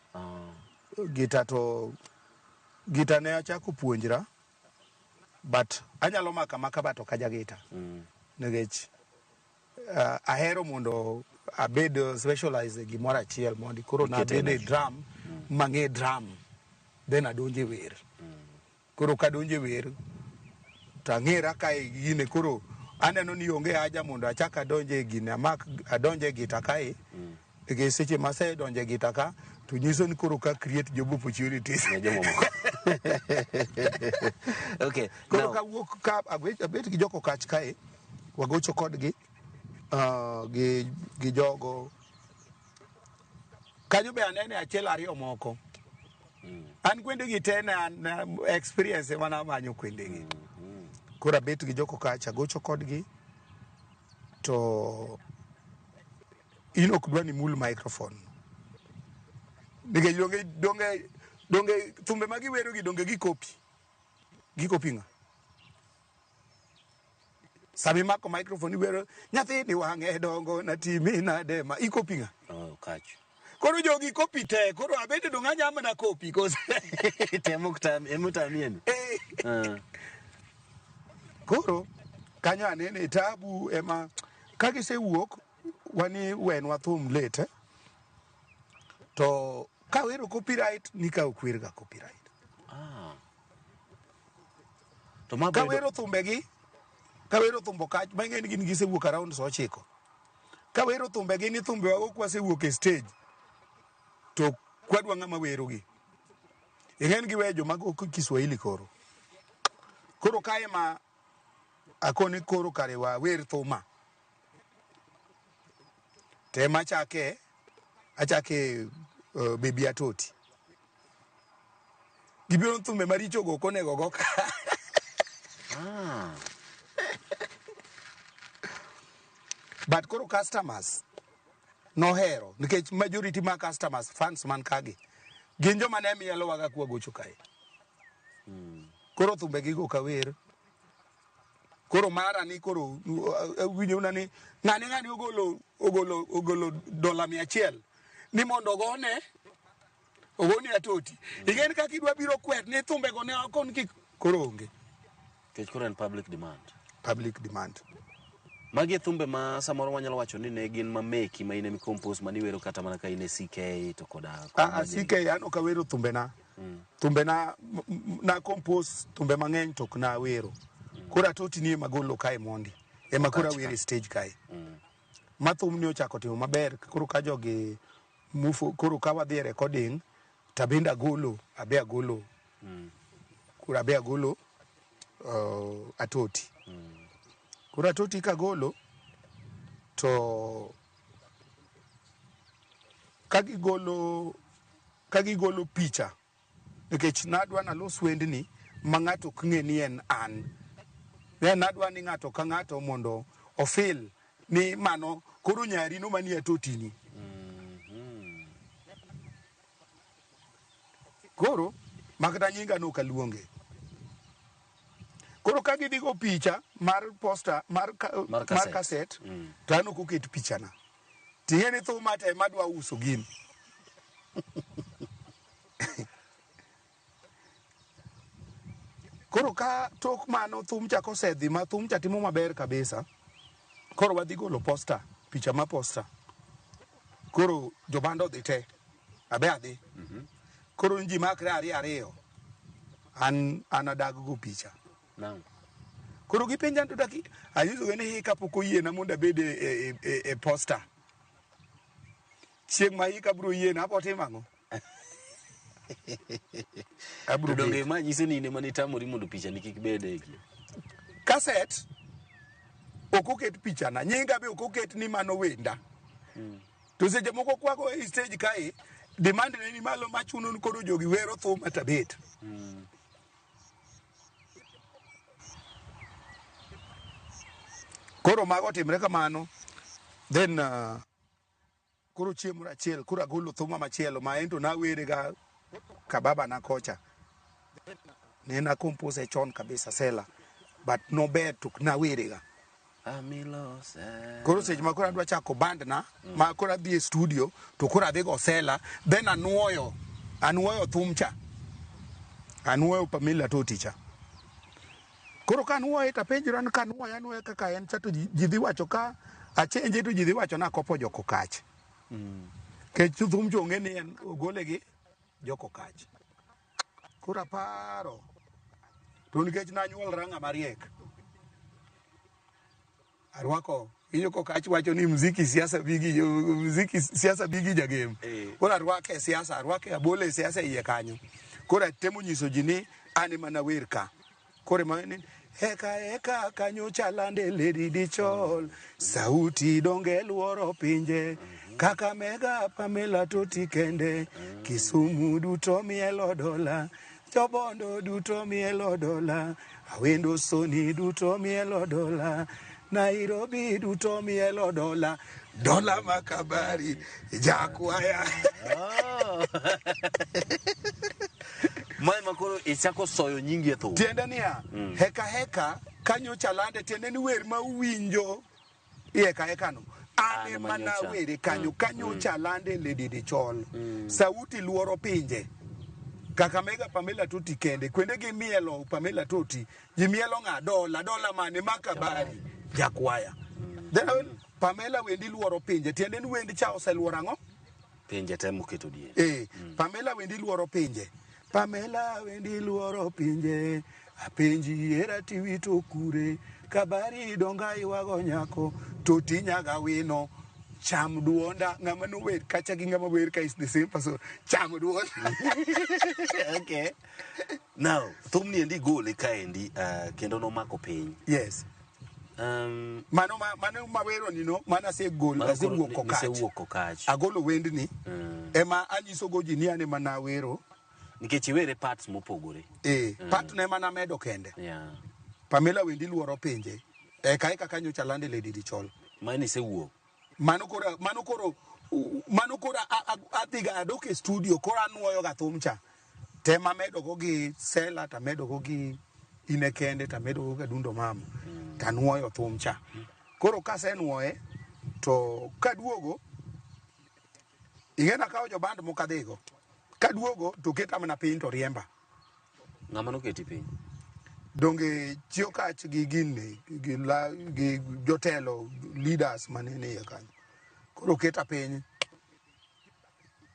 Gita ne achako puonjra, but anyalo maka bato kaja gita. Negech ahero mondo abed specialize gimoro achiel mondo koro na bede drum, mang'e drum, then adonje wer. Koro kadonje wer tang'era kae gine koro aneno ni onge haja mondo achaka donje gine adonje gita kae e seche mase donje gita ka to nyiso ni koro ka create job opportunities okay koro ka wuok ka abet gi joko kach kae wagocho kodgi gi jogo kanyo be anene achiel ariyo moko. An kwende gi tena experience mana manyo kwende gi. Kora bet gi joko kacha gocho kodgi to ino kudwa ni mul microphone. Dige donge thumbe magi wero gi donge gi copy. Gi copy nga. Sami mako microphone wero nyathi ni wang'e dongo na timi na dema I copy nga. Oh kacho. Koro jogi kopi te, koro abete donga nyama na kopi kose. Temo kutamien. Koro kanyo anene tabu ema kagise wuok wani wenwa thum late to kawero copyright nika okwirga copyright. To mabedo kawero thumbegi kawero thumbo kach mang'en gin gisewuok around 9. Kawero thumbegi ni thumbe wago kwasewuok e stage to kwadwa ng'ama wero gi. Ing'en gi wejo mag Kiswahili koro. Koro kae ma akoni koro kare wa wer thuma. Tema achake Baby Atoti. Gibiro thumbe maricho go konego go ka. but koro customers nohero nikech majority ma customers fans man kagi gin joma ne mielo waga kwa gocho kae. Koro thumbe gigo kawer. Koro mara ni koro winjo na ni ngani ogolo $100 ni mondo ogoni atoti. Igen ka kidwa biro kwet ni thumbe go ne akon ki koro onge. Kech koro en public demand. Public demand. Magi thumbe ma samoro wanyalo wacho ni ne gin mameki ma ine mi compose mani wero kata mana ka ine CK to koda. CK ano ka wero thumbe na. Thumbe na compose thumbe mang'eny to na wero. Kora toti ni magolo kae mondi. Ema kora wero stage kae. Ma thum ni ochako timo maber koro ka jogi mufo koro ka wadhi recording tabinda golo abe agolo. Kura abe agolo atoti. Kura atoti ka golo to kagigolo picha nikech nadwa nalos wendni ma ng'ato kng'e ni en an. Ne nadwa ni ng'ato ka ng'ato mondo ofil ni mano koro nyari no manie totini. Koro makata nyinga no kaluonge. Koro ka gidhigo picha mar poster mar cassette to ano koket picha na. Ting'eni thuma te madwa uso gin. Koro ka tok mano thum cha kosedhi ma thum cha timo maber kabisa. Koro wadhi golo poster, picha ma poster. Koro jobando dhi te. Abe adhi. Koro nji makre ariyo. An adag go picha. Naam. Koro gipenja to daki ayuzo gene hika poko yie na monda bede e poster. Chieng ma hika bro yie na apote mango. Abro donge ma nyise ni ne mani tamori mondo picha ni kik bede iki. Cassette okoket picha na nyinga be okoket ni mano wenda. To seche moko kwako e stage kae demand ni malo machuno ni koro jogi wero thum atabet. Koro mago timre kamano then koro chiemo achiel koro agolo thuma machielo ma ento na were ga kababa na kocha ne na compose chon kabisa sela but no bad to na were ga koro seche ma koro adwa chako band na ma koro adhi e studio to koro adhi go sela then anuoyo thumcha anuoyo Pamela Toticha. Koro kanuoye tapenjira ni kanuoye kaka en cha to jidhi wacho ka achenje to jidhi wacho na kopo joko kach. Kech thum jonge ni en ogole gi joko kach. Koro aparo to nikech nanyuol ranga mariek. Arwako iyo ko kach wacho ni muziki siasa bigi jagem. Koro arwake siasa arwake abole siasa iye kanyo. Koro temo nyiso ji ni ani mana wer ka. Kore mani heka kanyo chalande ledi dichol sauti donge luoro pinje Kakamega Pamela Toti kende Kisumu duto mielo dola Jobondo duto mielo dola Awendo Soni duto mielo dola Nairobi duto mielo dola Dola makabari Jakwaya. Mai makoro isako soyo nyingi ya thu. Tiende niya, heka kanyo chalande tiende ni wer ma uwinjo heka no. Ane mana were kanyo chalande ledi dichol. Sauti luoro pinje. Kakamega Pamela Toti kende kwende gi mielo Pamela Toti jimielo nga dola mane makabari Jakwaya. Then Pamela wendi luoro pinje tiende ni wendi cha oseluoro ango? Pinje temo keto die. Pamela wendi luoro pinje. Pamela wendi luoro pinje apenji era tiwito kure kabari donga iwago nyako Toti nyaga wino cham duonda ngama no wer kacha gi ngama wer ka is the same person cham duonda. Okay. Now thum ni endi gole ka endi kendo no mako piny. Yes. Mano mawero ni no mana se gol ase wuoko kach agolo wendni ema anyiso goji ni ane mana wero nikech were parts mopogore part ne mana medo kende. Pamela wendi luoro pinje kae kaka nyocha lande ledi dichol Mani se wuok. Mano kora adhiga adok e studio kora anuoyo ga thum cha. Tema medo go gi Sela, ta medo go gi Ine Kende, ta medo go ga Dundo Mama. Ta nuoyo thum cha. Koro kasenuoye to kaduogo ingena kawo jo band mokadhigo. Kaduogo to keta mana piny to riemba. Ng'ama noketi piny? Donge chiyo kach gi gini gi jotelo leaders manene ya kanyo. Koro keta piny.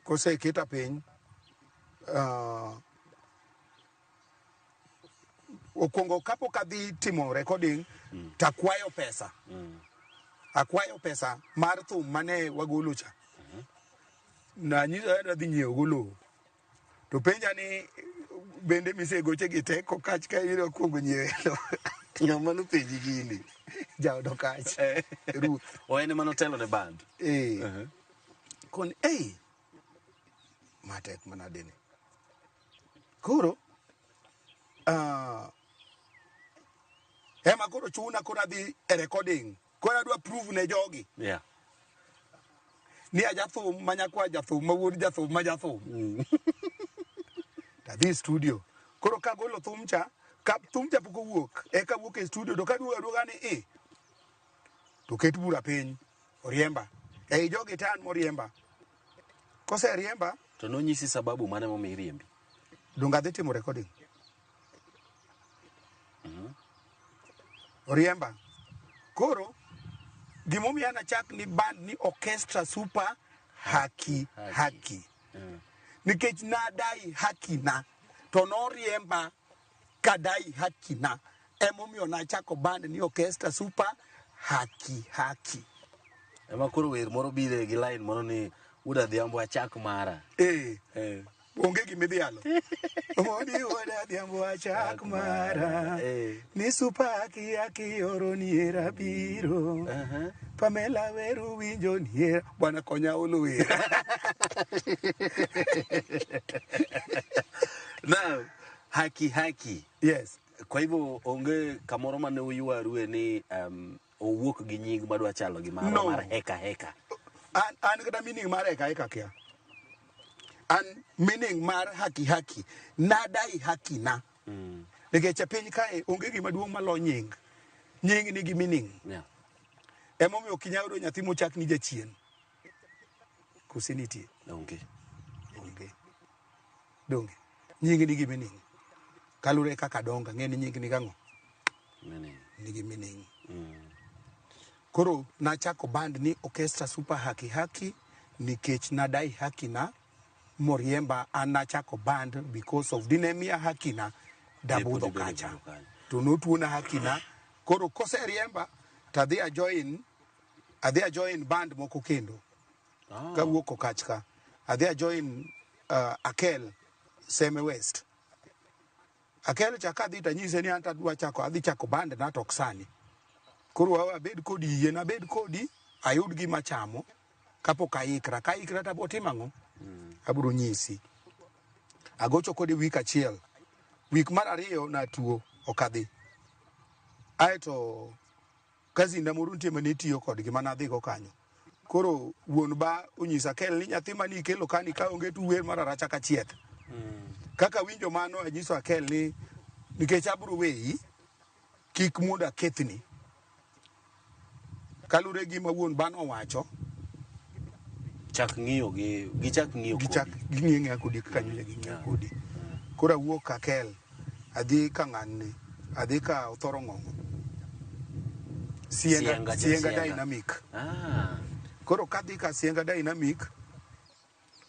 Kose keta piny okwongo kapok adhi timo recording takwayo pesa. Akwayo pesa mar thum mane wagolo cha. Na nyiso adhi nyiewo golo. To penja ni bende mise goche gi teko kach ka iro kuongo nyiewo. Ng'ama no penji gini. Jaodo kach. Ruth. O ene manotelo ne band. Kon matek manadeni. Koro ema koro chuna koro adhi e recording. Koro adwa prove ne jogi. Yeah. Ni ajathum manyakwa jathum mawuod jathum ma jathum. Tadhi studio. Koro kagolo thum cha pok owuok. Eka wuok e studio to kaduoga ni to ket bura piny. Oriemba. Ei jogi tan moriemba. Kose riemba. To nonyisi sababu mane momi riembi? Donga dhi timo recording. Oriemba. Koro gimomiyo nachak ni band ni Orchestra Super Haki. Nikech nadai haki na to noriemba kadai haki na. Emomiyo nachako band ni Orchestra Super Haki. Ema koro wer moro bire gi line moro ni uda dhiambo achak mara. Onge gimidhialo. Moni uda dhiambo achak mara. Ni Super Haki oro niera biro. Pamela weru winjo niera. Bwana konya ulu wera. Now, haki. Yes. Kwa hivyo onge kamoro mane uyuarue ni owuok gi nying madwa chalo gi maro mar heka. An kada meaning mar heka kia. An meaning mar haki. Nadai haki na. Nikech piny kae onge gima duong' malo nying. Nying nigi meaning. Yeah. Emomiyo kinyayudo nyathi mochak ni jachien. Kusiniti. Onge. Donge. Nying nigi meaning. Kalure kaka donga ng'eni nying ni gang'o? Meaning. Nigi meaning. Koro nachako band ni Orchestra Super Haki nikech nadai haki na moriemba an nachako band because of dinemia haki na dabudho kacha. To notuona haki na koro kose riemba tadhi a join band moko kendo. Kawuok Okachka. Adhi a join Akel Seme West. Akel chaka dhi tanyise ni anta adhi chako band na tok sani. Koro abed kodi yien abed kodi ayud gima chamo kapok aikra. Ka ikra tabo timang'o? Aburo nyisi. Agocho kodi wik achiel. Wik mar ariyo na tuo okadhi. Aeto kazinda moro nitie mane tiyo kodgi mana adhi go kanyo. Koro wuon ba onyisa Kel ni nyathi mani ikelo kani ka onge tu wer mar aracha ka chieth. Kaka winjo mano anyiso Akel ni nikech aburo weyi kik muda kethni. Kalure gi ma wuon ban owacho chak ng'iyo ng'iyo kodi kanyo gi ng'iyo kodi. Koro awuok Akel adhi ka ng'anni adhi ka Othoro Ng'ong'o. Sienga Dynamic. Koro kadhi ka Sienga Dynamic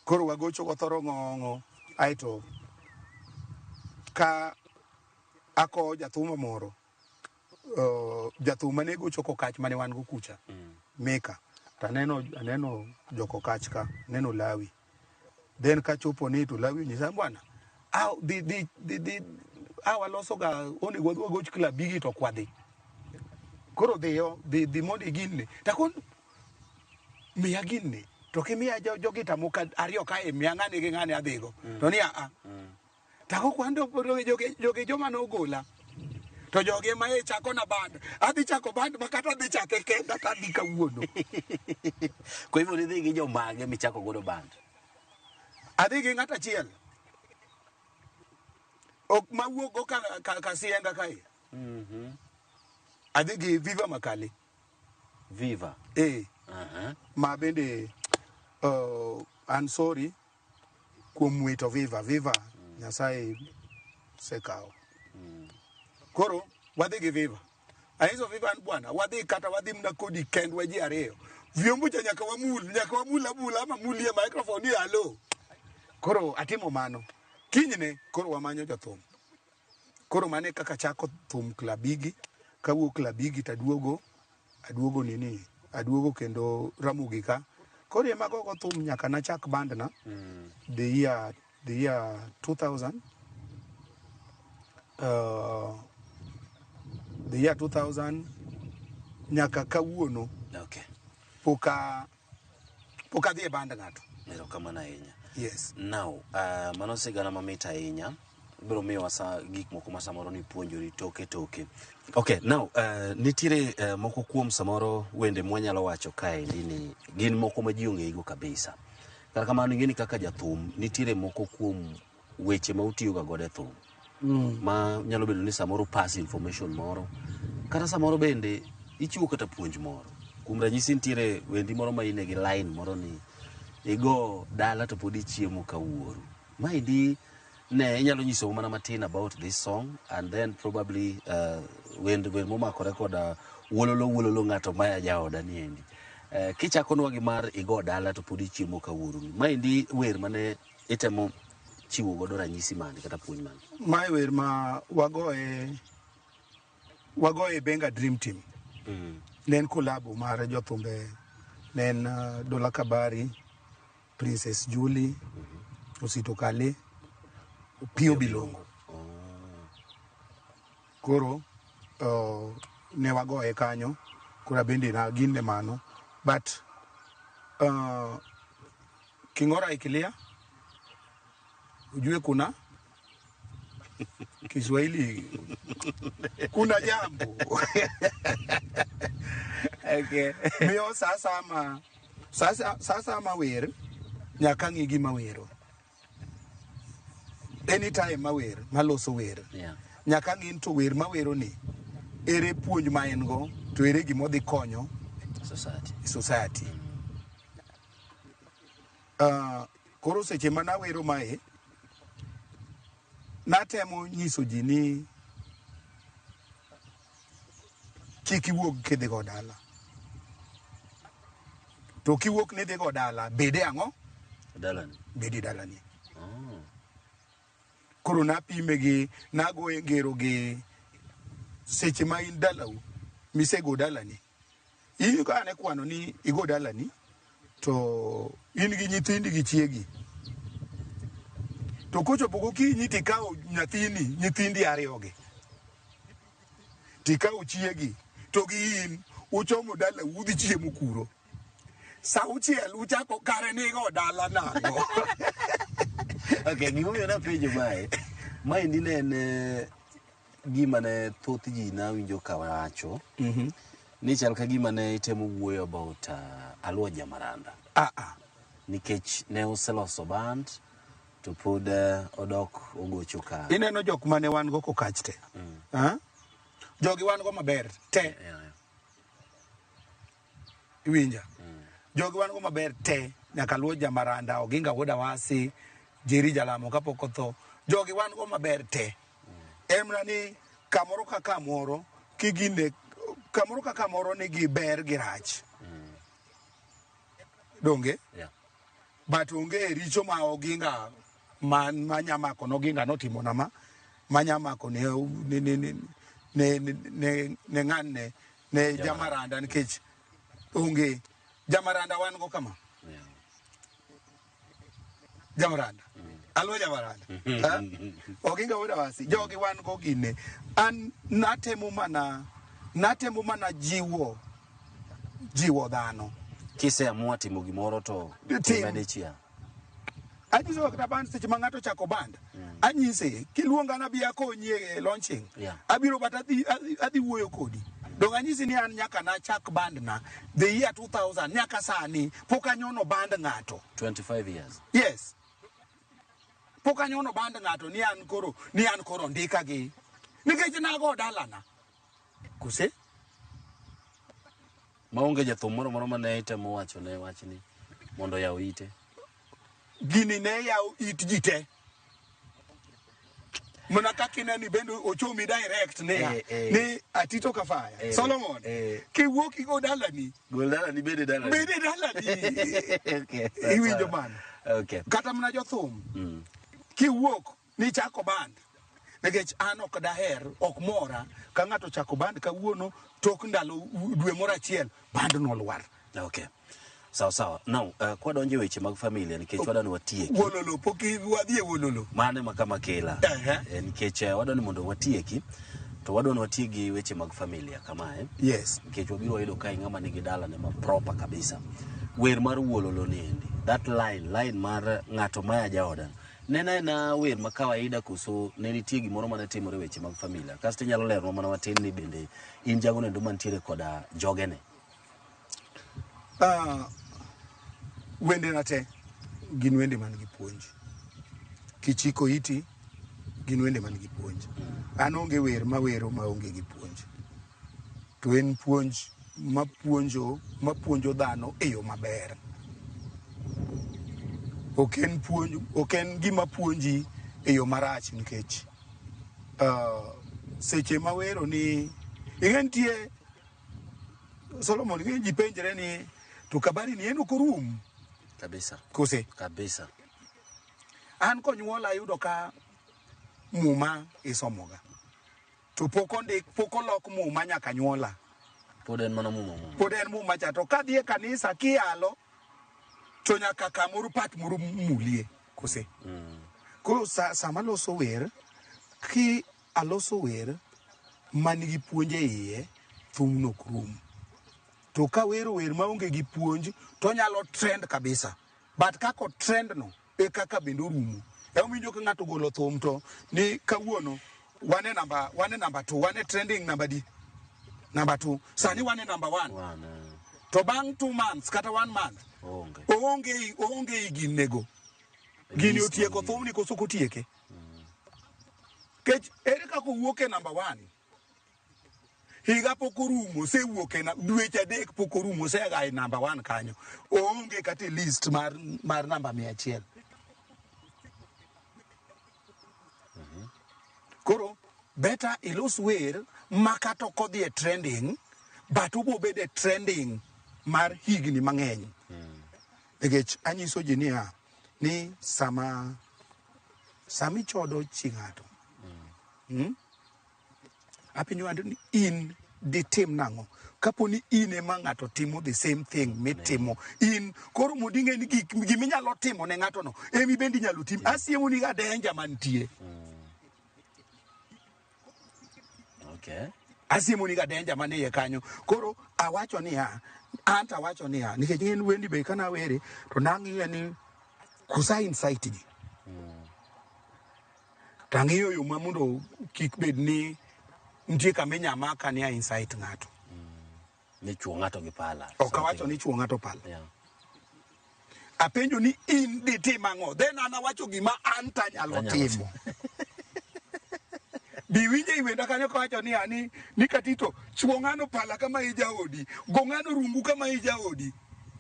koro wagocho Othoro Ng'ong'o aito ka ako jathum moro jathum mane gocho Kokach mane wan go kucha Meka aneno jokokach ka neno Lawi then kachopo ni to Lawi nyisa bwana waloso ga onego wagoch club bigi to kwadhi koro dhi mondi ginni takon miya ginni to kimiya jogi tamuka ariyo kae miya ng'ane gi ng'ane adhigo to ni tako kwando jogi joma nogola To jogi ma e chako na band. Adhi chako band makata adhi chake kenda tadhi kawuono. Kwa hivyo nidhi gi jomage michako godo band? Adhi gi ng'ata achiel. Ok mawuok go ka sienga kae. Adhi gi Viva Makali. Viva? Ma bende I'm sorry kuom wito Viva Nyasaye sekao. Koro wadhi gi Viva. Aizo Viva an bwana wadhi kata wadhi mna kodi kendwa ji ariyo. Vyombo cha nyaka wamul ama mulie microphone ya alo. Koro atimo mano. Kinyne koro wamanyo jathum. Koro mane kaka chako thum klabigi, kawuok klabigi taduogo kendo Ramogi ka. Koro ema gogo thum nyaka na chak band na. The year 2000. The year 2000 nyaka kawuono. Okay. Poka dhi e band ng'ato. Erokamano ahinya. Yes. Now, mano sigana mamit ahinya. Biro miyo wasa gik moko ma samoro ni puonjori toke. Okay, now, nitiere moko kuom samoro wende mwanyalo wacho kaendi ni gin moko ma ji ong'eygo kabisa. Kata kamano ing'eni kaka jathum, nitiere moko kuom weche ma utiyoga godo e thum. Ma nyalo bedo ni samoro pass information moro. Kata samoro bende ichiwo kata puonj moro. Kuom ranyisi nitiere wendi moro ma ine gi line moro ni igo dala to pod ichiemo kawuoru. Maendi ne inyalo nyiso mana matin about this song and then probably wend momakore koda wololo ng'ato maya jaoda niendi. Kichakonwa gi mar igo dala to pod ichiemo kawuoru. Maendi wer mane itemo chiwo godo ranyisi mane kata puonj mane? Mae wer ma wagoe Benga Dream Team. Nen kolabo mar jothumbe. Nen Dola Kabari, Princess Julie, Osito Kale, Pio Bilongo. Koro ne wagoe kanyo, kora bende na gin ne mano. But king'ora ikilia, ujue kuna Kiswahili kuna jambo. Okay. Miyo sasa ama wer nyaka ng'i gima wero. Anytime mawer maloso wer. Nyaka ng'i to wer mawero ni ere puonj ma en go to ere gimo dhi konyo society. Koro seche mana wero mae natemo nyiso ji ni kik iwuog kidhi go dala. To kiwuok ni dhi go dala, bede ang'o? Dalani. Bede dalani. Koro napime gi, nagoye ngero gi seche ma in dalau, misego dalani. In ka ane kwano ni igo dalani, to in gi nyithindi gi chiegi. To kochopo gokinyi tikawo nyithindi ariyogi. Tikawo chiegi, to gi in uchomo dala udhi chiemo kuro. Sa uchiel uchako kare ni go dala nang'o. Okay, gimomiyo napenjo mae. Maendi ne en gima ne thoth ji nawinjo ka wacho. Ni chal ka gima ne itemo wuoyo about Aluo Jamaranda. Nikech ne useloso band to pod odok ogocho ka. Ineno jok mane wan go kokach te. Jogi wan go maber te. Iwinja. Jogi wan go maber te. Nyaka Aluo Jamaranda, Oginga Wuod Awasi, Jerry Jalamo kapok otho. Jogi wan go maber te. Emra ni kamoro ka kamoro kigine kamoro ka kamoro nigi ber gi rach. Donge? But onge richo ma Oginga manyamako n'Oginga notimo nama manyamako ne ng'anne ne Jamaranda nikech onge Jamaranda wan go kama. Jamaranda. Aluo Jamaranda. Oginga Wuod Awasi. Jogi wan go gine. An natemo mana jiwo dhano. Kise amua timo gimoro to timede chia. Anyiso kata band seche ma ng'ato chako band. Anyise kiluonga na biya konye launching. Abiro bata adhi wuoyo kodi. Dong anyisi ni an nyaka na chak band na the year 2000 nyaka sani pok anyono band ng'ato. 25 years. Yes. Pok anyono band ng'ato ni an koro ndika gi. Nikech nago dalana. Kuse? Maonge jathum moro mane itemo wacho ne wachni mondo yaw ite. Gini ne yaw it jite. Muna kakina ni bendo ochomi direct ni Atito Kafaya. Solomon. Ki woki go dalani. Go dalani bede dalani. Bede dalani. Okay. Iwinjo man. Okay. Kata mna jothum. Ki wok ni chako band. Nikech an ok daher, ok mora, ka ng'ato chako band kawuono tok ndalo dwe moro achiel band nolwar. Okay. Sawa. Now, kwa donje weche mag familia nikech wadani watieki. Wololo, poki wadhie wololo. Mane makama kela. Nikech wadani mondo watieki, to wadani watiegi weche mag familia kamae. Yes. Nikech wabiro wayudo ka ng'ama nigi dala ne ma proper kabisa. Wer mar wololo niendi. That line mar ng'ato maya jaoda. Nena na wer ma kawaida kuso ne nitie gimoro mane timore weche mag familia. Kasto nyalo lero mana watin ni bende in jago ne ndo mantiere koda jogene. Wende nate gin wende man gi puonj. Kichiko iti gin wende man gi puonj. An onge wer mawero maonge gi puonj. To en puonj mapuonjo dhano e yo maber. Oken gima puonji e yo marach nikech seche mawero ni ingentie Solomon ngi penjre ni to kabari ni eno korum kabisa kose kabisa. An konyuola yudo ka muma isomoga to pokolok muma nyaka nyuola pod en mana muma pod en muma cha to kadhi e kanisa kialo to nyaka kamoro pat moro mulie kose koro sama loso wer ki aloso wer manigi puonje iye thum no krum to ka wero wer maonge gi puonj to nyalo trend kabisa but kako trend no e kaka bendo rumo e ominjo ka ng'ato golo thum to ni kawuono wane number 2 wane trending number 2 sani wane number 1 to bang 2 months kata 1 month onge ginego gini otieko thum ni koso kotieke kech ere kako wuoke number 1 higa pokorumo se wuoke na dweche adek pokorumo se ga number 1 kanyo onge kata list mar number 100. Koro better ilus wer makato kodhi e trending but ubo bede trending mar higni mang'eny. Nikech anyiso ji ni sama chodo chi ng'ato apinyo ando ni in ditim nang'o kapo ni in ema ng'ato timo the same thing mitimo in koro modinge ni giminyalo timo ne ng'ato no emi bendi nyalo tim asiemo ni ga danger mantie. Okay. Asiemo ni ga danger manie kanyo koro awacho ni nikech ng'en wendi be kana were to nang'iye ni kusa insight ji tang'iyo yo mamondo kik bed ni ntie kama inyama ka ni insight ng'ato ni chuo ng'ato gi pala ok awacho ni chuo ng'ato pala apenjo ni in ditim ang'o then anawacho gima an tanyalo timo biwinje iwenda kanyo kawacho ni ni katito chuo ng'ano pala kama ijaodi go ng'ano rungu kama ijaodi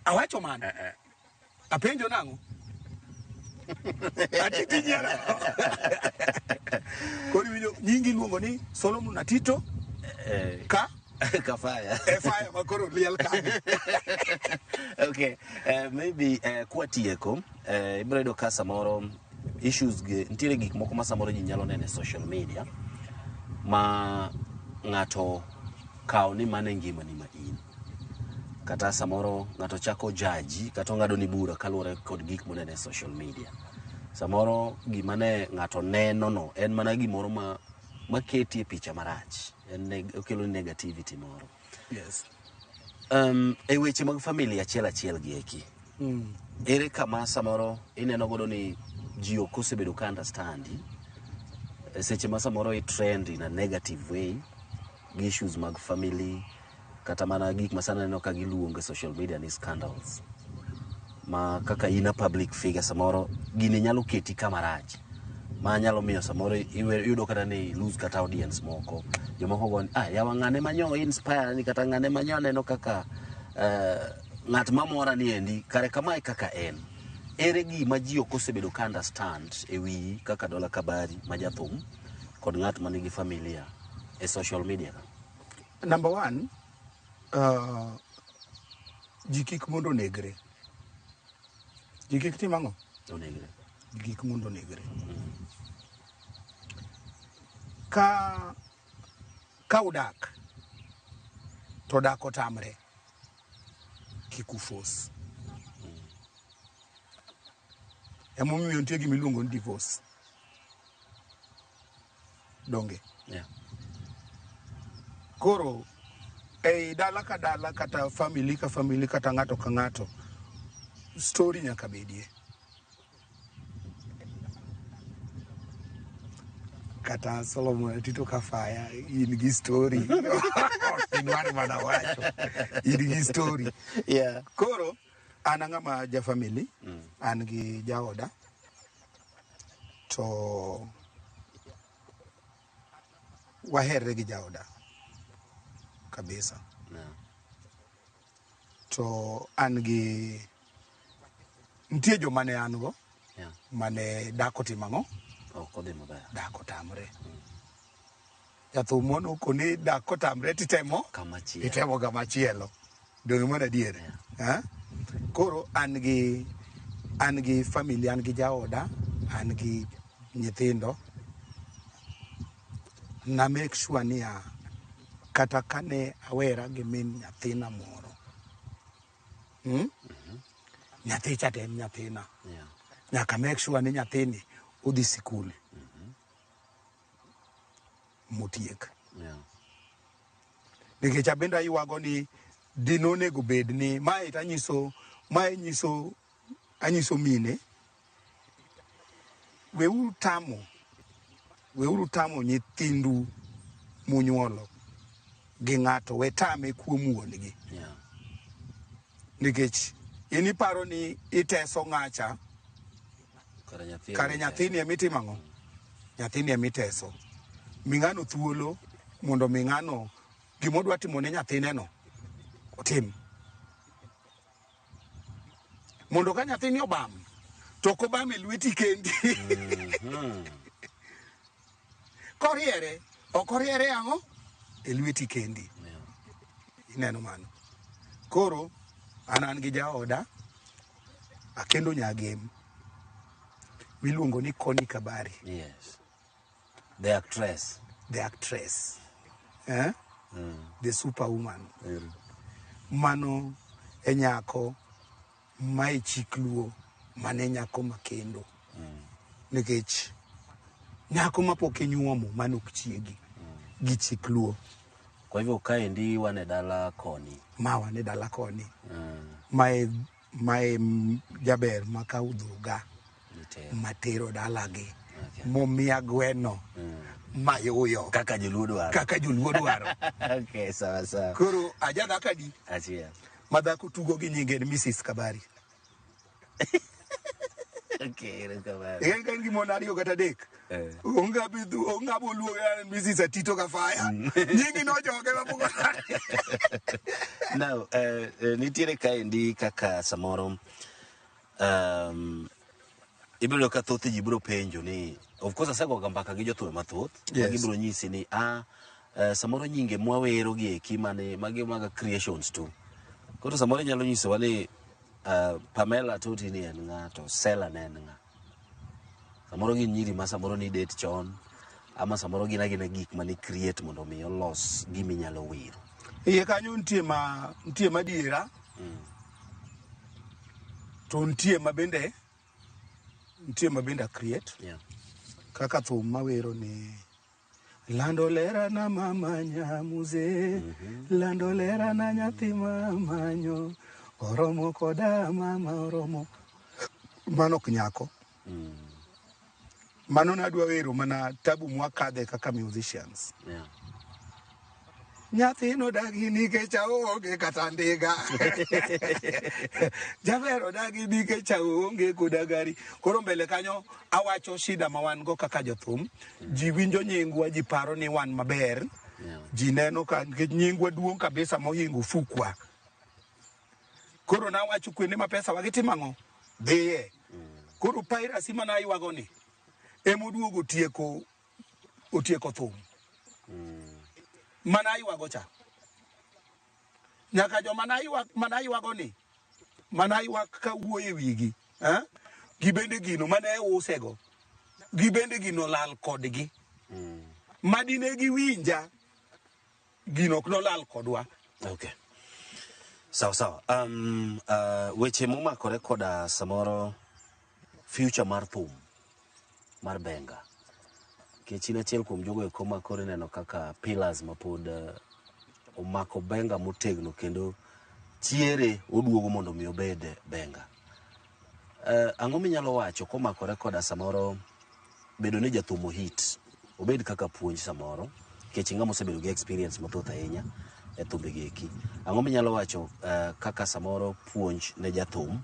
awacho mana apenjo nang'o atiti nyara koni winjo nyingi luongo ni Solomon Atito Kafaya Fire makoro liel kanyo. Okay, maybe kwa tieko ibredo ka samoro issues ntiere gik moko ma samoro ji nyalo nene social media ma ng'ato kao ni mane ngima ni ma in kata samoro ng'ato chako jaji kata ng'ado ni bura kaluwore kod gik monene social media. Samoro gima ne ng'ato neno no en mana gimoro maketi e picha marach en okelo negativity moro. Yes. E weche mag familia achiel gi eki Ere kama samoro ineno godo ni ji ok osebedo ka understand seche ma samoro i trend in a negative way gi issues mag family kata mana gik masana neno ka giluongo social media ni scandals ma kaka ina public figure samoro gini nyalo keti kamarach ma nyalo miyo samoro yudo kata ni lose kata audience moko jomoko go yawa ng'ane manyo inspire ni kata ng'ane manyo neno kaka ng'at mamora ni endi kare kamae kaka en ere gima ji ok osebedo ka understand e wi kaka Dola Kabari ma jathum kod ng'at manigi familia e social media. Number one, ji kik mondo onegre. Ji kik tim ang'o? Onegre. Ji kik mondo onegre. Ka udak, to dak otamre, kik ufos. Emomiyo nitie gima iluongo ni divorce. Donge? Yeah. Koro, ei dala ka dala kata family ka family kata ng'ato ka ng'ato, story nyaka bedie. Kata Solomon Tito Kafaya, in gi story. Inwari mana wacho. In gi story. Yeah. Koro, an ang'ama ja family, an gi jaoda, to waherre gi jaoda kabisa. To an gi nitie joma ne an go mane dako timang'o dako tamre. Jathum mono koni dako tamre titemo kamachielo. Donge mana diere. Koro an gi family, an gi jaoda, an gi nyithindo. Na make sure ni kata kane awera gi min nyathina moro. Nyathi cha en nyathina. Nyaka make sure ni nyathini udhi sikul. Motiek. Nikech abenda yuago ni dinonego bed ni anyiso mine weuru tamo nyithindu munyuolo gi ng'ato, we tame kuom wuongi. Nikech iniparo ni iteso ng'acha kare nyathini emitimo ang'o? Nyathini emiteso. Ming'ano thuolo mondo ming'ano gimodwa timo ne nyathineno otim. Mondo ka nyathini obam, to ok obam e lweti kendi. Koriere, ok oriere ang'o? E lweti kendi. Ineno mano. Koro, an gi jaoda, akendo nyagem, miluongo ni Connie Kabari. Yes. The actress. The superwoman. Mano e nyako ma e chikluo mane nyako makendo. Nikech nyako mapok inyuomo mano ok chiegi gi chikluo. Kwa hivyo kaendi wane dala koni. Ma wane dala koni. Mae jaber maka udhuga matero dalagi. Momia gweno mayuyo. Kaka joluo dwaro. Okay, sawa. Koro ajadhaka di. Achiel. Madhako tugo gi nyinge ni Mrs. Kabari. Okay, Kabari. Kan gimon ariyo kata dek. Onga boluo ya Mrs. Tito Kafaya. Nyingi no joge mabugo. Now, nitiere kaendi kaka samoro ibiro ka thoth ji biro penjo ni, of course asego mbaka gi jothum mathoth, gibiro nyisi ni samoro nyinge mwawero gi eki magi mag creations tu. Koro samoro nyalo nyisowa ni Pamela Toti ni en ng'a, to Sela ne en ng'a. Samoro gin nyiri ma samoro ni date chon, ama samoro gina gik mani create mondo mi olos gimi nyalo wiro. Iye kanyo nitie madiera, to nitie mabende create. Kaka thum mawero ni lando lera na mama nyamuze, lando lera na nyathi mamanyo, oromo koda mama oromo. Mano knyako. Mano nadwa wero mana tabu mwakadhe kaka musicians. Yeah. Nyathino dagi nikech aonge kata ndiga. Javero dagi nikech aonge koda gari. Koro mbele kanyo awacho shida ma wan go kaka jothum. Ji winjo nyingwa, ji paro ni wan maber. Ji neno ka nyingwa duong' kabisa mohingo fukwa. Koro nawacho kwene ma pesa wagitimo ang'o? Dhiye. Koro piracy mana aywago ni emoduogo otieko thum. Mana aywago cha. Nyaka jo mana aywago ni. Mana aywak ka wuoye wigi. Gibende gino mane usego. Gibende gino lal kodgi. Madine giwinja. Gino ok nolal kodwa. Okay. Sawa. Weche momakore koda samoro future mar thum mar benga. Kechin achiel kuom jogo eko makore neno kaka pillars mapod omako benga motegno kendo chiere oduogo mondo mi obed benga. Ang'o minyalo wacho komakore koda samoro bedo ni jathumo hit obed kaka puonj samoro kech ng'ama osebedo gi experience mathoth ahinya e thumbe geki. Ang'o minyalo wacho kaka samoro puonj ne jathum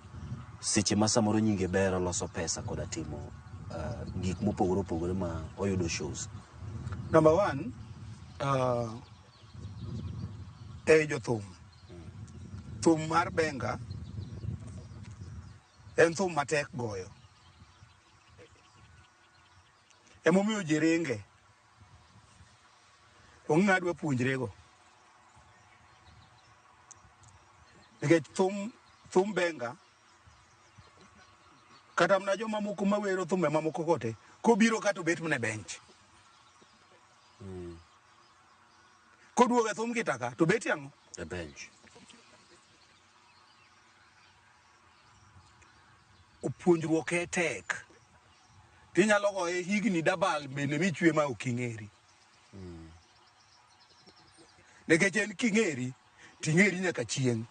seche ma samoro nyinge bero loso pesa koda timo gik mopogore opogore ma oyudo shows? Number one, jothum. Thum mar benga en thum matek goyo. Emomiyo ji ringe. Ong'adwa puonjrego. Nikech thum benga kata mna joma moko mawero thumbe mamoko kote kobiro kato bet mne bench. Koduoga thum kitaka to bet yango the bench. Opuonjruok e tek. Tinyalo goye higni dabal bende michwe ma oking'eri. Nikech en king'eri ting'eri nyaka chieng'.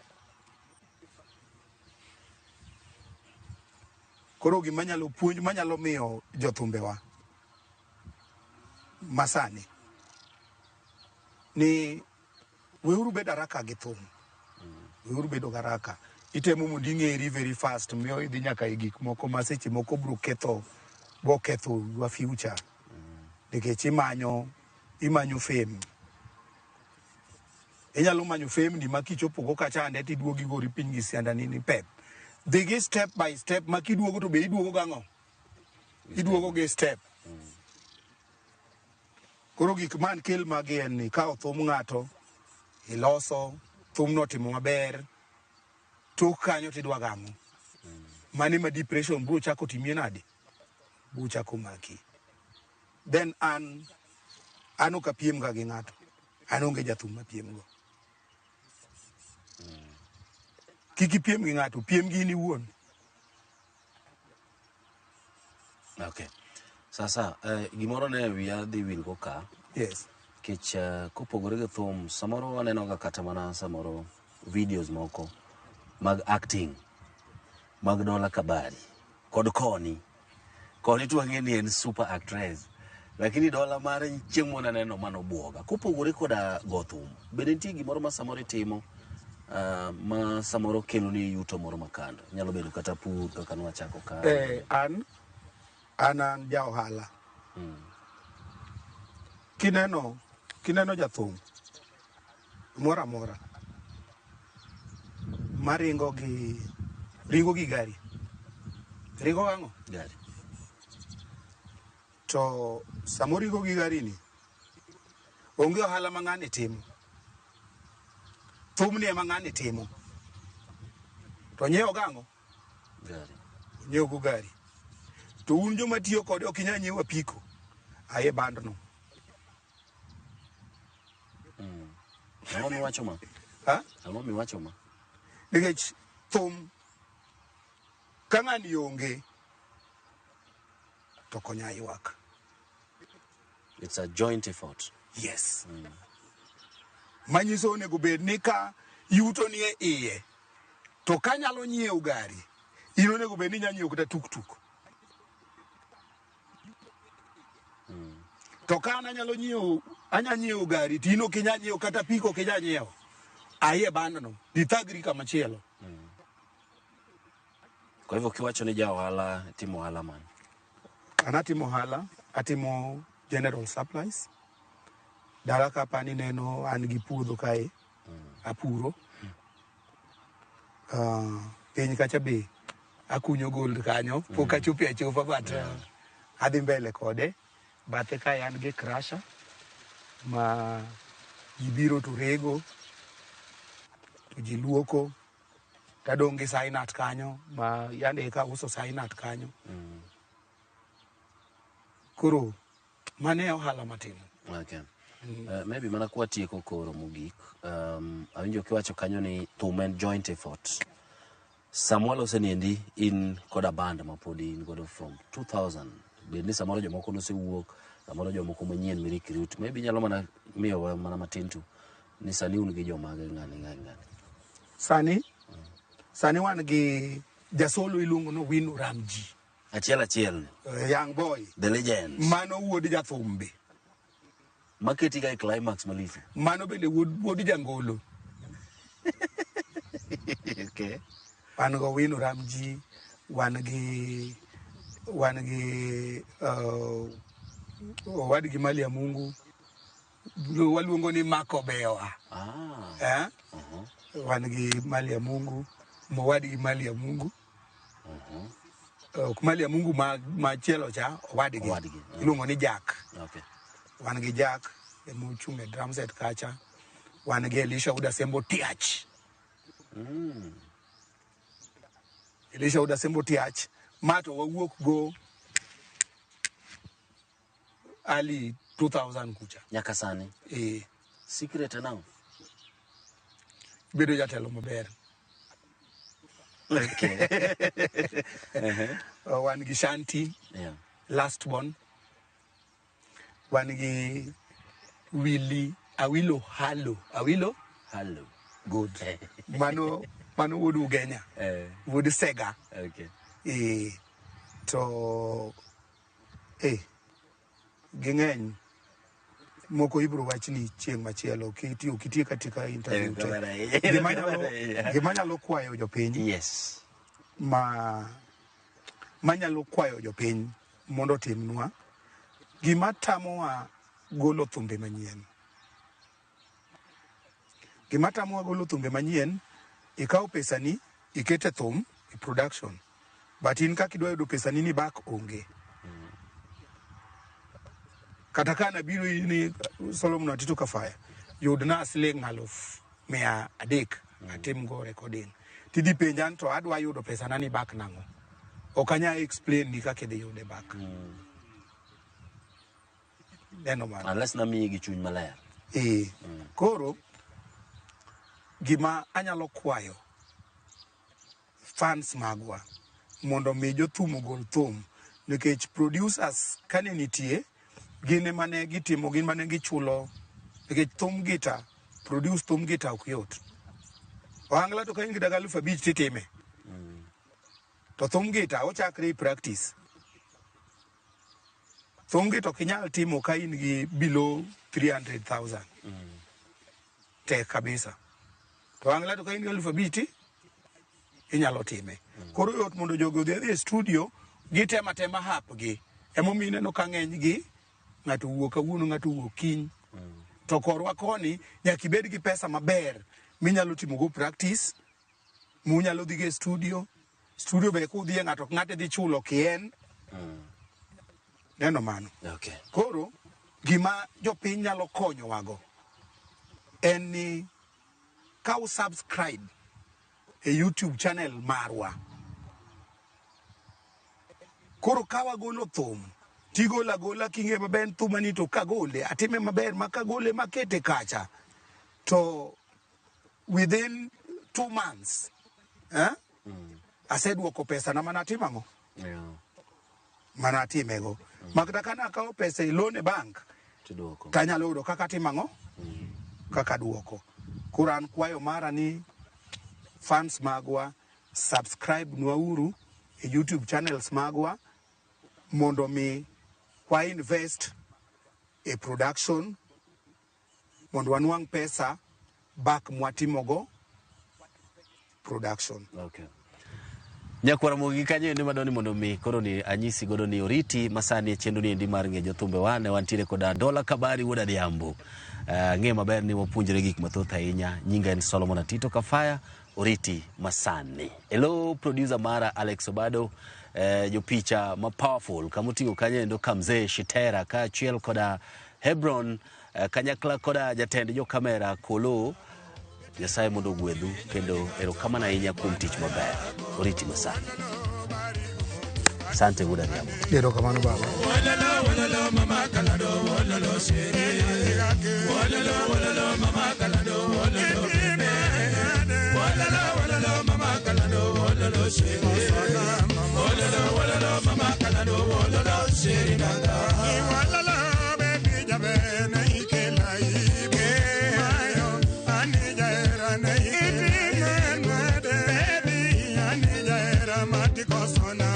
Koro gima nyalo puonj manyalo miyo jothumbewa masani ni weuru bedo haraka gi thum. Weuru bedo haraka. Itemo mondo ing'eri very fast miyo idhi nyaka e gik moko ma seche moko bro ketho wa future. Nikech imanyo fame. Inyalo manyo fame ni makichopo go kachande tiduogi gori piny gi sianda nini pep. Digi step by step makiduogo to be iduogo gang'o? Iduogo gi step. Koro gik man kel magi en ni ka thum ng'ato iloso thum no timo maber tok kanyo tidwa gang'o? Mani ma depression bro chako timie nade? Bro chako maki. Then an ok apiem ga gi ng'ato. An onge jathum mapiem go. Kiki piem gi ng'ato, piem gi ni wuon. Okay. Sasa, gimoro ne wiya dhi wil go ka. Yes. Kech kopogore gi thum, samoro waneno ga kata mana samoro videos moko mag acting, mag Dola Kabari, kod Koni. Koni tu wang'e ni en super actress. Lakini Dola mare chieng' mona neno mano buoga. Kopogore koda go thum, bende nitie gimoro ma samoro itimo ma samoro kelo ni yuto moro makando. Nyalo bedo kata pur kaka nwachako ka. An ja ohala. Kineno jathum mora maringo gi gari. Ringo gang'o? Gari. To samorigo gi gari ni onge ohala ma ng'ani timo. Thum ni ema ng'ani timo. To nyiewo gang'o? Gari. Nyiewo go gari. To un joma tiyo kode ok inyal nyiewo apiko. Aye bandno. Ang'o miwacho ma? Ang'o miwacho ma? Nikech thum ka ng'ani onge to konya ywak. It's a joint effort. Yes. Manyiso onego bed ni ka yuto ni e iye to kanyalo nyiewo gari in onego bed ni nyanyiewo kata tuk. To ka anya nyiewo gari tino kinya nyiewo kata piko kinya nyiewo. Aye bandno dithagri kama chielo. Kwa hivyo kiwacho ni ja ohala timo ohala man. Anatimo ohala, atimo general supplies. Dala ka pani neno an gi puodho kae. Apuro. Piny kacha be akunyo gold kanyo. Pok achopo achopa but adhi mbele kode. Bathe kae an gi crusher ma jibiro to rego. To jiluoko. Tadong gi sainat kanyo ma yande ka uso sainat kanyo. Koro mane ohala matimo. Okay. Maybe mana kwa tieko koro mogik. Awinjo kiwacho kanyo ni thum en joint effort. Samwalo seniendi in koda band mapodi in godo from 2000. Bedni samoro jomoko nosewuok, samoro jomoko manyien mi recruit. Maybe nyalo mana miyo mana matin tu. Ni sani un gi jomage ngani. Sani wan gi jasolo iluongo no Win Ramji. Achiel. Young boy. The legend. Mano wuod jathum be. Maketi ga climax malifu. Mano bende wuod jangolo. Okay. Wan go Win Ramji, wan gi mali ya Mungu. Waluongo ni Mako Bewa. Wan gi mali ya Mungu. Mwadi mali ya Mungu. Mali ya Mungu ma chielo cha wadi gi. Iluongo ni Jack. Okay. Wan gi Jack emuchung' e drum set kacha. Wan gi Elisha Udasembo Tiach. Elisha Udasembo Tiach. Mato wawuok go early 2000 kucha. Nyaka sani. Secret now. Bedo jatelo maber. Okay. Wan gi Shanti. Yeah. Last one. Wan gi Willy Awilo Halo. Good. Mano wuod Ugenya. Wuod Sega. Okay. To ging'eny moko ibro wachni chieng' machielo kitiyo katika interview gima nyalo kwayo jopiny. Yes. Manyalo kwayo jopiny mondo timnwa gima tamowa golo thumbe manyien. Gima tamowa golo thumbe manyien, ikaw pesani ikete thum i production, but in kaka idwa yudo pesani ni back onge. Kata kana biro ni Solomon Atito Kafaya yudna siling 100,000 atim go recording. Tidi penjan to adwa yudo pesa nani back nango. Okanya explain ni kaka de yude back. Neno man. Unless na mi gi chuny maler. Koro gima anyalo kwayo fans magwa mondo mi jothum ogol thum nikech producers kane nitie gine mane gitimo gin mane gichulo nikech thum gita produce thum gita ok yot. Ohangla to ka in gi daga 5,000 titime. To thum gita ochakre practice. Thum gita ok inyal timo ka in gi below 300,000. Tek kabisa. To ohangla to ka in gi 5,000 inyalo time. Koro yot mondo jogo odhi e studio gitema hapgi. Emomiyo ineno ka ng'eny gi ng'ato wuok kawuono ng'ato wuok kiny. To korwa koni nyaka ibed gi pesa maber minyalo timo go practice, munyalo dhi e studio be kudhi ng'ato dhi chulo kien. Neno mano. Okay. Koro gima jopiny nyalo konyowago en ni ka subscribe e YouTube channel marwa. Koro ka wagolo thum tigola kinge maber thumani to kagole atime maber makagole makete kacha to within 2 months aseduoko pesa na mana timango. Mana timego. Makata kana akawo pesa ilone bank tiduoko. Tanyalo yudo kaka timango kaka duoko. Kuran kwayo mara ni fans magwa subscribe nwauru e YouTube channels magwa mondo mi wa invest e production mondo wanwang pesa back mwatimogo production. Okay. Nyakwara mogi kanyo ende madoni mondo mi koro ni anyisi godo ni oriti masani e chendu ni endi mar ngejo thumbe wane wantire koda Dola Kabari wuda Dhiambo. Nge maber ni wapunjore gik mathoth ahinya. Nyinga en Solomon Atito Kafaya, oriti masani. Hello producer mara Alex Obado, jo picha ma powerful kamutingo kanyo endo Kamze Shitera ka chiel koda Hebron kanyakla koda jatend jo kamera Kolo. Nyasaye mondo gwedhu kendo erokamano ahinya kuom tich maber. Oriti masani. Asante wuda Dhiambo. Erokamano baba. Wololo mama kalado wololo shere. Wololo mama kalado wololo bebe. Wololo mama kalado wololo shere. Wololo mama kalado wololo shere nanga. Wololo baby jabe na ikela ibe. Mayo anija era na ikela baby anija era matikosona.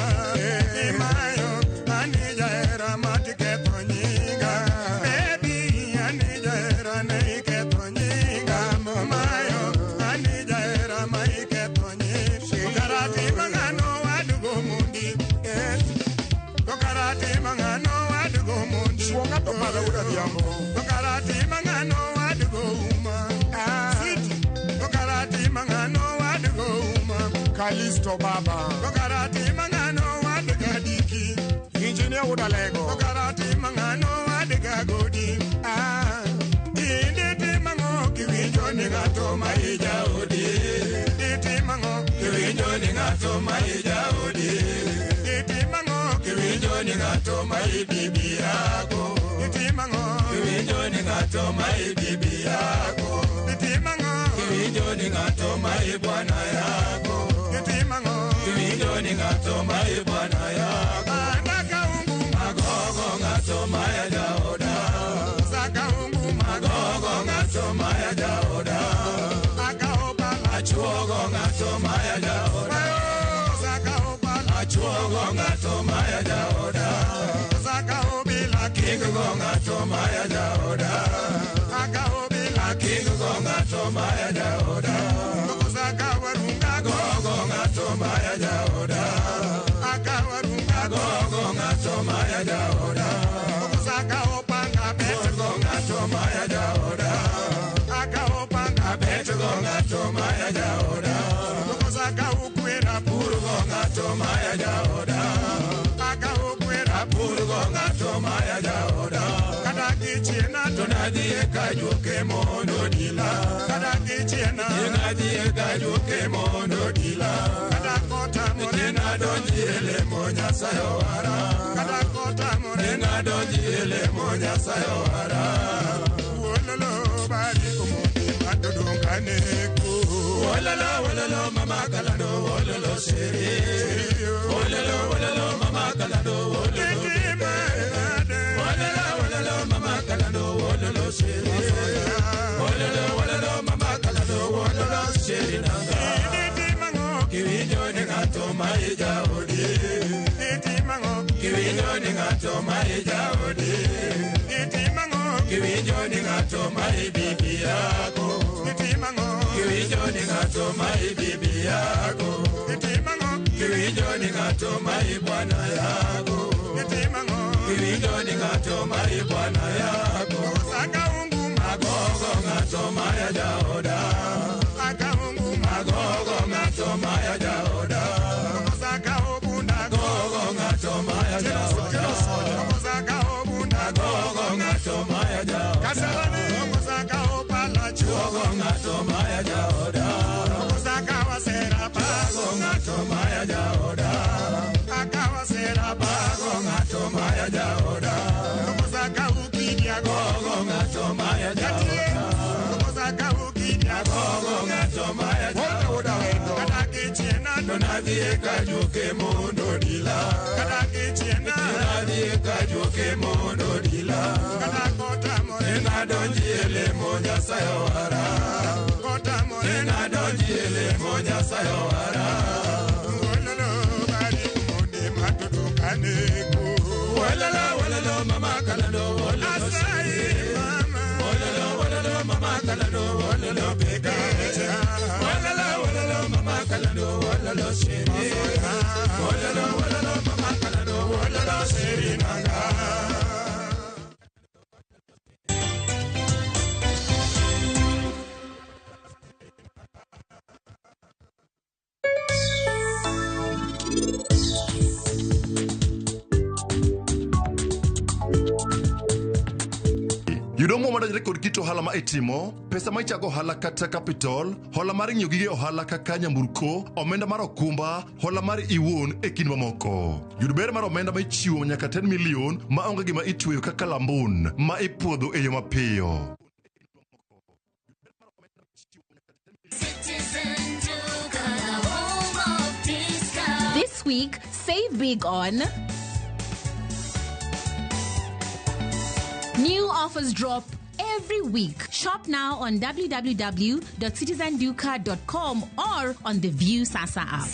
Kalisto baba Kokarati mangano wadega diki Engineer udalego Kokarati mangano wadega godi Inditi mango kiwinjo ni gato maija odi Inditi mango kiwinjo ni gato maija odi Inditi mango kiwinjo ni gato maibibi yako Inditi mango kiwinjo ni gato maibibi yako Inditi mango kiwinjo ni gato maibwana yako Kiwinjo ni ngato mai bwana yako Saka ungu magogo ngato maya jaoda Saka ungu magogo ngato maya jaoda Akaopa achuogo ngato maya jaoda Saka opa achuogo ngato maya jaoda Saka obila kingo ngato maya jaoda Akaobi la kingo ngato maya jaoda Saka warunga gogo ngato maya jaoda Akawarunga gogo ngato maya jaoda Saka opanga beto ngato maya jaoda Akaopanga beto ngato maya jaoda Saka ukwera purgo ngato maya jaoda Akaokwera purgo ngato maya jaoda Kadaki chiena tonadie kajuke mondo dila Kadaki chiena yenadie kajuke mondo dila Kadakota morena donjiele monya sayowara Kadakota morena donjiele monya sayowara Wololo bari kumuni matodunganeku Wololo mama kalado wololo seri Wololo mama kalado wololo bebe Wololo mama kalado wololo seri Wololo mama kalado wololo seri nanga Kiwinjo ni ngato maija odi Iti mango Kiwinjo ni ngato maija odi Iti mango Kiwinjo ni ngato maibibi yako Iti mango Kiwinjo ni ngato maibibi yako Iti mango Kiwinjo ni ngato maibwana yako Iti mango Kiwinjo ni ngato maibwana yako Saka ungu magogo ngato maya jaoda Saka ungu magogo ngato maya jaoda Saka obunda gogo ngato maya jaoda Saka obunda gogo ngato maya jaoda Kasalani Saka opala chuogo ngato maya jaoda Saka wasera bago ngato maya jaoda Akawasera bago ngato maya jaoda Saka ukidia gogo ngato maya jaoda Saka ukidia gogo ngato maya jaoda Kadaki chiena donadie kajuke mondo dila Kadaki chiena donadie kajuke mondo dila Kadakota morena donjiele monya sayowara Kota morena donjiele monya Yudo mo madajre kod kit ohala ma itimo, pesa ma ichako ohala kata capital, hola mar ng'iyo gige ohala kaka nyamburko, omenda mar okumba, hola mar iwuon e kind mamoko. Yud ber mar omenda ma ichiwo nyaka 10 million ma onge gima itweyo kaka lambun ma ipuodho e yo mapiyo. This week, save big on new offers drop every week. Shop now on www.citizenduca.com or on the View Sasa app.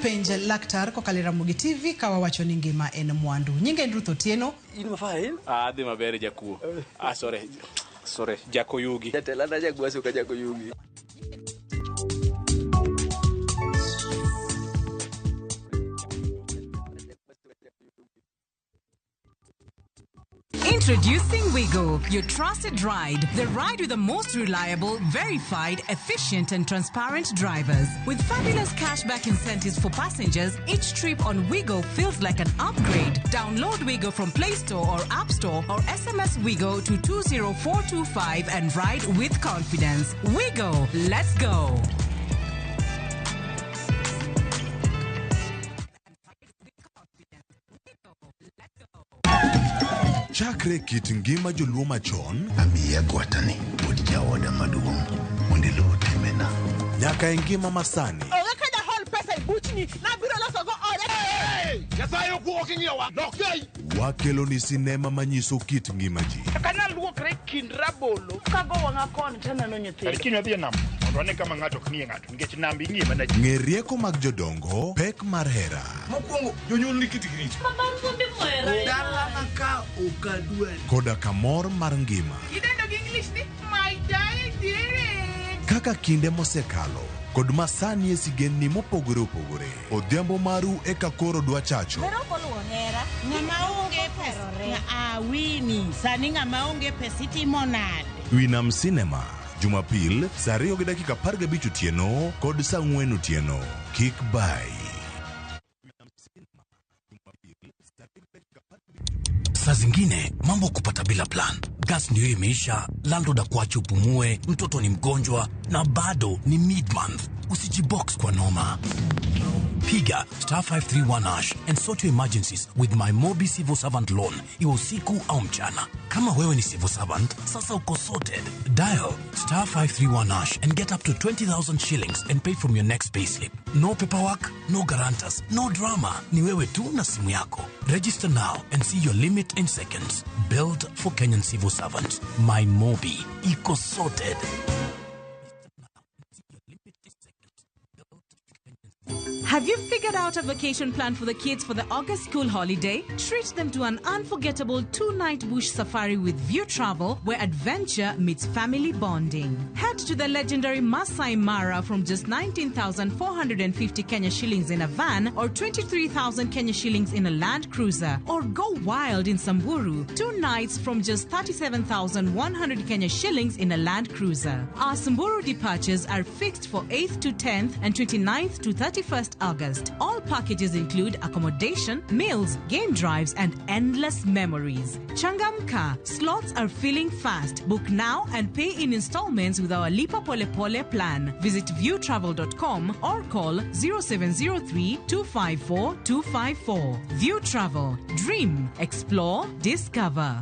Penj laktar kokalo Ramogi TV kawa wacho ni ngima en mwandu. Nyinge Ruth Otieno. In mafain? Adhi maber jakuo. Sorry, Jakoyugi. Jatelana jagwaso ka Jakoyugi. Introducing Wigo, your trusted ride. The ride with the most reliable, verified, efficient and transparent drivers. With fabulous cashback incentives for passengers, each trip on Wigo feels like an upgrade. Download Wigo from Play Store or App Store or SMS Wigo to 20425 and ride with confidence. Wigo, let's go. Chakre kit ngima joluo machon, amiya gwatani pod jaoda maduong' mondo iluw timena. Nyaka e ngima masani. Oge kada hol pesa ibuchni na biro loso go ore. Nyasaye okuoki ngiyowa. Nokei. Wakelo ni sinema manyiso kit ngima ji. Kana luokre kind rabolo kago wanga kon tena no nyithindo. Kini adhi nam. Wane kama ng'ato knie ng'ato nikech nambi ngima na. Ng'e rieko mag jodongo, pek mar hera. Mokwongo jonyuol ni kiti kiti. Babang fundi mwere. Dala ka okadwe. Koda kamor mar ngima. Idendo gi English ni my diary. Kaka kinde mosekalo kod masani e sigenni mopogore opogore. Odhiambo maru e kakoro dwa chacho. Ng'ama onge pesa. Wini sani ng'ama onge pesa itimo nade? Winam Cinema Jumapil saa 2:15 otieno kod saa 4 otieno. Kik bai. Saa zingine mambo kupata bila plan. Gas ndio imeisha, landlord akuache upumue, mtoto ni mgonjwa na bado ni mid-month. Usijibox kwa noma. Piga *531# and sort your emergencies with my Mobi Civil Servant Loan. Iwe usiku au mchana. Kama wewe ni civil servant, sasa uko sorted. Dial *531# and get up to 20,000 shillings and pay from your next payslip. No paperwork, no guarantors, no drama. Ni wewe tu na simu yako. Register now and see your limit in seconds. Built for Kenyan civil servants. My Mobi. Iko sorted. Have you figured out a vacation plan for the kids for the August school holiday? Treat them to an unforgettable 2-night bush safari with View Travel, where adventure meets family bonding. Head to the legendary Masai Mara from just 19,450 Kenya shillings in a van or 23,000 Kenya shillings in a Land Cruiser. Or go wild in Samburu, 2 nights from just 37,100 Kenya shillings in a Land Cruiser. Our Samburu departures are fixed for 8th to 10th and 29th to 31st August. All packages include accommodation, meals, game drives, and endless memories. Changamka, slots are filling fast. Book now and pay in installments with our Lipa Pole Pole plan. Visit viewtravel.com or call 0703 254 254. View Travel. Dream, explore, discover.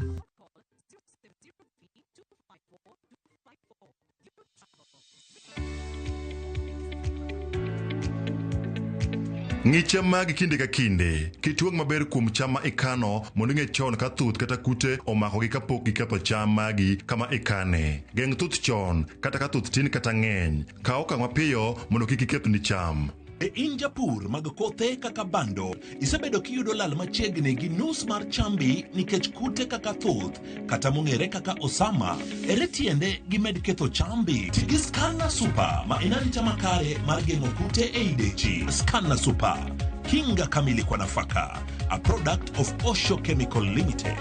Ng'iche mag kinde ka kinde, kituang maber kuom cham ma ikano mondo ing'e chon ka thuth kata kute omakogi kapok giketho cham magi kama ikane. Geng' thuth chon, kata ka thuth tin kata ng'eny. Kaw okang' mapiyo mondo kik ikethni cham. E in japur mag kothe kaka bando, isebedo kiyudo lal machiegni gi nus mar chambi nikech kute kaka thuth kata mong'ere kaka osama. Ere tiende gimed ketho chambi? Tigi Scanner Super ma en arita makare mar geng'o kute e idechi. Scanner Super, kinga kamili kwa nafaka, a product of Osho Chemical Limited.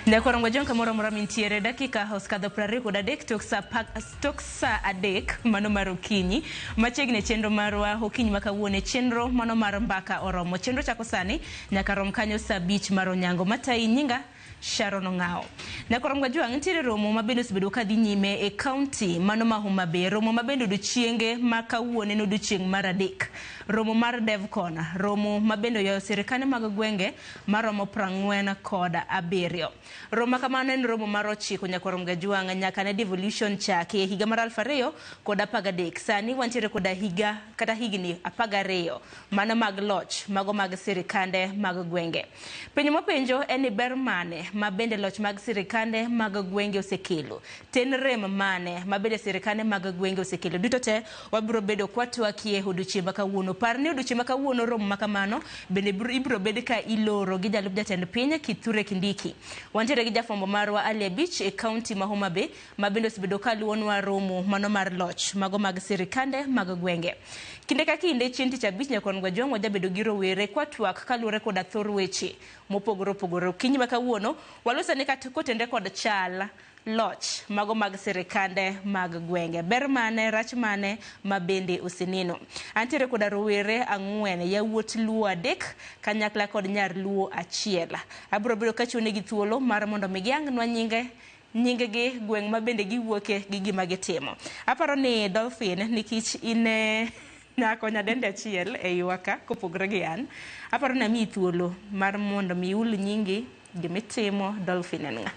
Nyakorongo jonka moro moro mintiere dakika oskadho 23 tok sa adek mano mar okinyi machiegni chenro marwa okinyi makawuone chenro mano mar mbaka oromo chenro chako sani nyaka rom kanyo sa 5 mar onyango matai nyinga Sharon Ongao. Nyakorongo jwang ntiere romo mabendo sibedo kadhi nyime e county mano ma Homa Bay romo mabendo odiochienge makawuone no odiochieng mar adek romo mar Devcon romo mabendo yo sirikane mag gwenge maromo 47 romo kamano en romo mar 9 Nyakorongo jwang nyaka ne devolution chake higa mar 2013 sani wantiere koda higa kata higni 12 mano mag loch mago mag sirikande mag gwenge. Penjo mopenjo en ber mane mabende loch mag sirikande mag gwenge osekelo ten rem mane mabende sirikande mag gwenge osekelo duto te wabiro bedo kwatwakie odiochieng makawuono parni odiochieng makawuono romo makamano bende ibiro bed ka iloro gi jalup jatend piny Kithure Kindiki wantiere gi jafombo marwa Ali Beach e county ma Homa Bay mabende osebedo ka luonwa romo mano mar loch mago mag sirikande mag gwenge. Kinde ka kinde chieng' tich abich Nyakorongo jwang wajabedo gi rowere kwatwak kaluore koda thor weche mopogore opogore. Kinyi makawuono walosane kotende kod chal loch mago mag sirikande mag gwenge ber mane rach mane mabende oseneno. Antiere koda rowere 4 yawuot luo 3 kanyakla kod nyar luo 1. Abiro bedo kachone gi thuolo mar mondo migiangnwa nyingegi gweng mabende giwuoke gi gima gitimo. Aparo ni Dolphin nikech ine nyako nyadende achiel e yuaka kopogre gi an. Aparo na mi thuolo mar mondo miul nyingi gimitimo Dolphin en nga.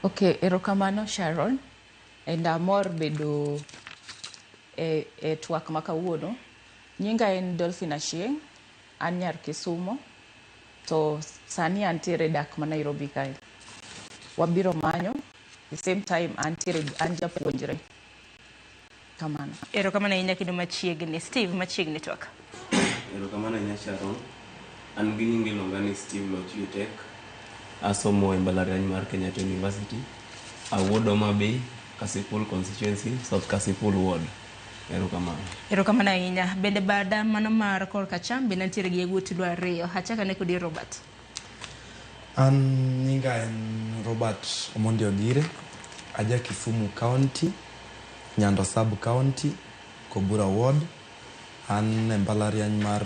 Okay, erokamano Sharon. And amor bedo e twak makawuono. Nyinga en Dolphin Achieng', an nyar Kisumo, to sani antiere dak ma Nairobi kae. Wabiro manyo, the same time an japuonjre. Kamano. Erokamano ahinya kendo machiegni. Steve machiegni twak. Erokamano ahinya Sharon. An gi nyingi iluonga ni Steve Loch Utek. Asomo e mbalariany mar Kenyatta University. Awuod Homa Bay, Kasipul constituency, South Kasipul ward. Erokamano. Erokamano ahinya. Bende bada mano mar korka cham bende ntiere gi yawuot luo 2. Achaka ne kodi Robert. An nyinga en Robert Omondi Ogire, aja Kisumu County, Nyando Sub County, Kobura Ward. An e mbalariany mar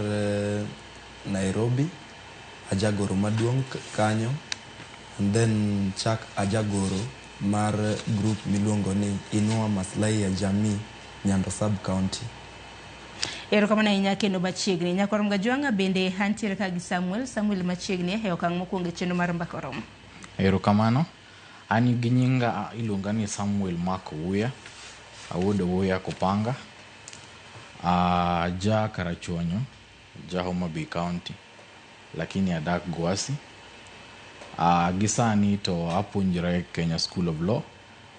Nairobi, ajagoro maduong' kanyo, and then chak ajagoro mar group miluongo ni Inua Maslahi ya Jamii, Nyando Sub County. Erokamano ahinya kendo machiegni. Nyakorongo jwang bende antiere ka gi Samuel machiegni e okang' mokwongo chenro mar mbaka oromo. Erokamano. An gi nyinga iluonga ni Samuel Mark Wuya, awuod Wuya Kupanga, ja Karachuonyo, ja Homa Bay County, lakini adak Gwasi. Gisani to apuonjre Kenya School of Law,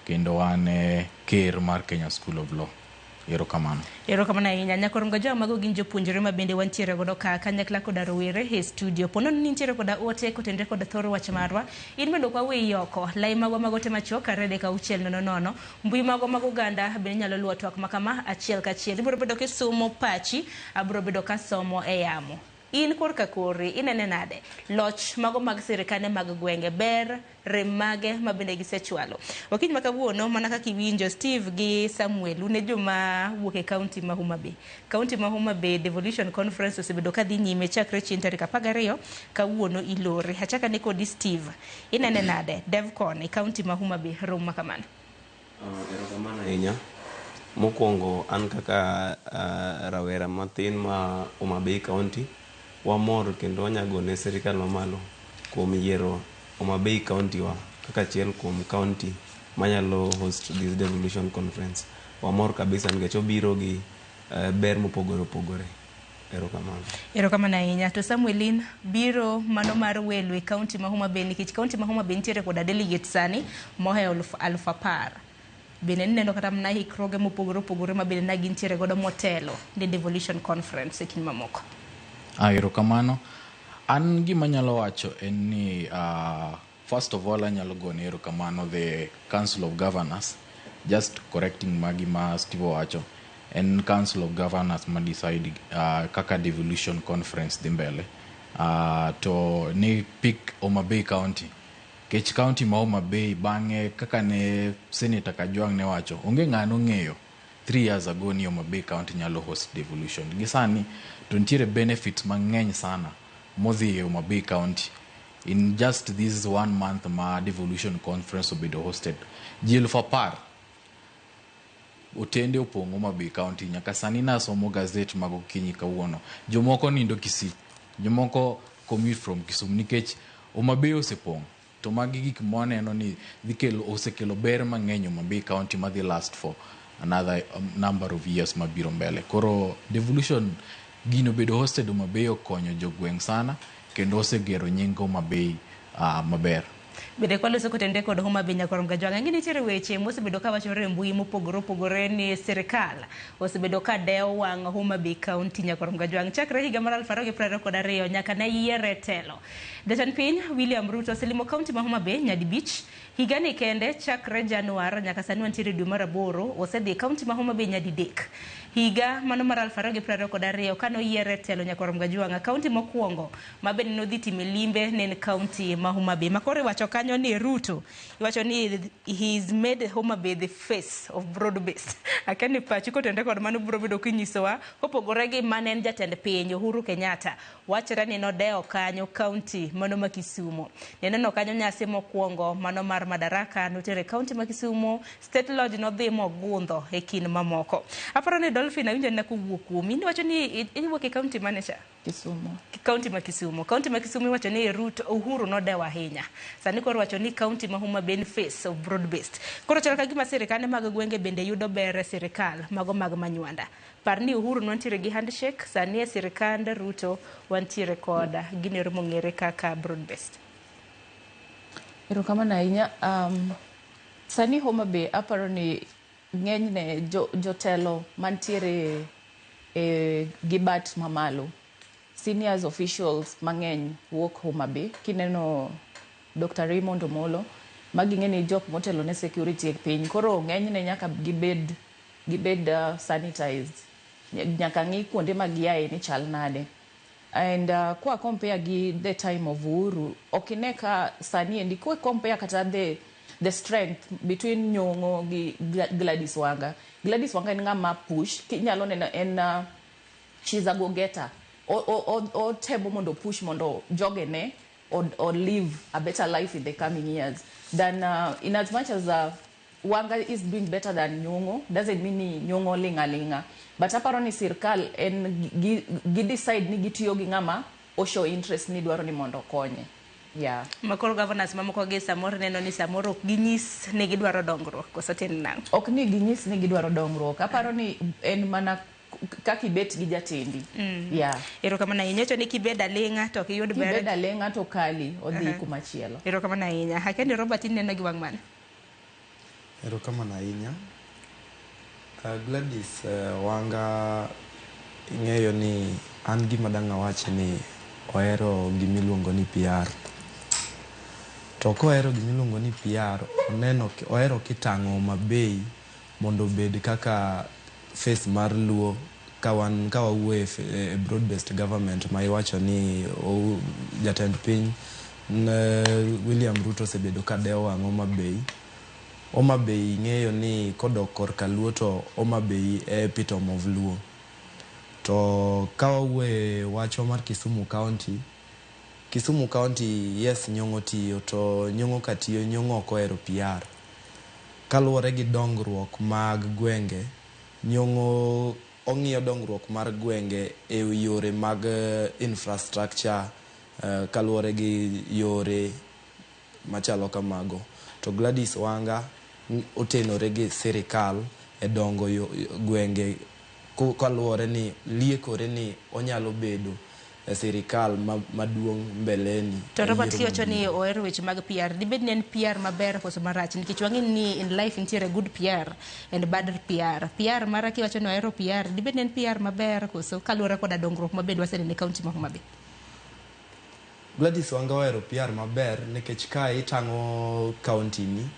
kendo an ker mar Kenya School of Law. Erokamano. Erokamano ahinya. Nyakoro ngajo mago gin jopuonjre ma bende wantiere godo ka kanyakla koda rowere e studio. Pono ni nitiere koda ote kotendre koda thoro wach marwa. In bendo kwa we oko. Lai mago magote machoka rede ka uchiel nono. Mbui mago mago ganda bende nyalo luwa twak makama achiel ka achiel. Ibro bedo ke somo pachi, abro bedo ka somo e yamo. In korka kori, inene nade. Loch mago mag sirikane mag gwenge ber, remage mabende gisechwalo. Wakiny makawuono mana kaka iwinjo Steve gi Samuel une joma wuok e county ma Homa Bay. County ma Homa Bay Devolution Conference osebedo ka dhi nyime chakre chieng' tarik 12 kawuono Ilori. Achaka ni kodi Steve. Inene nade Devcon e county ma Homa Bay rom makamano. Erokamano ahinya. Mokwongo an kaka rawera matin ma Homa Bay County wamor kendo wanyagone sirikal mamalo kuom yiero Homa Bay County wa kaka achiel kuom county manyalo host this devolution conference. Wamor kabisa nikech obiro gi ber mopogore opogore. Erokamano. Erokamano ahinya. To Samuelin biro mano mar welo e county ma Homa Bay nikech county ma Homa Bay nitiere koda delegate sani mohe 10,000. Bende neno kata mna hikroge mopogore opogore ma bende nagintiere godo motelo ne devolution conference e kin mamoko. Erokamano. An gima nyalo wacho en ni first of all anyalo gone erokamano the Council of Governors, just correcting magi ma Steve wacho, en Council of Governors ma decide kaka devolution conference dhi mbele to ni pick Homa Bay County. Kech county ma Homa Bay bang'e kaka ne Senator Kajwang' ne wacho onge ng'ano ng'eyo 3 years ago ni Homa Bay County nyalo host devolution. Gisani to nitiere benefits mang'eny sana modhi e Homa Bay County. In just this 1 month ma devolution conference obedo hosted, ji 10,000 otende opong' Homa Bay County. Nyaka sani nasomo gazet mag okinyi kawuono, jomoko nindo Kisii, jomoko commute from Kisumu nikech Homa Bay osepong'. To magi gik moneno ni osekelo ber mang'eny Homa Bay County ma dhi last for another number of years mabiro mbele. Koro devolution gino bedo hosted Homa Bay okonyo jogweng' sana kendo osegero nying Homa Bay maber. Bende kwa loso kotende kod Homa Bay Nyakoro Mgajwanga ngini nitiere weche mosebedo ka wachore mbui mopogore opogore ni sirikal osebedo ka dewo wang' Homa Bay County Nyakoro Mgajwanga chakre higa mar 2022 nyaka ne yiere telo. Jatend piny William Ruto selimo county ma Homa Bay nyadibich higa ni kende chakre Januar nyaka sani wantiere dwe mar 8 osedhi county ma Homa Bay nyadidek. Higa mano mar 2022 kano yiere telo Nyakoro Mgajwanga county mokwongo mabende nodhi time limbe nen county ma Homa Bay. Makore wacho kanyo ni Ruto iwacho ni he's made Homa Bay the face of broad based. Akani pachi kotende kod mano biro bedo kinyisowa kopogore gi manen jatend piny Uhuru Kenyatta wachre ni nodeo kanyo county mano ma Kisumu. Neno kanyo nyasi mokwongo mano mar Madaraka notere county ma Kisumu, State Lodge nodhi mogundho e kin mamoko. Aparo ni Dolphin awinjo na kuwuok kuomi ni wacho ni iwuok e county manager Kisumu. County ma Kisumu. County ma Kisumu wacho ni Ruto Uhuru nodewa ahinya. Sani koro wacho ni county ma Homa Bay face of broad based. Koro chal ka gima sirikane mag gwenge bende yudo ber sirikal mago mag manywanda. Par ni Uhuru nontiere gi handshake, sani e sirikande Ruto wantiere koda ginero mong'ere kaka broad based. Erokamano ahinya. Sani Homa Bay aparo ni ng'enyne jotelo mantiere gi bat mamalo, seniors officials mang'eny wuok Homa Bay. Kineno Dr. Raymond Omolo magi ng'eni jok motelo ne security e piny, koro ng'enyne nyaka gibed sanitized, nyaka ng'i kuonde ma giaye ni chal nade. And kwa compare gi the time of Uhuru, okine ka sani endi kwa compare kata the strength between Nyong'o gi Gladys Wanga. Gladys Wanga en ng'ama push, kinyalo neno en she's a go-getter. O temo mondo push mondo jogene or live a better life in the coming years. Then in as much as Wanga is doing better than Nyong'o, doesn't mean ni Nyong'o linga. But aparo ni sirkal en gi decide ni gitiyo gi ng'ama o show interest ni dwaro ni mondo konye. Yeah. Makoro governors mamoko gi samoro neno ni samoro ok ginyis ni gidwaro dongruok koso tin nang'. Ok ni ginyis ni gidwaro dongruok. Aparo ni en mana kaka ibet gi jatendi. Yeah. Erokamano ahinya cho ni kibeda lenga to kiyud ber. Kibeda lenga to kali odhi kumachielo. Erokamano ahinya. Hakendi Robert neno gi wang' man. Erokamano ahinya. Gladys Wanga ing'eyo ni an gima dang' awach ni ohero gimiluongo ni PR. To kohero gimiluongo ni PR, ohero kitang'o Homa Bay mondo obed kaka face mar Luo ka wawuoye e broad based government ma iwacho ni jatend piny William Ruto osebedo ka dewo wang' Homa Bay. Homa Bay ing'eyo ni kodok korka Luo to Homa Bay e epitome of Luo. To ka wawuoye wacho mar Kisumu County, Kisumu County yes Nyong'o tiyo, to Nyong'o ka tiyo Nyong'o ok ohero PR. Kaluwore gi dongruok mag gwenge, Nyong'o ong'iyo dongruok mar gwenge e yore mag infrastructure, kaluwore gi yore machalo kamago. To Gladys Wanga otenore gi sirikal e dongo gwenge kaluwore ni liekore ni onyalo bedo e sirikal maduong' mbeleni. To Robert kiwacho ni ohero weche mag PR, dibed ni en PR maber koso marach? Nikech wang'e ni in life nitiere good PR and bad PR. PR mara kiwacho ni ohero PR, dibed ni en PR maber koso kaluwore koda dongruok mabed waseneno e kaunti ma Homa Bay? Gladys Wanga ohero PR maber nikech ka itang'o kaunti ni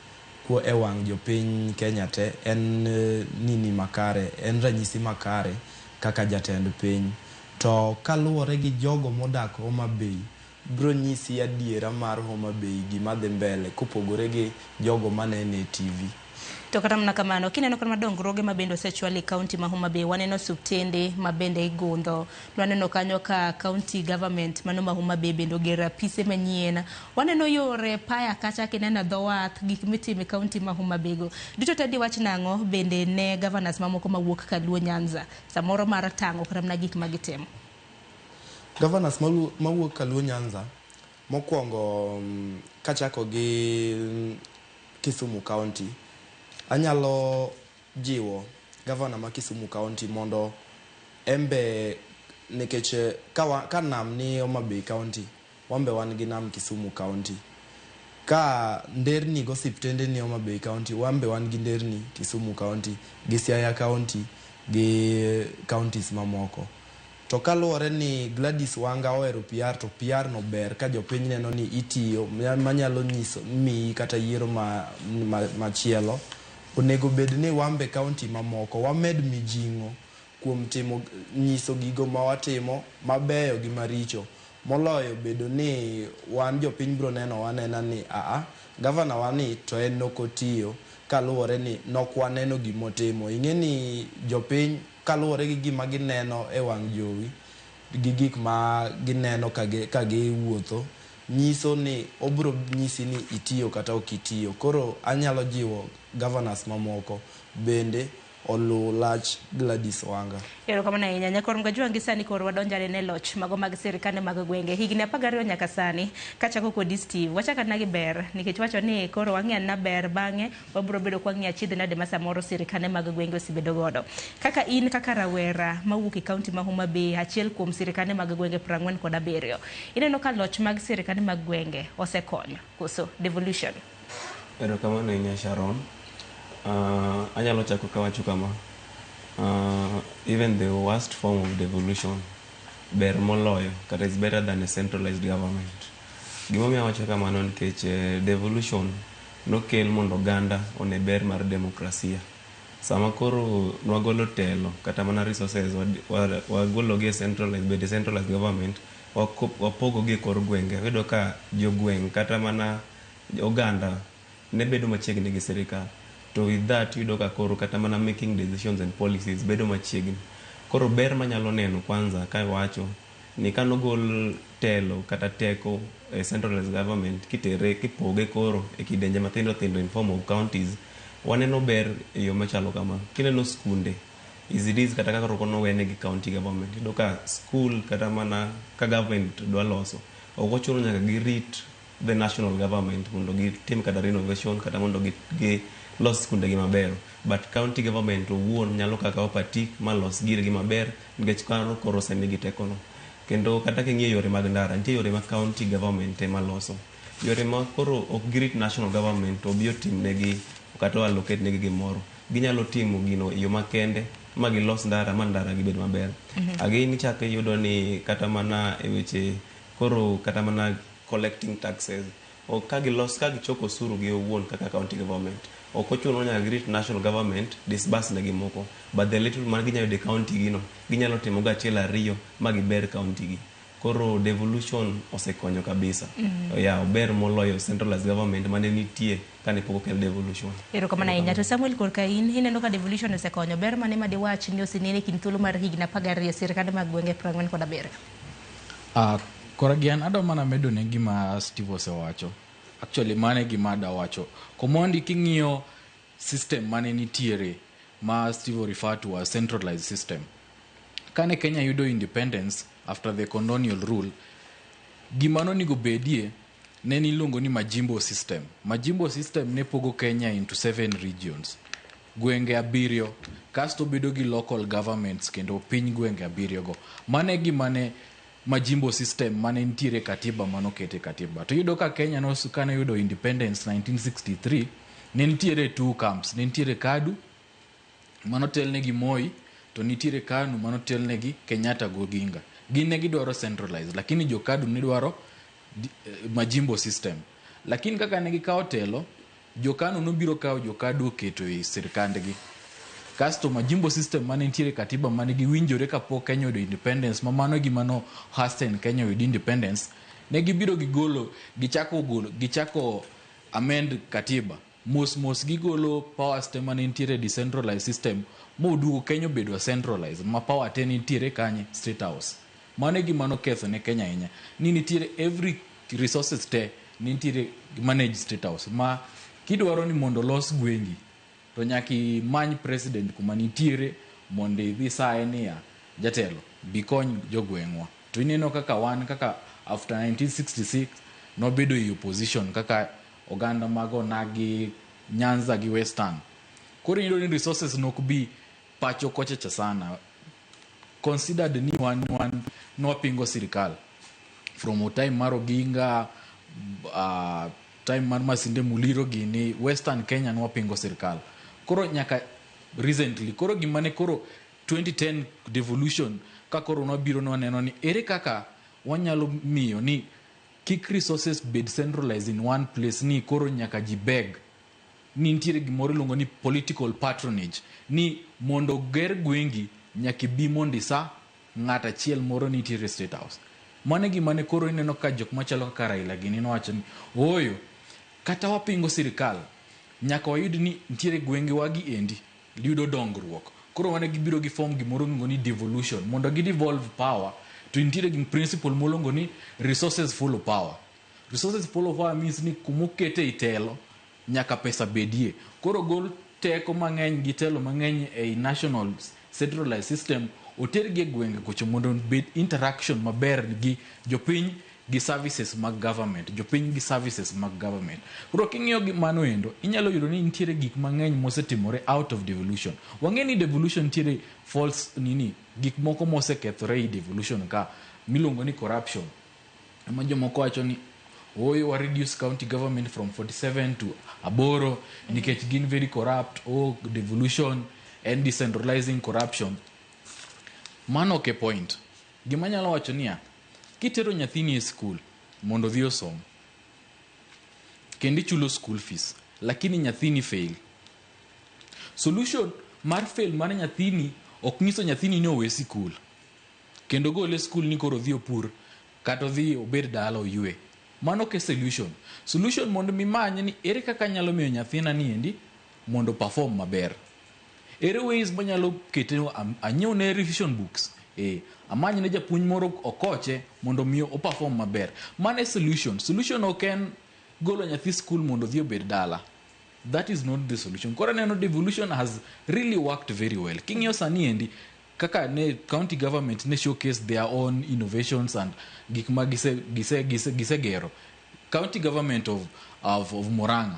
kuo e wang' jopiny Kenya te, en nini makare, en ranyisi makare kaka jatend piny. To kaluwore gi jogo modak Homa Bay, bro nyisi adiera mar Homa Bay gima dhi mbele kopogore gi jogo manene e TV. To kata mana kamano, kineno kama dongruoge mabende osechwal e kaunti ma Homa Bay, waneno suptende mabende igundho, waneno kanyo ka county government mano ma Homa Bay bende ogero apise manyien, waneno yore paya kacha kineno dho wath, gik mitimo e kaunti ma Homa Bay go. Duto tedi wach nang'o bende ne governors mamoko mawuok ka Luo Nyanza samoro mar tang'o kata mana gik magitimo? Governors mawuok ka Luo Nyanza mokwongo kachako gi Kisumu County, anyalo jiwo governor ma Kisumu County mondo embe nikech ka nam ni Homa Bay County, wambe wan gi nam Kisumu County. Ka nderni go siptende ni Homa Bay County, wambe wan gi nderni Kisumu County, gi Siaya County, gi counties mamoko. To kaluwore ni Gladys Wanga ohero PR, to PR no ber ka jopiny neno ni itiyo manyalo nyiso mi kata yiero machielo. Onego bed ni wambe kaunti mamoko wamed mijing'o kuom timo nyiso gigo ma watimo mabeyo gi maricho, moloyo bedo ni wan jopiny bro neno wanena ni gavana wani to en nokotiyo kaluwore ni nokwaneno gimotimo. Ing'e ni jopiny kaluwore gi gima gineno e wang' jowi gi gik ma gineno ka giwuotho, nyiso ni obro nyisi ni itiyo kata ok itiyo. Koro anyalo jiwo governors mamoko bende olu lach Gladys Wanga. Ero kama na inya nyakor mgajua ngisa ni koro wadonjare ne loch mago mag sirikande mag gwenge higni 12 nyaka sani kachako kod Steve wachaka nagi ber nikech wacho ni koro wang'ia na ber bang'e wabro bedo kwa ng'ia chidhi nade masa moro sirikande mag gwenge osibedo godo. Kaka in kaka rawera mawuok e kaunti ma Homa Bay, achiel kuom sirikande mag gwenge 47, ineno ka loch mag sirikande mag gwenge osekonyo koso devolution? Ero kama na inya Sharon, anyalo chako kawacho kama even the worst form of devolution ber moloyo kata is better than a centralized government. Gimomiyo wacho kamano nikech devolution nokel mondo oganda one ber mar demokrasia. Sama koro nwagolo telo kata mana resources wagolo gi centralized government, wapogo gi kor gwenge, wedo ka jogweng kata mana oganda ne bedo machiegni gi sirikal. To with that yudo ka koro kata mana making decisions and policies bedo machiegni. Koro ber manyalo neno kwanza ka wacho ni kanogol telo kata teko centralized government kipoge koro e kidenje mathindo thindo in form of counties, waneno ber e yo machalo kama. Kineno skunde is kata kaka rokono wene gi county government, yudo ka school kata mana ka government dwa loso okochuno nyaka girit the national government mondo gitim kata renovation kata mondo gi los skunde gi maber, but county government owuon nyalo kaka opatik malos gire gi maber nikech kano koro senigi tekono. Kendo kata king'iyo yore mag ndara, nitie yore ma county government ema loso, yore ma koro ok girit national government to bio tim negi kata allocate negi gimoro, ginyalo timo gino yo makende ma gilos ndara ma ndara gibed maber. Again ichake yudo ni kata mana e weche koro kata mana collecting taxes o ka gichoko osuru gi owuon kaka county government. Ok ochuno ni agreed national government disburse negi moko, but the little man ginyalo de county gino ginyalo timo ga achiel ariyo ma giber county gi. Koro devolution osekonyo kabisa. Ya ober moloyo centralized government mane nitie kane pok okel devolution. Erokamano ahinya. To Samuel korka ineno ka devolution osekonyo, ber mane ma diwach ni osenene kind thuolo mar higni 12 sirkande mag gwenge 47? Kora gian ado mana medo ne gima Steve osewacho. Actually mane gima da wacho. Komondi king'iyo system mane nitiere ma Steve referred to as centralized system. Kane Kenya yudo independence after the colonial rule, gimano nigo bedie ne niluongo ni Majimbo system. Majimbo system ne pogo Kenya into 7 regions. Gwenge 7 kasto bedo gi local governments kendo piny gwenge 7 go. Mane gimane Majimbo system mane nitiere katiba manokete katiba. To yudo ka Kenya no kane yudo independence 1963 ne nitiere 2 camps. Ne nitiere KADU manotelne gi Moi, to nitiere KANU manotelne gi Kenyatta Goginga. Gine gidwaro centralized, lakini jo KADU ne dwaro Majimbo system. Lakini kaka ne gikawo telo, jo KANU nobiro kawo jo KADU keto e sirkandgi. Kasto Majimbo system mane nitiere katiba mane giwinjore kapok Kenya yudo independence, ma mano gimano hasten Kenya yudo independence, ne gibiro gichako amend katiba. Mos gigolo power system mane nitiere decentralized system, modugo Kenya bedo centralized, ma power te nitiere kanye State House. Mane gimano ketho ne Kenya ahinya. Ni nitiere every resources te nitiere manage State House. Ma kidwaro ni mondo los gwengi, to nyaki many president kuma nitiere mondo idhi sae niya jatelo bikony jogwengwa. To ineno kaka wan kaka after 1966 nobedo i opposition kaka oganda mago nagi Nyanza gi Western. Koro ineno ni resources nokbi pacho kochecha sana. Considered ni wan nwapingo sirikal. From time mar Oginga, time mar Masinde Muliro gini, Western Kenya nwapingo sirikal. Koro nyaka recently, koro gimane koro 2010 devolution, ka koro nwabiro nwaneno ni ere kaka wanyalo miyo ni kik resources bed centralized in one place, ni koro nyaka jibeg ni nitiere gimoro luongo ni political patronage, ni mondo ger gwengi nyaki bi mondi sa ng'ata chiel moro nitiere State House. Mane gimane koro ineno ka jok machalo kaka Raila gini nowacho ni oyo kata wapingo sirikal nyaka wayud ni nitiere gwenge wagi endi yudo dongruok. Koro wane gibiro gi form gimoro luongo ni devolution, mondo gi devolve power to nitiere gi principle molongo ni resources follow power. Resources follow power means ni kumokete itelo nyaka pesa bedie. Koro gol teko mang'eny gi telo mang'eny e national centralized system oter gi gwenge kocho mondo bed interaction maber gi jopiny gi services mag government, jopiny gi services mag government. Koro king'iyo gi mano endo, inyalo yudo ni nitiere gik mang'eny mosetimore out of devolution. Wang'eni devolution nitiere false gik moko mosekethore i devolution ka milongo ni corruption. Ama jomoko wacho ni oyo wa reduce county government from 47 to 8 nikech gin very corrupt, devolution and decentralizing corruption. Mano ke point. Gima nyalo wacho niya, kitero nyathini e school mondo dhi osom, kendi chulo school fees, lakini nyathini fail. Solution mar fail mar nyathini ok nyiso nyathini ni owe school, kendo gole school ni koro dhi opur kata dhi obed dala oywe. Mano ke solution mondo mimanye ni ere kaka nyalo miyo nyathina ni endi mondo perform maber. Ere ways manyalo kete anyiew ne revision books, amanye ne japuonj moro okoche mondo miyo o perform maber. Mane solution ok en golo nyathi school mondo dhi obed dala. That is not the solution. Kora neno devolution has really worked very well. King'iyo sani endi kaka ne county government ne showcase their own innovations and gik ma gise gero. County government of Murang'a,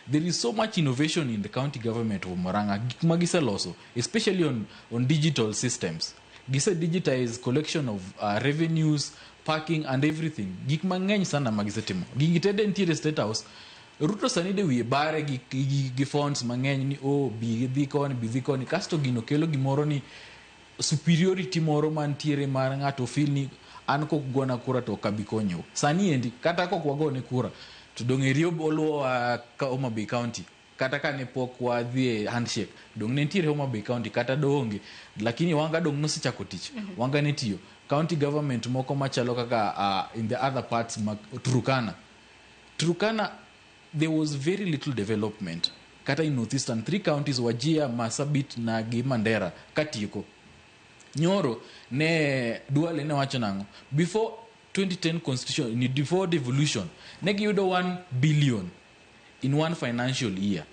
there is so much innovation in the county government of Murang'a. Gik ma gise loso, especially on digital systems. Gise digitize collection of revenues, parking and everything. Gik mang'eny sana ma gise timo. Gigi tede nitiere State House, Ruto sani de wiye bare gi fonts mang'eny ni bi dhi koni kasto gino kelo gimoro ni superiority moro mantiere mar ng'ato feel ni an kok gona kura to kabi konyo. Sani endi kata kok wagone kura to dong erio oluwo ka Homa Bay County kata ka ne pok wadhi handshake dong ne ntiere Homa Bay County kata donge lakini wanga dong nosechako tich wanga ne tiyo county government moko machalo kaka in the other parts Turkana there was very little development kata in northeastern 3 counties Wajir, Marsabit na gi Mandera katieko nyoro ne Duale ne wacho nango before 2010 constitution ni before devolution ne giyudo 1 billion in one financial year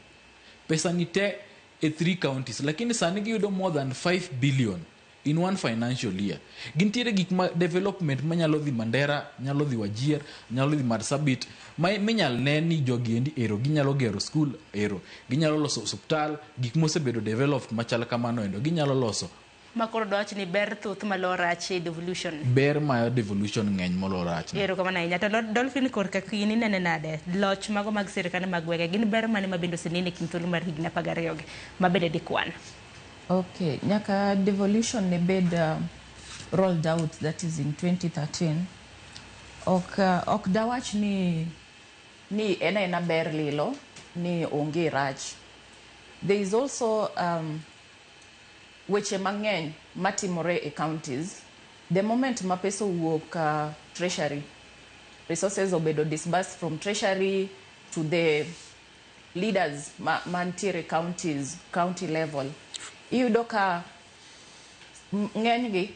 pesa ni te 3 counties lakini sani giyudo more than 5 billion in one financial year gintiere gik development manyalo dhi Mandera nyalo dhi Wajir nyalo dhi Marsabit menyal ne ni jogiendi ero ginyalo gero school ero ginyalo loso hospital gik mosebedo developed machal kamano endo ginyalo loso makoro do wach ni ber thuth malorach devolution ber ma devolution ng'eny molorach ero kama na nyata Dolphin korka kini nene nade loch mago mag sirikal mag wege gin ber mane mabindo sinini kintulu mar higna 12 mabede dikwan. Okay, nyaka devolution ne bed rolled out, that is in 2013. Ok dawach ni ena ber lilo ni onge rach. There is also weche mang'eny matimore e counties. The moment ma pesa wuok treasury, resources obedo disbursed from treasury to the leaders mantiere county level. Iyudo ka ng'enygi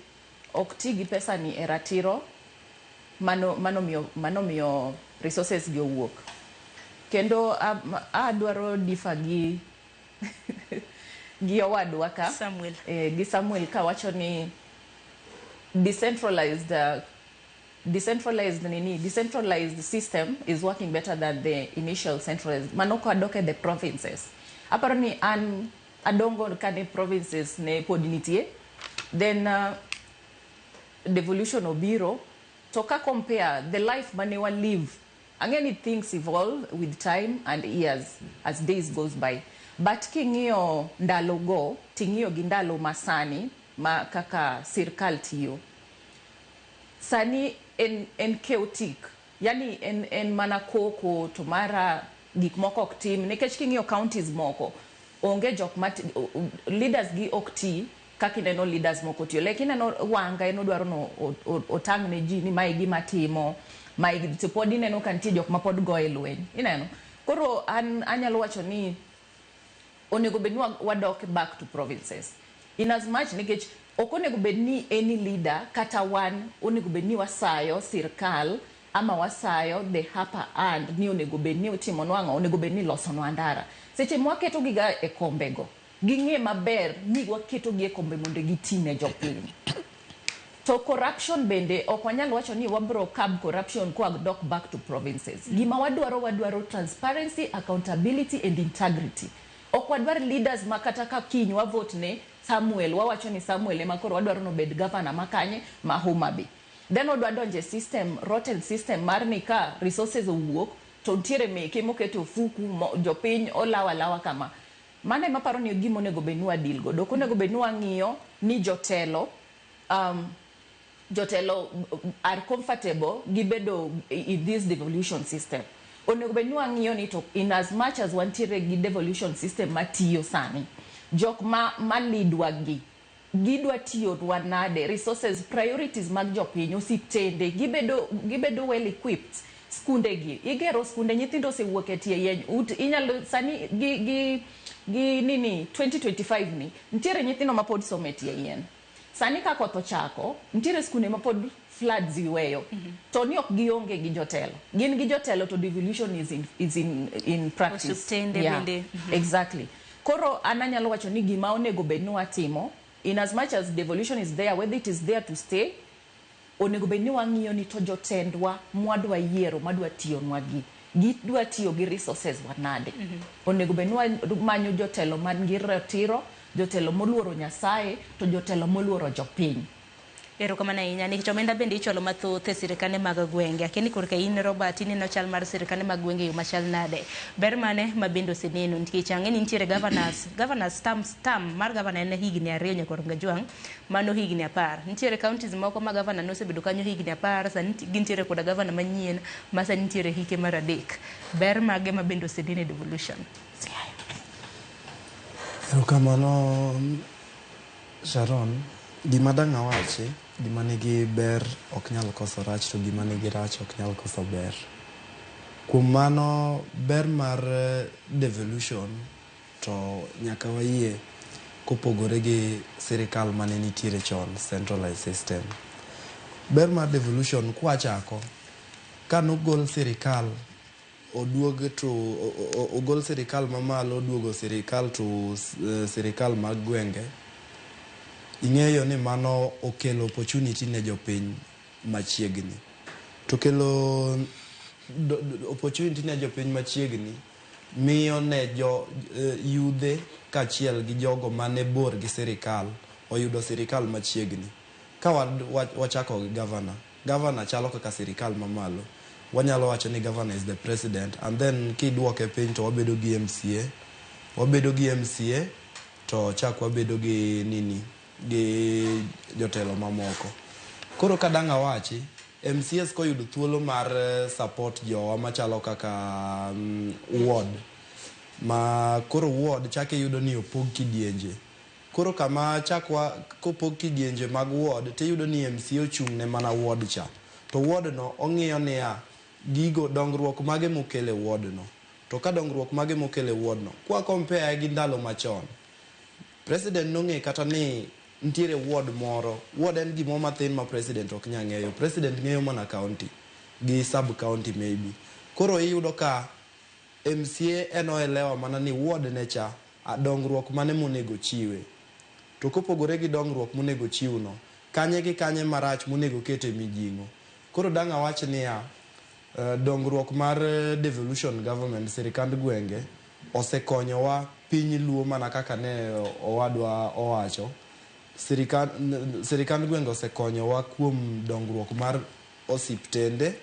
ok ti gi pesa ni e ratiro mano miyo resources gi owuok. Kendo adwaro difa gi gi owadwa ka Samuel ka wacho ni decentralized system is working better than the initial centralized. Mano ko adoke the provinces. Aparo ni an adongo kane provinces ne pod nitie, then devolution obiro to ka compare the life mane wa live. Again, things evolve with time and years as days goes by. But king'iyo ndalo go, ting'iyo gi ndalo masani ma kaka sirkal tiyo. Sani en chaotic. Yani en mana koko to mara gik moko ok tim. Nikech king'iyo counties moko, onge jok leaders gi ok ti kaka ineno leaders moko tiyo. Like ineno wanga eno dwaro no otang' ne ji ni mae gima timo. Mae to pod ineno ka nitie jok ma pod goye lweny. Ineno. Koro anyalo wacho ni onego bedni wadok back to provinces. In as much nikech ok onego bedni any leader kata wan onego bedni wasayo sirkal ama wasayo the upper hand ni onego bedni utimo nwang'o onego bedni loso ndara. Seche mwaketo giga e kombego ging'e maber ni waketo gi e kombe mondo gitine jopiny. To corruption bende ok wanyal wacho ni wabro curb corruption kwa dok back to provinces. Gima wadwaro transparency, accountability and integrity. Ok wadwar leaders makata ka kiny wa vote ne Samuel, wawacho ni Samuel ema koro wadwaro no bed governor makanye ma Homa Bay. Then odwa donje system, rotten system mar ni ka resources owuok to ntiere meke moketo fuku jopiny olawa kama. Mane maparo ni gimo nego bedni wadil go. Dok onego bedni wang'iyo ni jotelo are comfortable gibedo in this devolution system. Onego bedni wang'iyo ni to in as much as wantiere gi devolution system matiyo sani, jok ma leadwa gidwa tiyo nade, resources, priorities mag jopiny, osiptende gibedo well equipped. Skunde igero skunde, nyithindo osewuok e tie yeny inyalo sani gi nini 2025 ni ntiere nyithindo ma pod somo e tie yeny. Sani ka koth ochako ntiere skunde ma pod floods iweyo. To ni ok gionge gi jotelo. Gin gi jotelo to devolution is in practice. Yeah, exactly. Koro ananyalo wacho ni gima onego bedni watimo, in as much as devolution is there, whether it is there to stay, onego bedni wang'iyo ni to jotendwa mwadwa yiero madwa tiyo nwagi gidwa tiyo gi resources wanade. Onego bedni manyo jotelo man gi ratiro, jotelo moluoro Nyasaye, to jotelo moluoro jopiny. Erokamano ahinya nikech omenda bende ichwalo mathoth e sirikande mag gwenge. Akini korka in Robert ineno chal mar sirikande mag gwenge yo machal nade. Ber mane ma bende oseneno nikech ang'e ni nitiere governors term mar governor en higni 2 nyaka Rongajwang', mano higni 10. Nitiere counties moko ma governor nosebedo kanyo higni 10, sani gintiere koda governor manyien ma sani nitiere hike mar 3. Ber mage ma bende oseneno e devolution. Erokamano Sharon, gima dang' awachi, gima nigi ber ok nyal koso rach, to gima nigi rach ok nyal koso ber. Kuom mano, ber mar devolution to nyaka wayie kopogore gi sirikal mane nitiere chon, centralized system. Ber mar devolution kwachako, kanogol sirikal oduog to ogol sirikal mamalo oduogo sirikal to sirikal mag gwenge, ing'eyo ni mano okelo opportunity ne jopiny machiegni. To kelo opportunity ne jopiny machiegni miyo ne yudhe kachiel gi jogo mane bor gi sirikal oyudo sirikal machiegni. Ka wachako gi governor. Governor chalo kaka sirikal mamalo. Wanyalo wacho ni governor is the president, and then kidwoke piny to wabedo gi MCA. Wabedo gi MCA to chak wabedo gi gi jotelo mamoko. Koro kadang' awachi, MCAs koyudo thuolo mar support jowa machalo kaka ward, ma koro ward chak iyudo ni opog kidienje. Koro kama kopog kidienje mag ward, tiyudo ni MCA ochung' ne mana ward cha. To ward no ong'iyo niya, gigo dongruok mage mokele ward no. To ka dongruok mage mokele ward no, kwa compare gi ndalo machon, president nong'e kata ni ntiere ward moro. Ward en gimo mathin ma president ok nya ng'eyo. President ng'eyo mana county gi sub county maybe. Koro iyudo ka MCA enoelewa mana ni ward ne cha dongruok mane monego chiwe. To kopogore gi dongruok monego chiw no, kanye gi kanye marach monego kete mijing'o. Koro dang' awach niya, dongruok mar devolution government, sirikand gwenge osekonyowa piny luo mana kaka ne owadwa owacho. Sirikand gwenge osekonyowa kuom dongruok mar osiptende,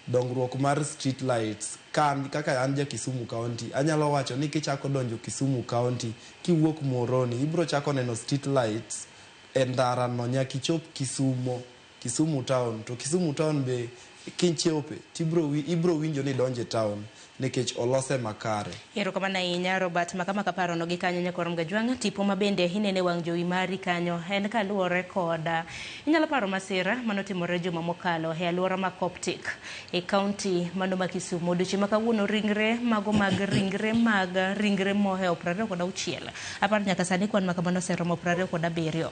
dongruok mar street lights. Kaka an ja Kisumu County, anyalo wacho ni kichako donjo Kisumu County, kiwuok Moroni, ibro chako neno street lights e ndara no nyaka ichop Kisumu town. To Kisumu town be kinchope ibro winjo ni donje town nikech olose makare. Erokamano ahinya Robert, makama kaparo no gi kanyo nyaka Rongajwang', tipo mabende inene wang' jowi mari kanyo en kaluwore koda inyalo paro masira manotimore juma mokalo e alwora ma Coptic e kaunti mano ma Kisumu. Odiochieng' ma kawuono ringre moheo 26. Aparo nyaka sani kwan makamano oseromo 27.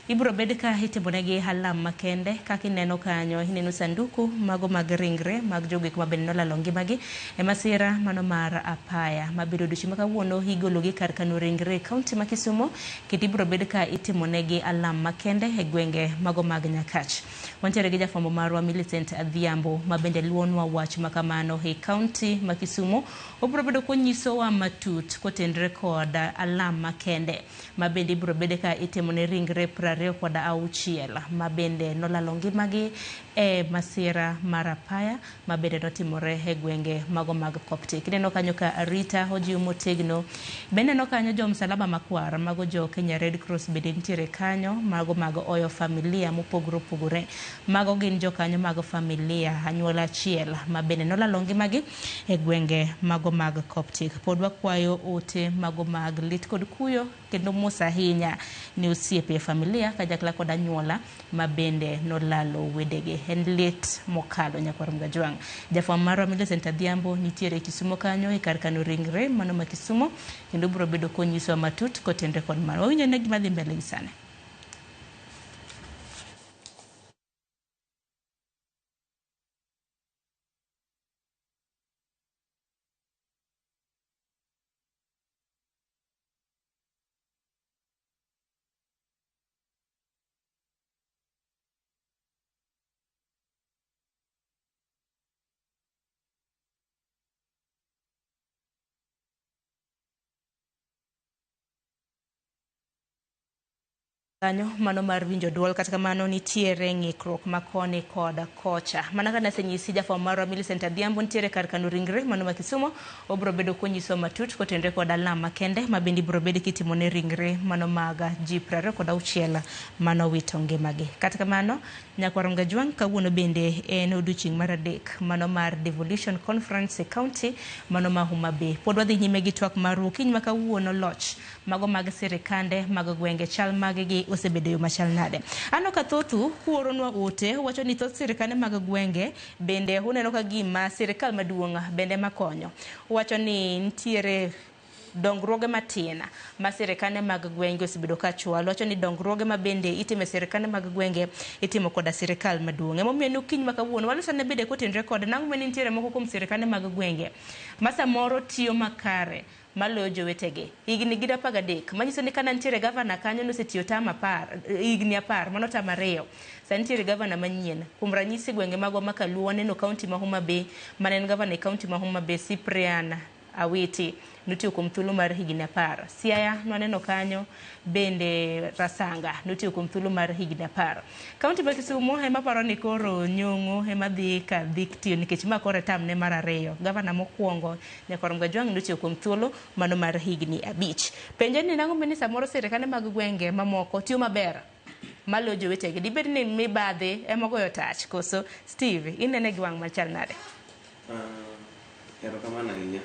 Ibro bed ka itimonegi halam makende. Kaka ineno kanyo, ineno sanduku mago mag ringre mag jogik mabende nolalo ngimagi e masira mano mar apaya mabiro odiochieng' ma kawuono igologi kar kano ringre e kaunti ma Kisumu, kendo ibro bed ka itimonegi alam makende e gwenge mago mag Nyakach. Wantiere gi jafwambo marwa Millicent Adhiambo mabende luonwa wach makamano e kaunti ma Kisumu. Obro bedo konyisowa matut kotendre koda alam makende mabende ibro bed ka itimone ringre 26 mabende nolalo ngimagi e masira mar apaya mabende notimore e gwenge mago mag Coptic. Ineno kanyo ka arita ojiw motegno. Bende no kanyo jo msalaba makwar mago jo Kenya Red Cross bende nitiere kanyo, mago mag Oyo familia mopogore opogore. Mago gin jo kanyo mag familia anyuola achiel mabende nolalo ngimagi e gwenge mago mag Coptic. Pod wakwayo ote mago mag lit kod kuyo kendo mos ahinya ni osiepe familia kanyakla kod anyuola mabende nolalo wedege. En lit mokalo nyaka Rongajwang'. Jafwambo marwa Millicent Adhiambo nitiere Kisumu kanyo e kar kano ringre mano ma Kisumu, kendo biro bedo konyiso matut kotendre kod mano. Wawinjo ne gima dhi mbele gi sani. Kanyo mano mar winjo duol kata kamano nitiere ng'ikruok makoni koda kocha. Mana kana senyisi jafwambo marwa Millicent Adhiambo nitiere kar kano ringre mano ma Kisumo obro bedo konyiso matut kotenre kod alama kende mabende biro bedo kitimo ne ringre mano maga ji 26 mano wito ngimagi. Kata kamano Nyakwaro Ngajwang' kawuono bende en odiochieng' mar adek mano mar Devolution Conference e County mano ma Homa Bay. Pod wadhi nyime gi twak mar kiny ma kawuono loch mago mag sirikande mag gwenge chal maggi osebedo yo machal nade. Ano ka thothu kuoronwa ote wacho ni thoth sirikande mag gwenge bende uneno ka gima sirikal maduong' bende makonyo. Wacho ni nitiere dongruoge matin ma sirikande mag gwenge osebedo ka chwalo. Wacho ni dongruoge ma bende itimo sirikande mag gwenge itimo koda sirikal maduong'. Emomiyo no kiny ma kawuono walosane bende kotenre kod nang'o ma nitiere moko kuom sirikande mag gwenge ma samoro tiyo makare maloyo jowetegi. Higni gi 13 manyiso ni kana nitiere gavana kanyo nosetiyo higni 10 mano tama 2. Sani nitiere gavana manyien kuom ranyisi gwenge mago makaluo neno kaunti ma Homa Bay manen gavana e kaunti ma Homa Bay Cyprian Awiti notiyo kuom thuolo mar higni 10. Siaya nwaneno kanyo bende Rasanga notiyo kuom thuolo mar higni 10. Kaunti ma Kisumo ema paro ni koro Nyong'o ema dhi ka tiyo nikech ma kore tam ne mar 2. Gavana mokwongo Nyakwaro Ngajwang' notiyo kuom thuolo mano mar higni 5. Penje ni nang'o meni samoro sirikande mag gwenge mamoko tiyo maber malo jowetegi dibed ni mibadhi ema goyo tach koso Steve inene gi wang' machal nade? Erokamano ahinya.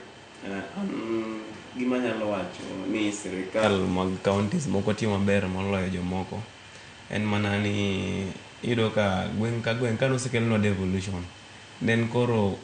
Gima nyalo wacho ni sirikal mag counties moko timo maber moloyo jomoko en mana ni iyudo ka gweng' ka gweng' ka nosekelno devolution nen koro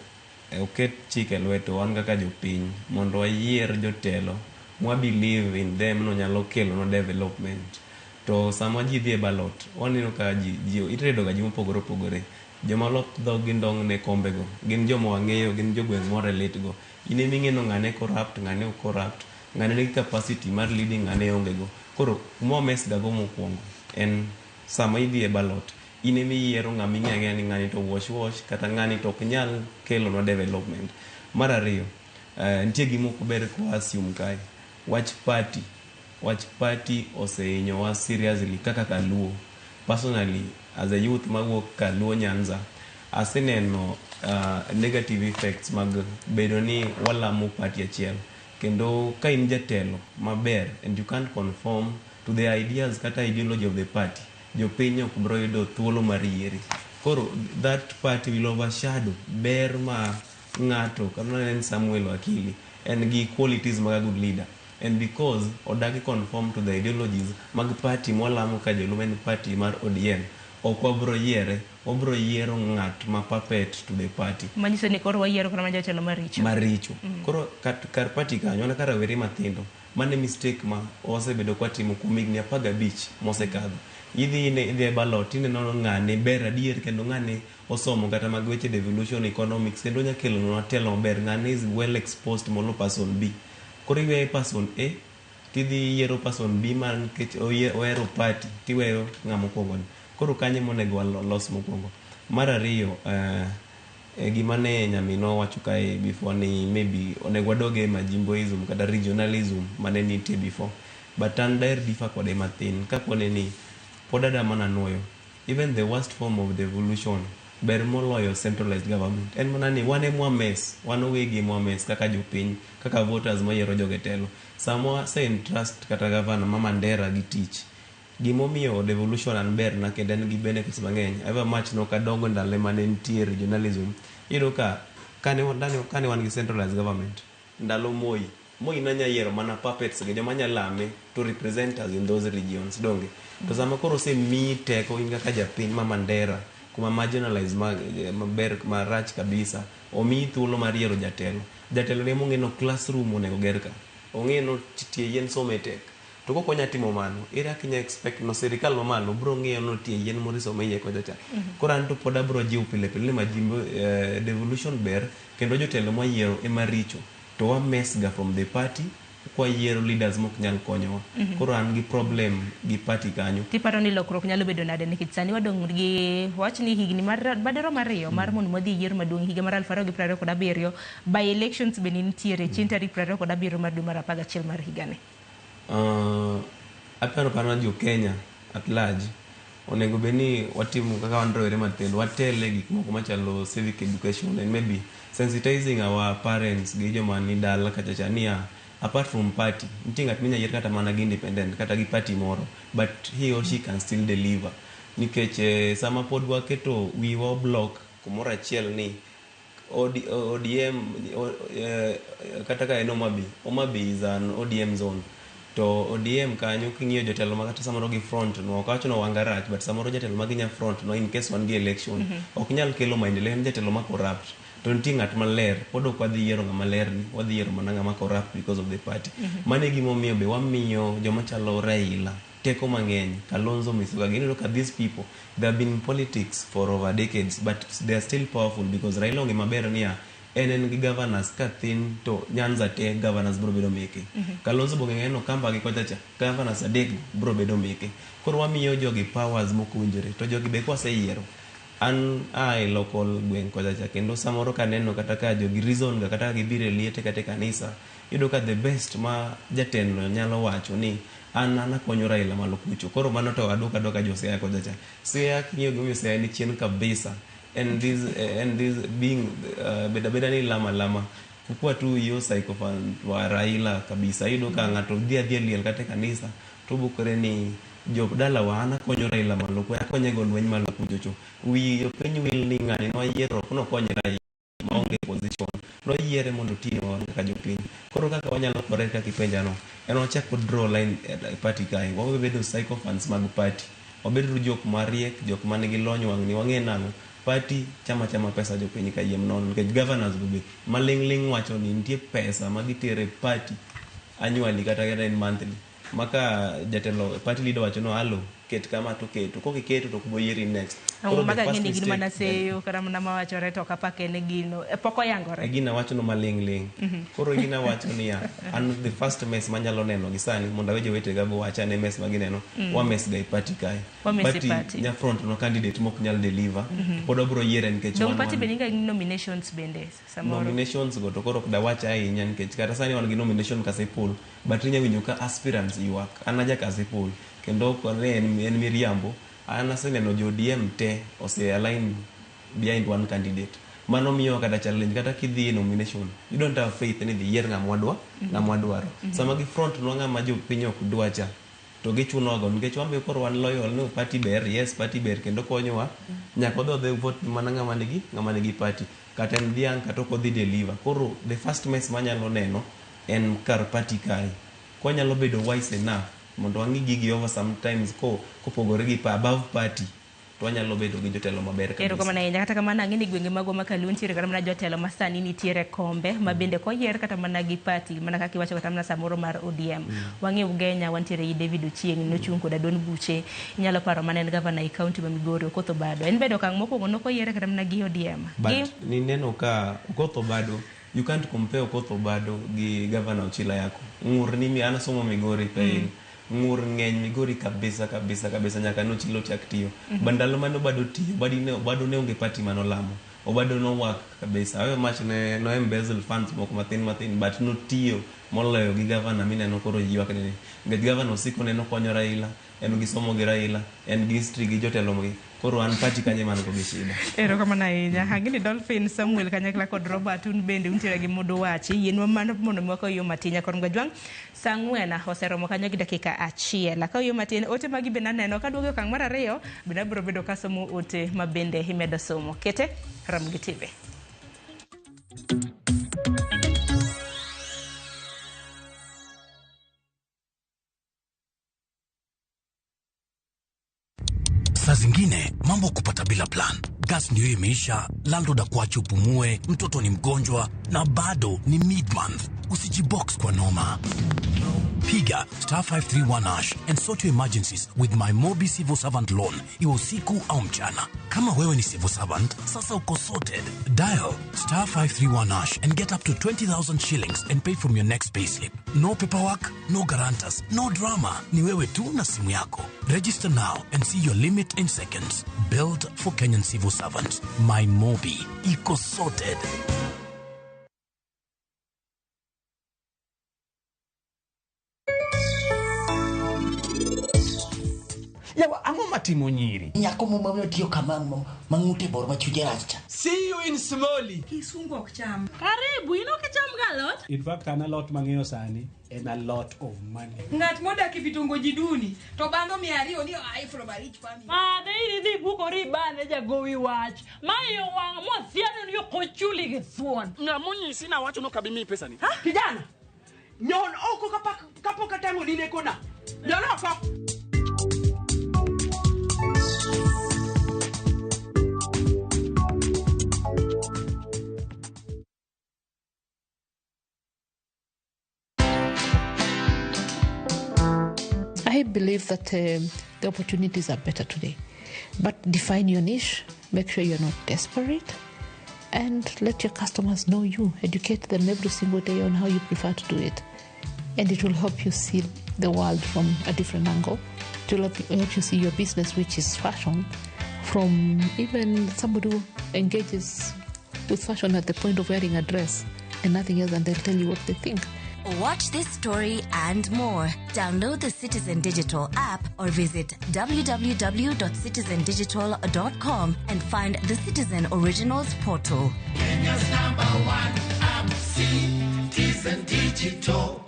oket chike lweto wan kaka jopiny mondo wayier jotelo mwa believe in them no nyalo kelo no development. To sama ji dhi e ballot waneno ka ji itedo ga ji mopogore opogore. Joma lop dhog gi ndong' ne kombego gin joma wang'eyo, gin jogweng' morelate go. Ine ming'eno ng'ane corrupt, ng'ane ok corrupt, ng'ane nigi capacity mar leading, ng'ane ongego. Koro kuma mesgago mokwongo en sama idhi e ballot ine miyiero ng'ama ing'eyo ni ng'ani to wash kata ng'ani to ok nyal kelo no development. Mar ariyo, nitie gima ok ber ko assume kae. Wach party osehinyowa seriously kaka Kaluo. Personally, as a youth mawuok Kaluo Nyanza, aseneno negative effects mag bedo ni walamo party achiel. Kendo ka in jatelo maber and you can't conform to the ideas kata ideology of the party, jopiny ok biro yudo thuolo mar yieri. Koro that party will overshadow ber ma ng'ato kata en Samuel Wakili and gi qualities mag a good leader. And because odagi conform to the ideologies mag party mwalamo ka jolumen party mar ODM, ok wabro yiero ng'at ma puppet to the party. Manyiso ni koro wayiero kana jatelo maricho. Koro kar party kanyo na kara weri mathindo mane mistake ma osebedo kwa timo kuom higni 15 mosekadho. Idhi e ballot ineno ng'ane ber adier kendo ng'ane osomo kata mag weche devolution economics kendo nyakelo no telo maber, ng'ane is well exposed molo person B. Koro iwe person A tidhi yiero person B man kech ohero party tiweyo ng'amo kwongo. Koro kanye monego los mokwongo. Mar ariyo, gima ne nyamino wacho kae before ni maybe onego wadoge majimboism kata regionalism mane nitie before. But an daher differ kode mathin kapone ni pod adamana nuoyo. Even the worst form of devolution ber moloyo centralized government. En mana ni wane mwames, wanowegi mwames kaka jopiny, kaka voters mayiero jogetelo. Samwa se entrust kata governor Mama Ndera gi tich. Gimomiyo devolution an ber na kendo en gi benefits mang'eny. Ever much no kadongo ndalo mane nitie regionalism. Iyudo ka kane wan gi centralized government ndalo Moi nanya yiero mana puppets gi joma nyalame to represent us in those regions donge. To sama koro se mi teko in kaka japiny Mama Ndera kuma marginalized maber marach kabisa omi thuolo mar yiero jatelo ne mong'eno classroom onego ger ka ong'eno tie yien sometek to kok onya timo mano ira kinya expect no sirikal mamalo bro ng'eyo no tie yien moriso maiye kocha cha. Koro an to pod abro jiw pile ni majimbo devolution ber kendo jotelo moyiero ema richo to wa mesga from the party kwa yiero leaders mok nyal konyowa. Koro an gi problem gi party kanyo. Tiparo ni lokruok nyalo bedo nade nikech sani wadong' gi wach ni higni badero mariyo mar mondo modhi yiero maduong' higa mar 2027 by elections be nitiere chieng' tarik 27 mar dwe mar 11 mar higani. Aparo jo Kenya at large onego beni watimo kaka wanrowere mathindo watele gik moko machalo civic education and maybe sensitizing our parents gi joma ni dala kachacha niya apart from party nitie ng'at minya yier kata mana gi independent kata gi party moro but he or she can still deliver nikech sama pod waketo wiwa block kumoro achiel ni ODM kata ka en Omabi is an ODM zone to ODM kanyo king'iyo jotelo ma kata samoro gi front no okawacho no wangarach but samoro jotelo ma ginya front no in case one gi election ok nyal kelo maendeleo en jotelo ma corrupt to nitie ng'at maler pod ok wadhi yiero ng'ama ler ni wadhi yiero mana ng'ama corrupt because of the party mane gimomiyo be wamiyo joma chalo Raila teko mang'eny Kalonzo Musyoka gineno ka these people they have been in politics for over decades but they are still powerful because Raila onge maber niya en gi governors ka thin to Nyanza te governors bro bedo meke Kalonzo bong'eno kamba gi kochacha governors adek bro bedo meke koro wamiyo jogi powers mokowinjore to jogi be kwaseyiero an local gweng kochacha kendo samoro kaneno kata ka jogi reason ga kata gibire liete kata kanisa yudo ka the best ma jatendo nyalo wacho ni an akonyo Raila malo kucho koro mano to adoka Josea kochacha Siaya kinyo gumi Siaya ni chien kabisa and this being beda ni lama kukua tu hiyo psychophant wa Raila kabisa yudo ka ngato dia liel kata kanisa to bukore ni job dala wana konyo Raila malo ko akonye go lweny malo kucho wi piny wil ni ngani no yiero no konyo Raila maonge position no yiere mondo tino ka jopiny koro kaka wanyalo correct ka kipenja no en ochako draw line party kai wawe bedo psychophants mag party obedo jok mariek jok manigi lony wang'ni wang'e nango party chama pesa jopiny ka yiem non nikech governors be malingling wacho ni nitie pesa magitere party annually kata in monthly maka jatelo party leader wacho no halo ket kama to keto kokiketo to kuboyieri next maka ngeni gino mana seyo kara mana mawacho reto kapake ne gino poko yangore gina wacho no malingling koro gina wacho ni an the first mess manyalo neno gisani mondo weje wete gabo wacha ne mess magineno wa mess guy party kai party nya front no candidate mok nyal deliver podo bro yiere nikech don party beninga nominations bende samoro nominations go to koro da wacha ahinya nikech kata sani wan gi nomination ka sepul but nya winyo ka aspirants yuak anaja ka sepul kendo kone en miriambo anaseneno jo ODM te ose align behind one candidate mano miyo kata challenge kata kidhi nomination you don't have faith in the year ngamwadwa ngamwadwaro sama gi front no ngama jo piny ok dwacha to gichuno go nikech wambe koro wan loyal no party ber yes party ber kendo konyowa nyaka odho vote mana ngama nigi party kata en dhiang kata ok odhi deliver koro the first mess manyalo neno en kar party kai konyalo bedo wise enough mondo wangi gigi over sometimes kopogore gi above party to wanyalo bedo gi jotelo maber kabisa ero kama na kata kama ngini gwenge mago makalunchi kata mana jotelo masani nitiere kombe mabende koyier kata mana gi party mana kaka iwacho kata mana samoro mar ODM wangi Ugenya wantiere i David Ochieng nochung koda Don Buche inyalo paro mana en governor i county ma Migori Okoth Obado en bedo kang mokwongo no koyier kata mana gi ODM but ni neno ka Okoth Obado you can't compare Okoth Obado gi governor Ochila yako ngur ni mi anasomo Migori pe ngur ngeny Migori kabisa nyaka no chilo chak tiyo bandalo mano bado tiyo bado ne onge party mano lamo obado no work kabisa ayo mach ne no embezzle funds moko mathin but no tiyo moloyo gi governor mineno koro yiwak ne ngech governor siko neno konyo Raila en gi somo gi Raila en gi history gi jotelo mogi koro an party kanye man ko gi shida ero kama na inya hangini Dolphin Samuel kanyakla kod Robert un bende untiere gi modo wachi yenwa mano mondo mwako yo matinya kor ngajwang sangwena oseromo kanyo gi dakika achiel ka yo matin ote magi be naneno ka duogo kang mar ariyo bina bro bedo kasomo ote mabende himedo somo kete Ramogi TV. Saa zingine mambo kupata bila plan. Gas ndio imeisha, landlord akuache upumue, mtoto ni mgonjwa na bado ni mid-month. Usijibox kwa noma. Piga *531# and sort your emergencies with my Mobi Civil Servant Loan. Iwe usiku au mchana. Kama wewe ni civil servant, sasa uko sorted. Dial *531# and get up to 20,000 shillings and pay from your next payslip. No paperwork, no guarantors, no drama. Ni wewe tu na simu yako. Register now and see your limit in seconds. Built for Kenyan civil servants. My Mobi. Iko sorted. Yawa ang'o matimo nyiri? Nyako mama tiyo kama mang'ute bor machuje racha. See you in Somali. Kisungu ok cham. Karibu, inoke cham galot? In fact, an a lot mang'eyo sani and a lot of money. Ng'at modak e vitongoji duni to bando 200 ni ai from a rich family. Dhi bukori bane jagowi wach. Mayo wang mosiano ni kochuli githuon. Ng'amonyisi na wacho no kabi mi pesa ni. Kijana, nyon oko kapok atango dine kona. Nyon oko. I believe that the opportunities are better today. But define your niche, make sure you're not desperate, and let your customers know you. Educate them every single day on how you prefer to do it. And it will help you see the world from a different angle. It will help you see your business, which is fashion, from even somebody who engages with fashion at the point of wearing a dress and nothing else, and they'll tell you what they think. Watch this story and more. Download the Citizen Digital app or visit www.citizendigital.com and find the Citizen Originals portal. Kenya's #1 app, Citizen Digital.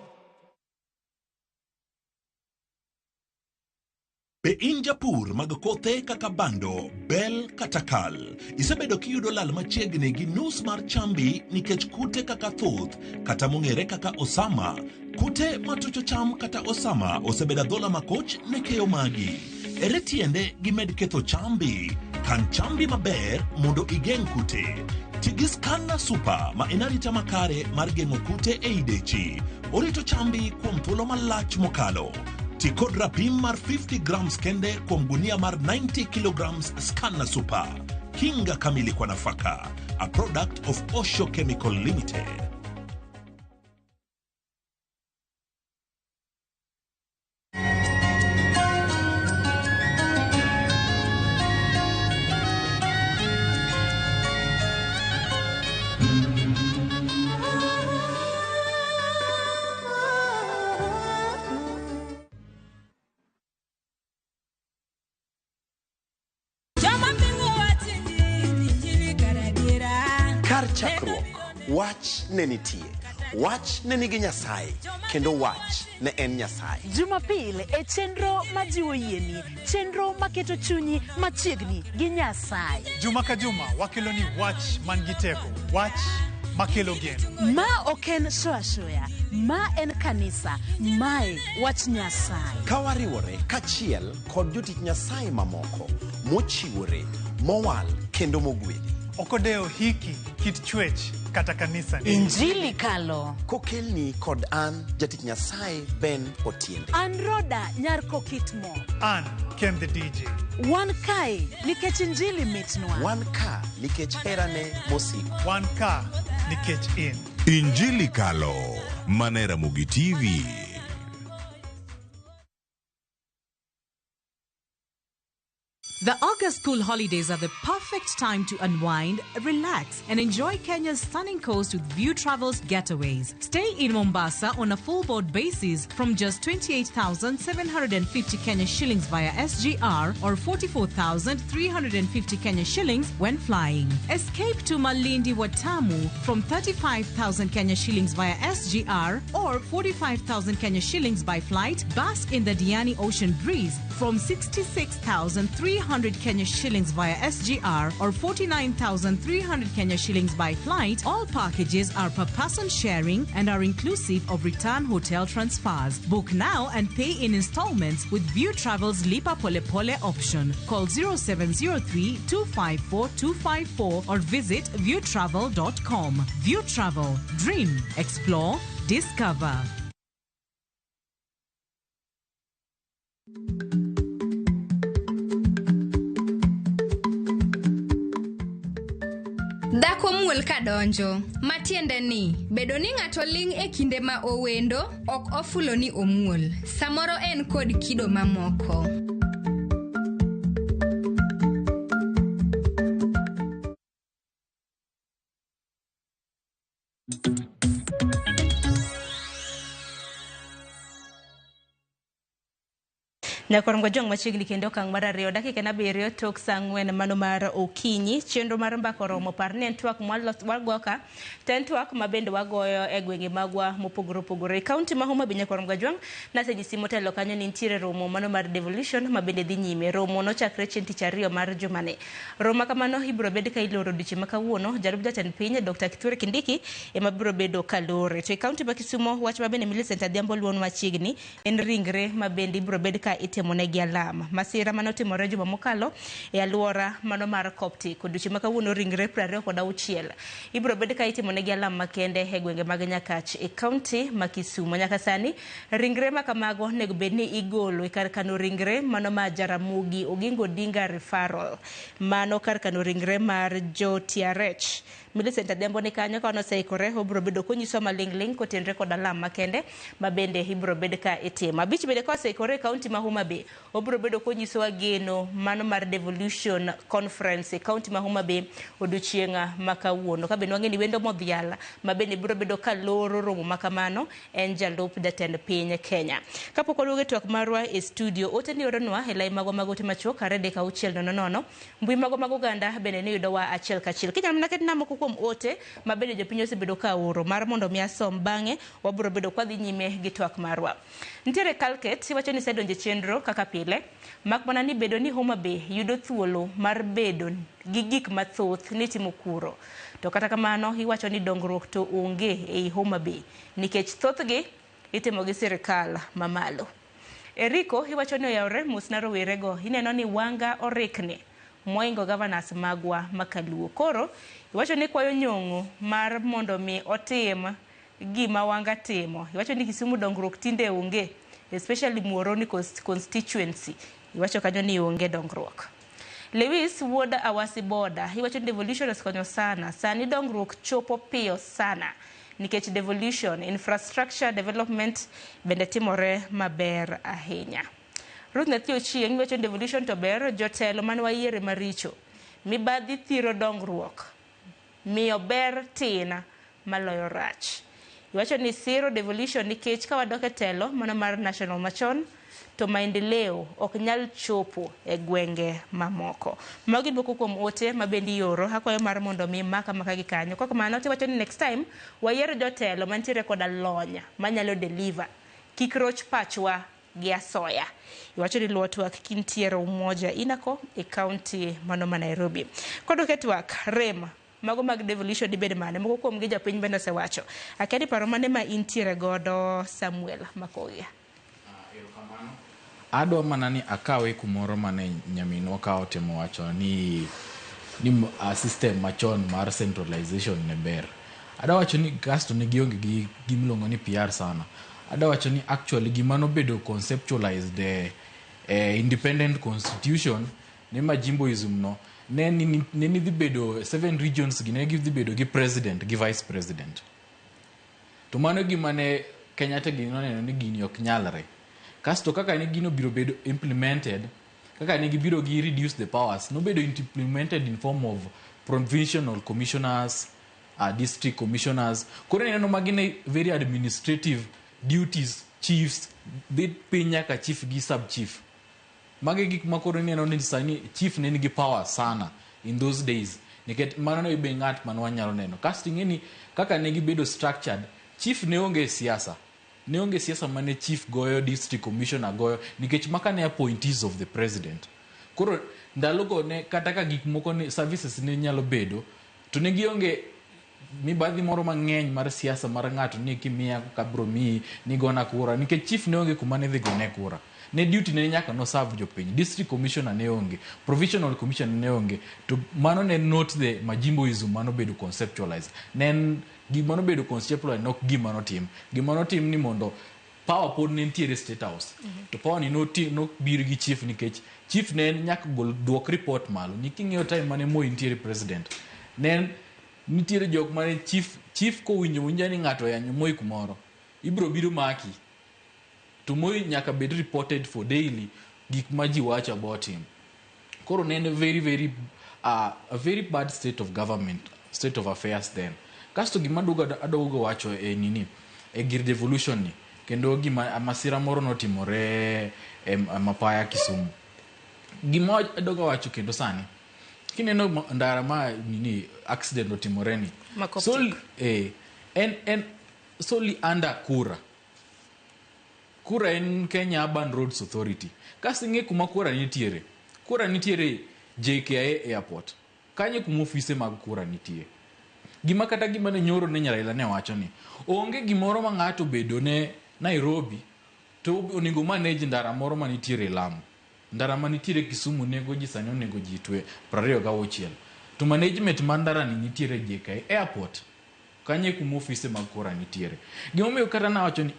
Be in japur mag kothe kaka bando, bel kata kal. Isebedo kiyudo lal machiegni gi nus mar chambi nikech kute kaka thuth kata mong'ere kaka osama. Kute matucho cham kata osama osebedo dhola makoch ne keyo magi. Ere tiende gimed ketho chambi? Kan chambi maber mondo igeng' kute. Tigi Scanner Super ma inarita makare mar geng'o kute e idechi. Orito chambi kuom thuolo malach mokalo. Tikod rapim mar 50 grams kende kuom gunia mar 90 kilograms Scanner Super. Kinga kamili kwa nafaka. A product of Osho Chemical Limited. Chakruok, wach ne nitie. Wach ne nigi Nyasaye, kendo wach ne en Nyasaye. Jumapil e chenro majiwo yieni, chenro maketo chunyi machiegni gi Nyasaye. Juma ka juma wakelo ni wach man gi teko, wach makelo geno. Ma oken shoya, ma en kanisa, mae wach Nyasaye. Kawariwore kachiel kod jotich Nyasaye mamoko, mochiwore, mowal kendo mogwedhi. Okodeo hiki kit chwech kata kanisa ni. Injili kalo. Kokelni kod an jatich Nyasaye Ben Otiende. An Roda Nyarko Kitmo. An Ken the DJ. Wan kai nikech injili mitnwa. Wan ka nikech herane mosiko. Wan ka nikech in. Injili kalo, Manera Mugi TV. The August school holidays are the perfect time to unwind, relax, and enjoy Kenya's stunning coast with View Travel's getaways. Stay in Mombasa on a full board basis from just 28,750 Kenya shillings via SGR or 44,350 Kenya shillings when flying. Escape to Malindi Watamu from 35,000 Kenya shillings via SGR or 45,000 Kenya shillings by flight. Bask in the Diani Ocean Breeze from 66,300 Kenya shillings via SGR or 49,300 Kenya shillings by flight. All packages are per person sharing and are inclusive of return hotel transfers. Book now and pay in installments with View Travel's Lipa Pole Pole option. Call 0703 254 254 or visit viewtravel.com. View Travel. Dream. Explore. Discover. Dhako muol kadonjo, matiende ni, bedo ni ng'ato ling' e kinde ma owendo, ok ofulo ni omuol. Samoro en kod kido mamoko. Nyakoromgo jong machiegni kendo okang' mar 2 dakika na 7 tok saa 4 mano mar okinyi. Chenro mar mbako romo par ni en twak wagoka to en twak ma bende wagoyo e gwenge magwa mopogore opogore. Kaunti ma Homa Bay Nyakoromgo jwang nasenyisi motelo kanyo ni nitiere romo mano mar devolution ma bende dhi nyime. Romo nochakre chieng' tich 2 mar jumane. Romo kamano ibiro bed ka iloro odiochieng' ma kawuono. Jalup jatend piny Dr. Kithure Kindiki ema biro bedo kalore. To e kaunti ma Kisumo wach ma bende Millicent Adhiambo luon machiegni en ringre ma bende ibiro bed ka itimonegi alama. Masira manotimore juma mokalo e aluora mano mar Coptic odiochieng' ma kawuono ringre 26 ibiro bed ka itimonegi alama makende e gwenge mag Nyakach e kaunti ma Kisumo. Nyaka sani ringre ma kamago nego bed ni igolo e kar kano ringre mano ma Jaramogi Oginga Odinga referral mano kar kano ringre mar jo TRH. Millicent Adhiambo ni kanyo ka oseikore obiro bedo konyiso maling'ling kotenre kod alama makende ma bende ibiro bed ka itimo. Abich bende ka oseikore e kaunti ma Homa Bay obiro bedo konyiso ageno mano mar devolution conference e kaunti ma Homa Bay odiochieng' ma kawuono. Ka bende wang'eni wendo modhiala ma bende biro bedo ka loro romo makamano en jalup jatend piny Kenya. Kapok waduogo e twak marwa e studio, ote ni oronwa e lai mago magote machuok are deka 6:00 mbui mago mag oganda bende ni yudowa achiel kachiel. Kinyalo mana ket namo kuom ote ma bende jopiny osebedo ka oro mar mondo mi asom bang'e wabiro bedo kwa dhi nyime gi twak marwa. Nitiere Kalket iwacho ni sedonje chenro kaka pile mak mana ni bedo ni Homa Bay yudo thuolo mar bedo gi gik mathoth ni timo kuro. To kata kamano iwacho ni dongruok to onge ei Homa Bay nikech thothgi itimo gi sirikal mamalo. Eriko iwacho ni oyawre musna rowerego ineno ni wanga orikni moingo governors magwa makaluo. Koro iwacho ni kwayo nyong'o mar mondo mi otim gima wanga timo. Iwacho ni Kisumu dongruok tinde onge, especially Muhoroni constituency. Iwacho kanyo ni onge dongruok. Lewis wuod Awasi Boda iwacho ni devolution oskonyo sana. Sani dongruok chopo piyo sana nikech devolution infrastructure development bende timore maber ahinya. Ruth Nathio Chieng iwacho ni devolution to ber jotelo man wayiere maricho. Mibadhi thiro dongruok. Miyo ber tina maloyo rach. Iwacho ni zero devolution nikech ka wadok e telo mano mar national machon to maendeleo ok nyal chopo e gwenge mamoko. Magi moko kuom ote ma bendi yoro akwayo mar mondo mi maka gi kanyo. Koko mano tiwacho ni next time wayiero jotelo mantiere koda lony manyalo deliver. Kik roch pachwa gi asoya. Iwacho ni luo twak kintiere Umoja Inako e kaunti mano ma Nairobi. Kodok e twak rem mago mag devolution di bed mane moko kuom gi japiny bende osewacho. Akedi paro mane ma intiere godo Samuel Makogia. Adwa mana ni akawe kumoro mane nyaminwa ka otemo wacho ni system machon mar centralization ne ber. Adwa wacho ni gasto ne gionge gi gimilongo ni PR sana. Adwa wacho ni actually gimano bedo conceptualized independent constitution ne majimboism no ne ni dhi bedo 7 regions gi ne dhi bedo gi president gi vice president. To mano gimane Kenyatta gino neno ni gini ok nyalre. Kasto kaka ne gino biro bedo implemented, kaka ne gibiro gi reduce the powers, no bedo implemented in form of provincial commissioners, district commissioners. Kore neno magine very administrative duties, chiefs, bit pinya ka chief gi sub chief. Mage gik makoro neno ni sani chief ne nigi power sana in those days. Niket mano no ibe ngat man wanyalo neno. Casting ni kaka ne gibedo structured, chief ne onge siasa. Ne onge siasa mane chief goyo, district commissioner goyo, nikech maka ne appointees of the president. Koro ndalogo ne kata ka gik moko ne services ne nyalo bedo, to ne gionge mibadhi moro mang'eny mar siasa mar ng'ato ni kimiya kabro mi ni gona kura, nikech chief ne onge kuma ne dhi gone kura. Ne duty ne nyaka no serve jopiny. District commissioner ne onge, provincial commissioner ne onge. To mano ne not the majimboism mano bedo conceptualized. Nen gimano bedo conceptualized nok gimano tim. Gimano tim ni mondo power pod ne ntiere state house. To power ni no biro gi chief nikech chief ne nyaka gol duok report malo. Niking'eyo time mane Moi ntiere president. Nen nitiere jok mane chief ko winjo ni ng'ato yanyo Moi kumoro. Ibro biro maki. To Moi nyaka bed reported for daily gik ma ji wacho about him. Koro ne a very bad state of government, state of affairs then. Kasto gima adogo wacho e gir devolution ni kendo gima masira moro notimore mapaya Kisumu. Gima adoga wacho kendo sani kineno ndara ma nini accident otimoreni solely under kura en Kenya Urban Roads Authority. Kasing'e kuma kura nitiere JKIA airport kanye kuma ofise mag kura nitie. Gima kata gima ne nyoro ne Raila ne wacho ni onge gimoro ma ng'ato bedo ne Nairobi to onego manage ndara moro ma nitiere Lamu. Ndara ma nitiere Kisumu nego ji sani onego ji twe 26. To management mandara ni nitiere JKIA airport kanye kuma ofise mag kura nitiere. Gima omiyo kata na wacho ni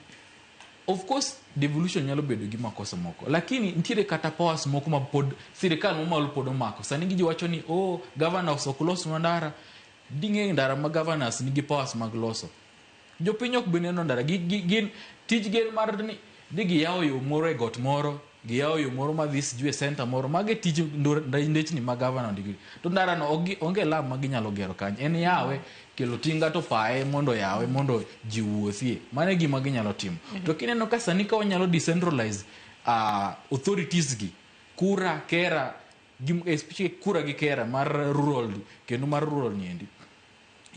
of course devolution nyalo bedo gi makosa moko, lakini nitiere kata powers moko ma pod sirikal mamalo pod omako. Sani gi wacho ni governors ok los ndara, dinge ndara ma governors nigi powers mag loso. Jopiny ok beneno ndara gin tij gen mar ni digi yawo yo moro e got moro, gi yawo yo moro ma this jue center moro mage tij ndechni ma governor ndigi. To ndara no onge lam ma ginyalo gero kanyo, en yawe kelo tinga to pae mondo yawe mondo ji wuothie. Mane gima ginyalo timo. To kineno ka sani ka wanyalo decentralize authorities gi kura kera especially kura gi kera mar rural kendo mar rural niendi.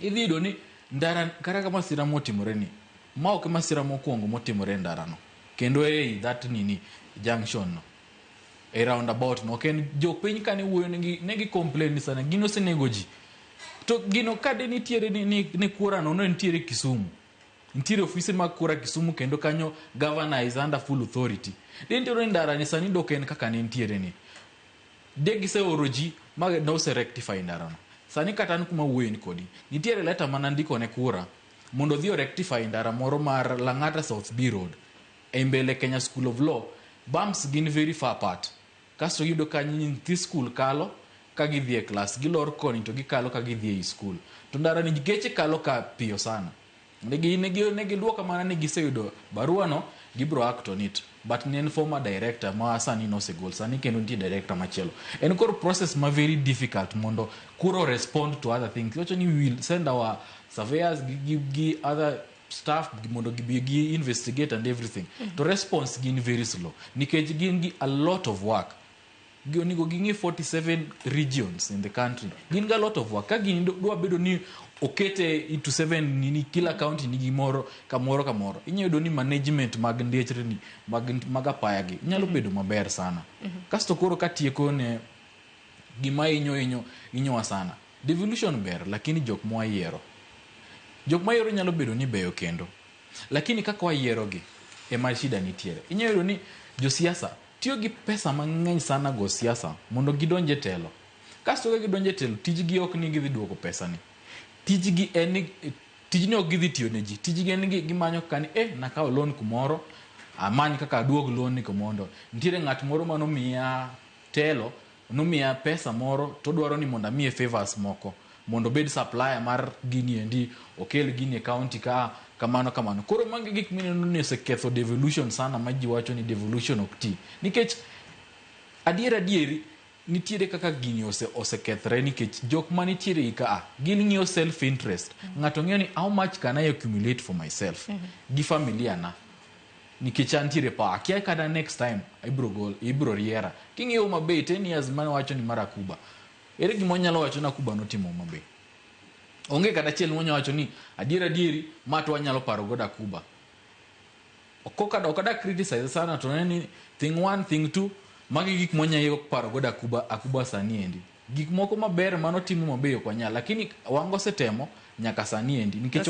Idhi yudo ni ndara kara kama masira motimore ni ma ok masira mokwongo motimore ndara no kendo that nini junction no e roundabout no ken jopiny kane wuoyo negi complain sana gino senego ji. To gino kade nitiere ni kura no nitiere Kisumu. Nitiere ofise mag kura Kisumu kendo kanyo governor is under full authority. Dentro ndara ni sani doken kaka ne nitiere ni. Degi se oroji mag no se rectify ndara no. Sani kata kuma wuoyo ni kodi. Nitiere letter manandiko ne kura mondo dhi rectify ndara moro mar Lang'ata South B Road e mbele Kenya School of Law. Bumps gin very far apart. Kasto yudo kanyi nthi school kalo ka gidhi e class, gilor koni to gikalo ka gidhi e school. To ndara ni geche kalo ka piyo sana. Negi duoka mana ni giseyudo barua no gibro act on it. But nen former director ma sani no segol sani kendo nti director machielo. En koro process ma very difficult mondo kuro respond to other things. Wacho ni we will send our surveyors gi other staff mondo gi investigate and everything. The response gin very slow. Nikech gin gi a lot of work. Gionigo gingi 47 regions in the country. Gin ga lot of work. Ka gin dwa bedo ni okete into 7 nini kila county nigi moro kamoro. Inyedo ni management mag ndechre ni mag apaya gi. Inyalo bedo maber sana. Kasto koro katieko ne gima inyo sana. Devolution ber lakini jok moyiero. Jok moyiero nyalo bedo ni beyo kendo. Lakini kaka wayiero gi ema shida nitiere. Inyedo ni josiasa tiyo gi pesa mang'eny sana go siasa mondo gidonje telo. Kasto ka gidonje telo tijgi ok ni gidhi duoko pesa ni. Tijgi tijni ok gidhi tiyo ne ji. Tijgi en gimanyo kani nakawo loan kumoro amany kaka aduog loan ni kumondo. Nitiere ng'at moro manomiya telo nomiya pesa moro to dwaro ni mondo amiye favors moko mondo bed supplier mar gini endi okel gini e county kamano. Koro mange gik mineno ni oseketho devolution sana ma ji wacho ni devolution ok ti. Nikech adieri nitiere kaka gini osekethre nikech jok ma nitiere ka gin ng'iyo self interest. Ng'ato ng'iyo ni how much can I accumulate for myself gi familia na. Nikech antiere pa kia kada next time ibro riera. King'iyo mabe 10 years man wacho ni mara Kuba. Ere gimo nyalo wacho na Kuba notimo mabe. Onge kata chiel monyo wacho ni adieri mato wanyalo paro goda Kuba. Okada criticize sana to neni thing 1 thing 2 magi gik monyo paro goda Kuba sani endi. Gik moko maber manotimo mabeyo kwa nyala lakini wango setemo nyaka sani endi nikech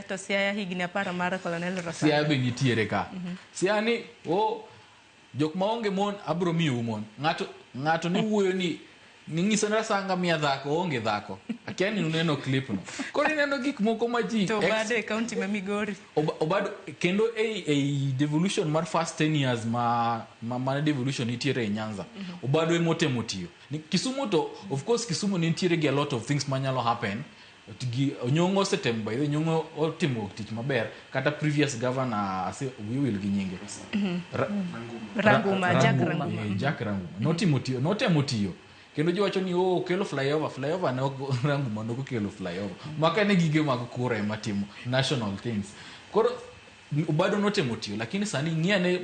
to siaya higni 10 mar Colonel Rosana. Siaya be nitiere ka. Siani jok maonge mon abro miyo mon. Ng'ato ni wuoyo ni ning'iso na sanga miya dhako onge dhako. Akiani uneno clip no. Koro ineno gik moko ma ji to bado e county ma Migori. Obado kendo devolution mar first 10 years ma devolution nitiere e Nyanza. Obado emotemo tiyo. Kisumu to of course Kisumu nitiere gi a lot of things manyalo happen. Onyongo setem by the nyongo otimo tich maber kata previous governor we will gi nyinge. Jack Ranguma. Notemo tiyo. Kendo ji wacho ni kelo flyover ne Ranguma no kelo flyover. Maka ne gige mag kura matimo national things. Koro obado notemo tiyo lakini sani ng'iane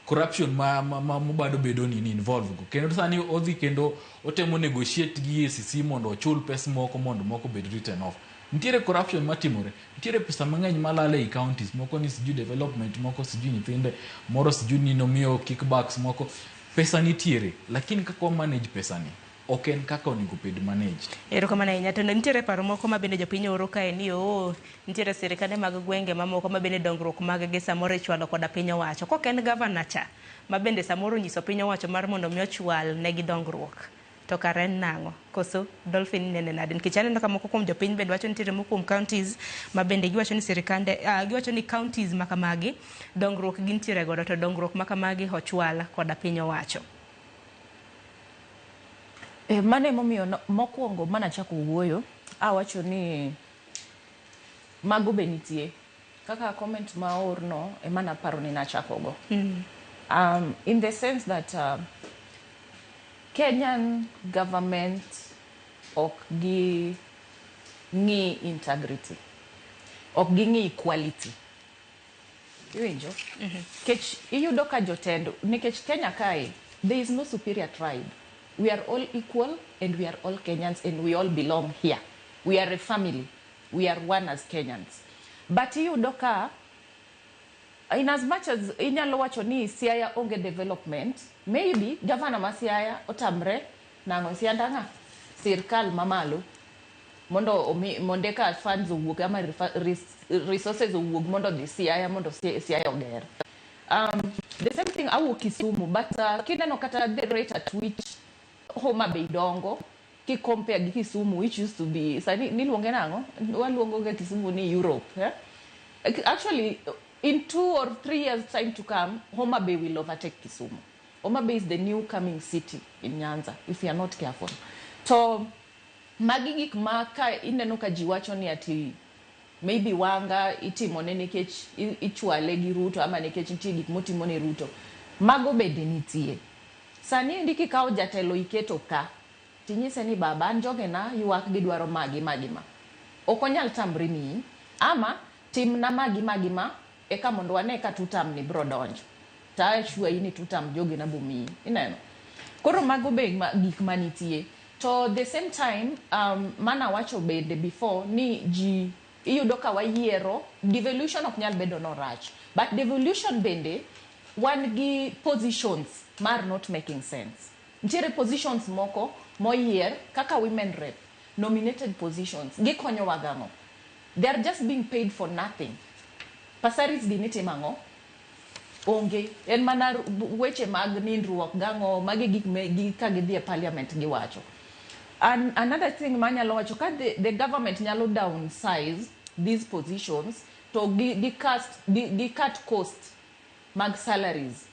corruption mobado bedo ni involve go kendo sani odhi kendo otemo negotiate gi ACC mondo ochul pesa moko mondo moko bed written off. Ntiere corruption matimore, ntiere pesa mang'eny malale i counties, moko ni siju development, moko siju nyithinde, moro siju ni nomiyo kickbacks, moko pesa nitiere, lakini kako manage pesa ni oken kaka onego bed managed. Erokamano ahinya. To nitiere paro moko ma bende jopiny oro kae ni nitiere sirikande mag gwenge mamoko ma bende dongruok mag gi samoro ichwalo koda piny owacho. Kok en governor cha ma bende samoro nyiso piny owacho mar mondo mi ochwal ne gi dongruok. To karen nang'o koso Dolphin nene nade nikech aneno ka moko kuom jopiny bende wacho nitiere moko kuom counties ma bende giwacho ni sirikande giwacho ni counties ma kamagi dongruok gi nitiere godo to dongruok ma kamagi ochwal koda piny owacho. Mane momiyo mokwongo mana chako wuoyo awacho ni mago be nitie kaka comment ma orno emana paro ni nachako go. In the sense that Kenyan government ok gi ngi integrity, ok gi ngi equality. Iwinjo? Kech iyudo ka jotendo nikech Kenya kae there is no superior tribe. We are all equal and we are all Kenyans and we all belong here. We are a family. We are one as Kenyans. But iyudo ka in as much as inyalo wacho ni Siaya onge development, maybe governor ma Siaya otamre nango siandanga sirkal mamalo mondo mondeka funds owuok ama resources owuok mondo di Siaya mondo Siaya oger. The same thing awu Kisumu, but kineno kata the rate at which Homa Bay dongo ki compare gi Kisumu, which used to be sani niluonge nango waluongo ga Kisumu ni Europe. Actually in 2 or 3 years time to come, Homa Bay will overtake Kisumu. Homa Bay is the new coming city in Nyanza, if you are not careful. So, magi gik ma ka ineno ka jiwacho ni ati maybe wanga itimone nikech ichwale gi Ruto ama nikech nitie gik motimone Ruto. Mago bende nitie. Sani ndiki kao jatelo iketo ka. Tinyise ni baba anjoge na yuak gi dwaro magi ma. Okonyal tamri ni ama tim na magi ma eka mondo wane ka tutam ni bro donjo. Ta chua ini tutam jogi na bumi. Ineno. Koro mago be gik manitie. To the same time, mana wacho bende before ni ji iyudo ka wayiero devolution ok nyal bedo no rach. But devolution bende wan gi positions mar not making sense. Ntiere positions moko moyier kaka women rep, nominated positions. Gikonyo wagango. They are just being paid for nothing. Pasaris dinite mango onge en mana weche mag nindruok gango magi gik ka gidhi e parliament giwacho. And another thing manyalo wacho ka the government nyalo downsize these positions to cut cost mag salaries.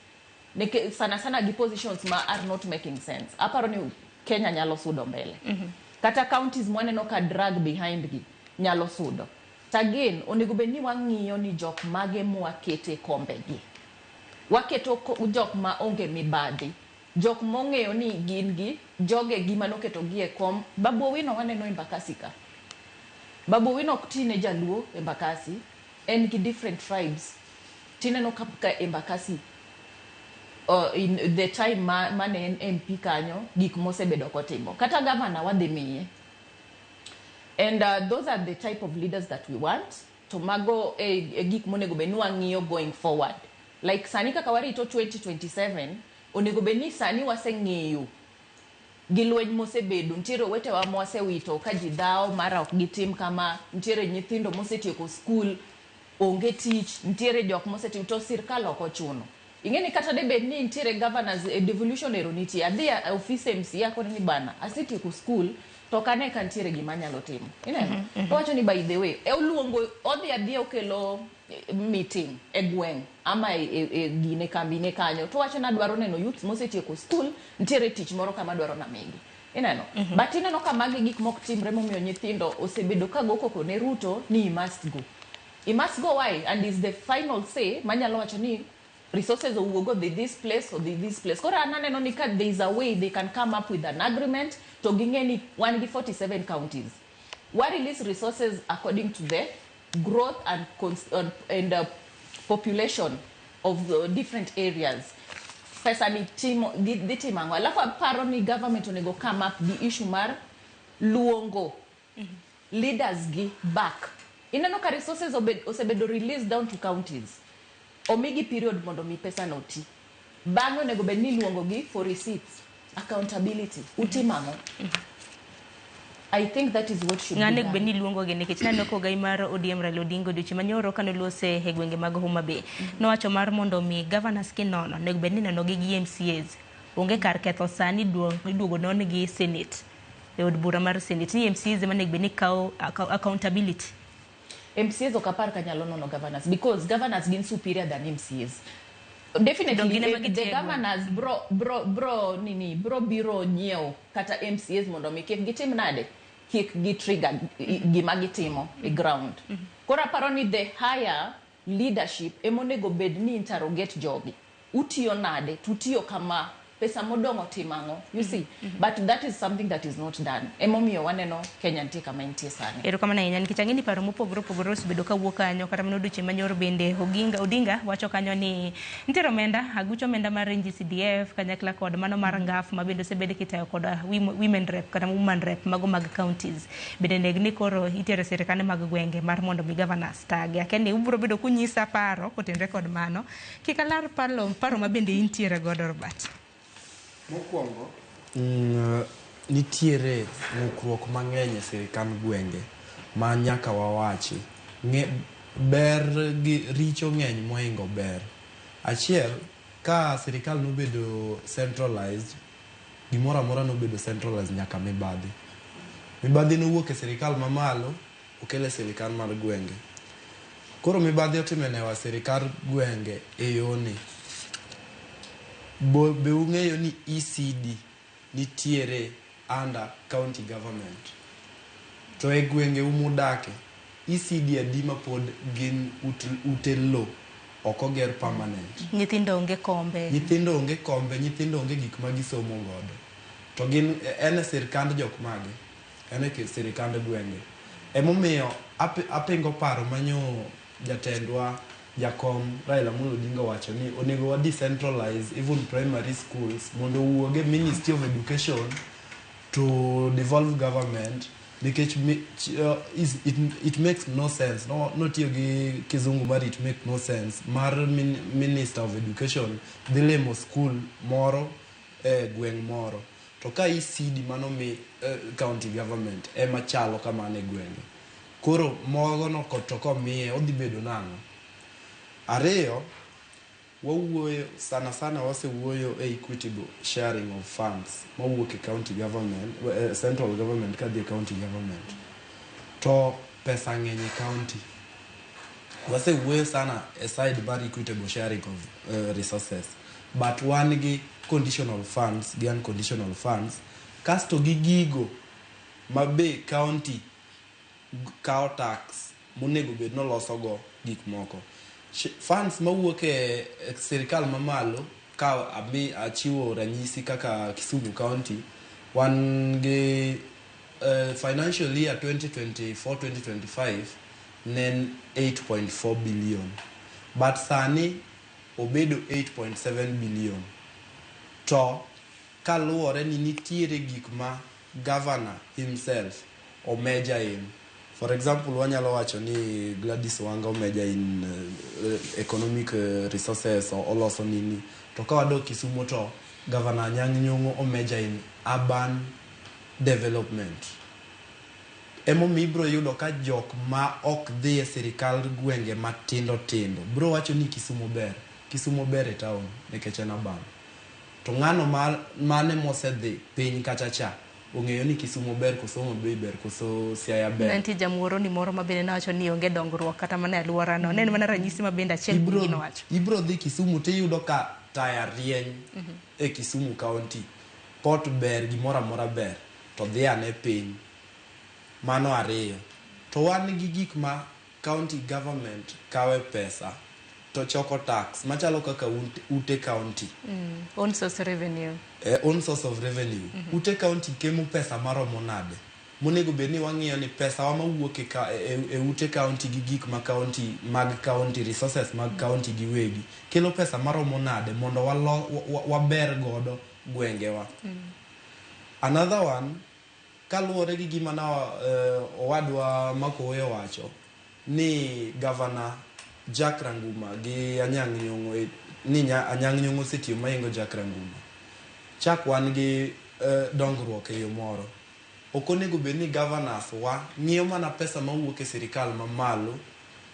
Sana gi positions ma are not making sense. Aparo ni Kenya nyalo sudo mbele. Kata counties mwaneno ka drag behind gi nyalo sudo. Again, onego bedni wang'iyo ni jok mage mwakete kombe gi. Waketo jok ma onge mibadhi. Jok mong'eyo ni gin gi joge gima noketo gi e kom. Babu Owino waneno Embakasi ka. Babu Owino ok tine jaluo Embakasi, en gi different tribes. Tineno ka Embakasi in the time mane en MP kanyo gik mosebedo kotimo. Kata governor wadhi miye. And those are the type of leaders that we want to mago gik monego be nuang'iyo going forward. Like sani kaka warito 2027, onego be ni sani waseng'iyo gilweny mosebedo, ntiere wete wa mosewito ka ji dhao mara ok gitim kama, ntiere nyithindo mosetieko school onge tich, ntiere jok mosetieko to sirkal ok ochuno. Ingeni kata de bed ni ntiere governors devolution nitie adhia office MC yako ni bana asetieko school to kane kantiere gima nyalo timo. Ineno? Wacho ni by the way, oluongo odhi adhia okelo meeting e gweng ama gine kambine kanyo to wacho na dwaro neno youth mosetieko school ntiere tich moro kama dwaro na migi. Ineno? But ineno ka magi gik mok timre momiyo nyithindo osebedo ka go koko ne Ruto ni he must go. He must go why? And is the final say manyalo wacho ni resources will go this place or this place. Kora ananeno ni there is a way they can come up with an agreement to gingeni 147 counties. What release resources according to the growth and population of the different areas. pesa ni timo dhi timango. Alafu aparo ni government onego come up gi issue mar luongo leaders gi back. Ineno ka resources osebedo released down to counties. Omigi period mondo mi pesa no ti. Bang'e onego bed ni luongo gi for receipts, accountability, utimango. I think that is what should be ngane done. beni luongo ge nikech nano ko gai mar ODM Raila Odinga odiochi manyoro kane lose e gwenge mag Homa Bay nowacho mar mondo mi governors kinono nego beni neno gi MCAs onge kar ketho sani iduogo non gi Senate e od bura mar Senate ni MCAs ema nego beni kawo accountability. MCAs okapar kanyalo nono governors because governors gin superior than MCAs. Definitely the governors bro biro nyiew kata MCAs mondo mi kik gitim nade kik gitrigger gima gitimo e ground. Kora paro ni the higher leadership emonego bed ni interrogate jogi. Utiyo nade, tutiyo kama pesa modongo timango, you see. But that is something that is not done. Emomiyo waneno Kenya ntie kama ntie sani. Ero kama na inya nikech ang'eni paro mopogore osebedo kawuok kanyo kata mano odiochieng' manyoro bende Odinga wacho kanyo ni nitiere omenda agucho omenda mar NGCDF kanyakla kod mano mar ngaf ma bende osebedo kitayo kod women rep kata woman rep mago mag counties bende negni koro itiere sirikande mag gwenge mar mondo mi governors tagi akeni ubro bedo kunyisa paro kotenre kod mano kikalar paro ma bende intiere godo Robert. Mokwongo nitiere ng'ukruok mang'eny e sirikand gwenge ma nyaka wawachi ber gi richo ng'eny mohingo ber. Achiel, ka sirikal nobedo centralized, gimoro amora nobedo centralized nyaka mibadhi nowuok e sirikal mamalo okele sirikal mar gwenge. Koro mibadhi otimenewa sirikal gwenge e yoni be ung'eyo ni ECD nitiere under county government. To e gwenge umudake ECD adima pod gin ute lo okoger permanent. Nyithindo onge kombe, nyithindo onge gik ma gisomo godo. To gin ene sirikand jok mage, ene sirikand gwenge. Emomiyo apengo paro manyo jatendwa Jakom Raila Amolo Odinga wacho ni onego wa decentralize even primary schools mondo wuoge Ministry of Education to devolve government because it makes no sense. No tiyo gi kizungu mari it make no sense. Mar Minister of Education dilemo school moro gweng moro. To ka ECD mano mi county government ema chalo kamane gwenge. Koro mogo no kotoko miye odhi bedo nang'o. Ariyo, wawuoyo sana wasewuoyo e equitable sharing of funds mawuok e county government, central government kadhi county government. To pesa ng'eny e county. Wasewuoyo sana a side bar equitable sharing of resources. But wan gi conditional funds, gi unconditional funds, kasto gi gigo mabe county kao tax monego bed noloso go gik moko. Funds mawuok e sirikal mamalo ka achiwo ranyisi kaka Kisumu County wan gi financial year 2024-2025 nen 8.4 billion but sani obedo 8.7 billion. To kaluwore ni nitiere gik ma governor himself omeja in. For example, wanyalo wacho ni Gladys Wanga omeja in economic resources or oloso nini. To ka wadok Kisumu to Governor Anyang' Nyong'o omeja in urban development. Emomiyo ibro yudo ka jok ma ok dhi e sirikal gwenge matindo bro wacho ni Kisumu ber e town nikech en urban. To ng'ano mane mosedhi piny kacha cha ong'eyo ni Kisumu ber koso Homa Bay ber koso Siaya ber. Nanti jamuoro ni moro mabende nawacho ni onge dongruok kata mana e alwora no. Nen mana ranyisi mabende achiel kuom wacho. Ibro dhi Kisumu to iyudo ka taya rieny e Kisumu County. Port ber, gimoro amora ber. To dhi ane piny. Mano ariyo. To wan gi gik ma county government kawe pesa to choko tax machalo kaka ute county. Own source revenue. Own source of revenue. Ute county kemo pesa maromo nade. monego bed ni wang'iyo ni pesa wa mawuok e ute county gi gik ma county mag county resources mag county giwegi kelo pesa maromo nade mondo waber godo gwengewa. Another one, kaluwore gi gima na owadwa Makowe wacho ni Governor Jack Ranguma gi Anyang' Nyong'o ni Anyang' Nyong'o setiyo maingo Jack Ranguma. Chak wan gi dongruok e yo moro. Ok onego bed ni governors wa ng'iyo mana pesa mawuok e sirikal mamalo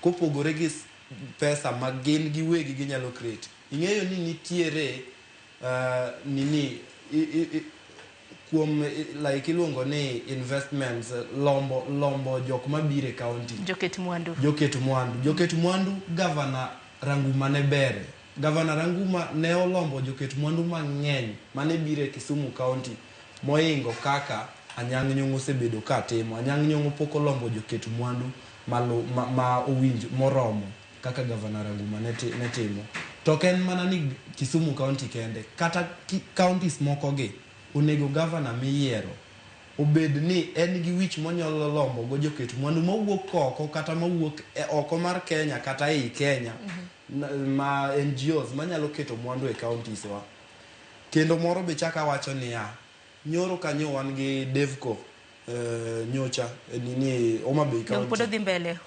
kopogore gi pesa ma gin giwegi ginyalo create. Ing'eyo ni nitiere kuom like iluongo ni investments lombo jok mabire county joket mwandu Governor Ranguma ne bere. Governor Ranguma ne olombo joket mwandu mang'eny mane bire Kisumu county moingo kaka Anyang' Nyong'o osebedo ka timo. Anyang' Nyong'o pok olombo joket mwandu ma owinjo moromo kaka Governor Ranguma ne timo. To ken mana ni Kisumu county kende kata counties moko gi onego governor miyiero obed ni en gi wich monyalo lombo go joket mwandu mawuok oko kata mawuok oko mar Kenya kata ei Kenya ma NGOs manyalo keto mwandu e counties wa. Kendo moro be chaka wacho niya, nyoro kanyo wan gi Devco nyocha nini Homa Bay County podo dhi mbele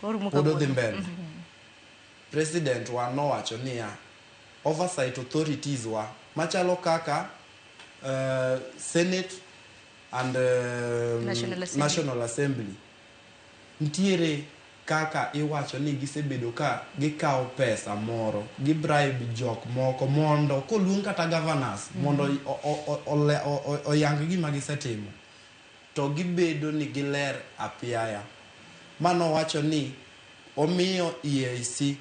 President wa nowacho niya oversight authorities wa machalo kaka Senate and National Assembly ntiere kaka iwacho ni gisebedo ka gikawo pesa moro gibribe jok moko mondo koluong kata governors mondo oyang gima gisetimo to gibedo ni giler apiaya. Mano wacho ni omiyo EAC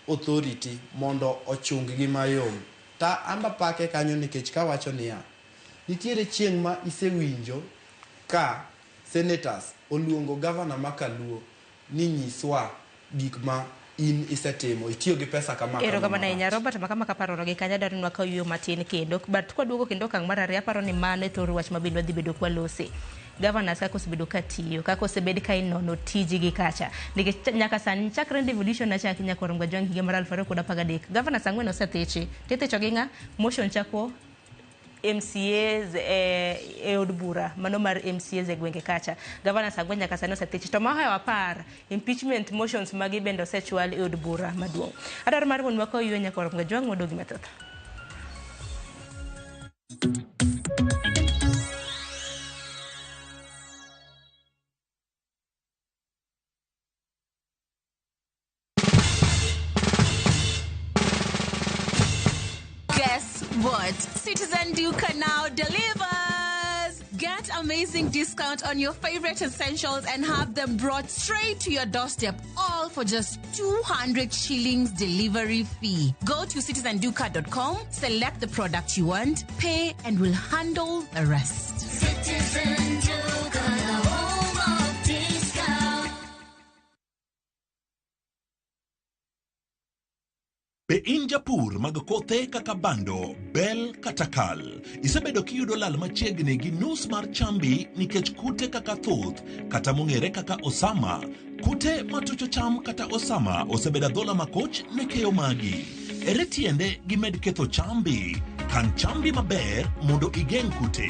authority mondo ochung gima yom. Ta amba pake kanyo nikech ka wacho niya nitiere chieng' ma isewinjo ka senators oluongo governor makaluo ni nyiswa gik ma in isetimo itiyo gi pesa kama ero kama na nya Robert makama kaparo gi kanya darunwa ka yo matin kendo but kwa duogo kendo kang mar ariyo aparo ni mane to wach mabindwa dhi bedo kwa lose governors kako osebedo katiyo kako osebed ka inono tiji gi kacha nikech nyaka sani chakre devolution na chaki nyaka Rangwa Jwang higa mar 2013 governors ang'wen osethechi titecho gi nga motion chako MCAs e od bura mano mar MCAs e gwenge kacha governors agwenya nyaka sani osethechi to mahoya wapar impeachment motions magi bende osechwal e od bura maduong' adar mar mon wako ywe nyaka Rangwa Jwang modogi mathoth. What? Citizen Duca now delivers! Get amazing discount on your favorite essentials and have them brought straight to your doorstep, all for just 200 shillings delivery fee. Go to citizenduca.com, select the product you want, pay, and we'll handle the rest. Citizen Duca, the home of discount. Be in japur mag kothe kaka bando, bel kata kal. Isebedo kiyudo lal machiegni gi nus mar chambi nikech kute kaka thuth kata mong'ere kaka osama. Kute matucho cham kata osama osebedo dhola makoch ne keyo magi. Ere tiende gimed ketho chambi. Kan chambi maber mondo igeng' kute.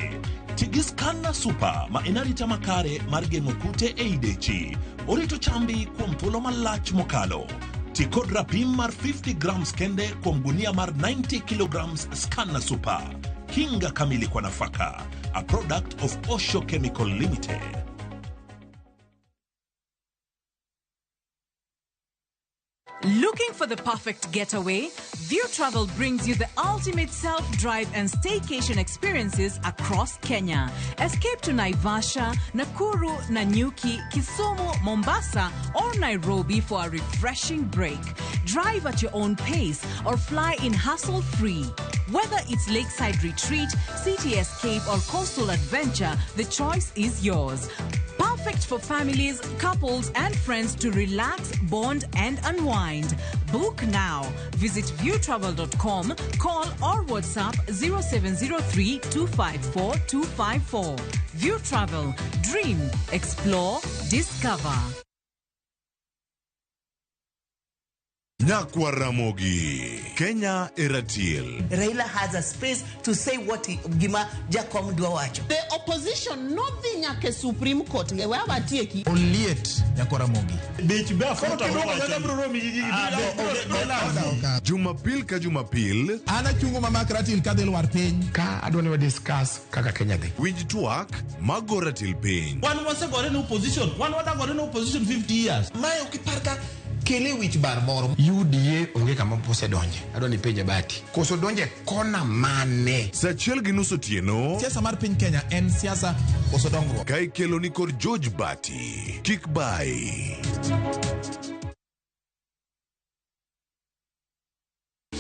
Tigi Scanner Super ma enarita makare mar geng'o kute e idechi. Orito chambi kuom thuolo malach mokalo. Tikod rapim mar 50 grams kende kuom gunia mar 90 kilograms Scanner Super. Kinga kamili kwa nafaka. A product of Osho Chemical Limited. Looking for the perfect getaway? View Travel brings you the ultimate self-drive and staycation experiences across Kenya. Escape to Naivasha, Nakuru, Nanyuki, Kisumu, Mombasa, or Nairobi for a refreshing break. Drive at your own pace or fly in hassle-free. Whether it's lakeside retreat, city escape, or coastal adventure, the choice is yours. Perfect for families, couples, and friends to relax, bond, and unwind. Book now. Visit viewtravel.com, call or WhatsApp 0703 254 254. View Travel. Dream, explore, discover. Nyakwaramogi, Kenya Eratiel. Raila has a space to say what Gima Jakom Dwawacho. The opposition, nothing like a Supreme Court. We have a tieki. Oliet Nyakwaramogi. Jumapil ka Jumapil. Ana chungo mama Ratil kadel war piny. Ka adwani wa discuss kaka Kenya dhi. Winj tuak magoratil piny. One was a no opposition. One was a no opposition 50 years. Mayo kiparka. Kele wich bar moro UDA onge kama pose donje adoni penje bati koso donje kona mane Sachiel gi nus otieno siasa mar piny Kenya en siasa koso dongruok kai kelo ni kod George Bati kik bai.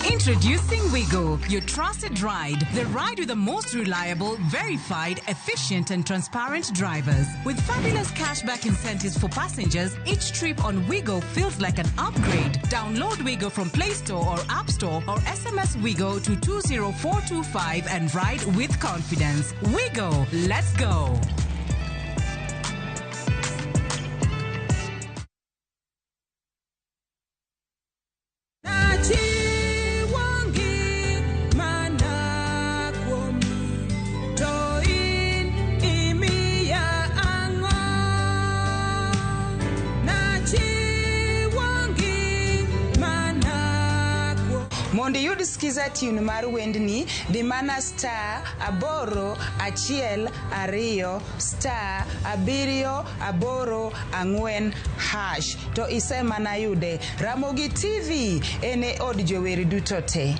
Introducing Wigo, your trusted ride. The ride with the most reliable, verified, efficient, and transparent drivers. With fabulous cashback incentives for passengers, each trip on Wigo feels like an upgrade. Download Wigo from Play Store or App Store or SMS Wigo to 20425 and ride with confidence. Wigo, let's go. Mondo yud skiza tune mar wendni di mana star aboro achiel ariyo star abiriyo aboro ang'wen hash to ise mana yude. Ramogi TV ene od jower duto te.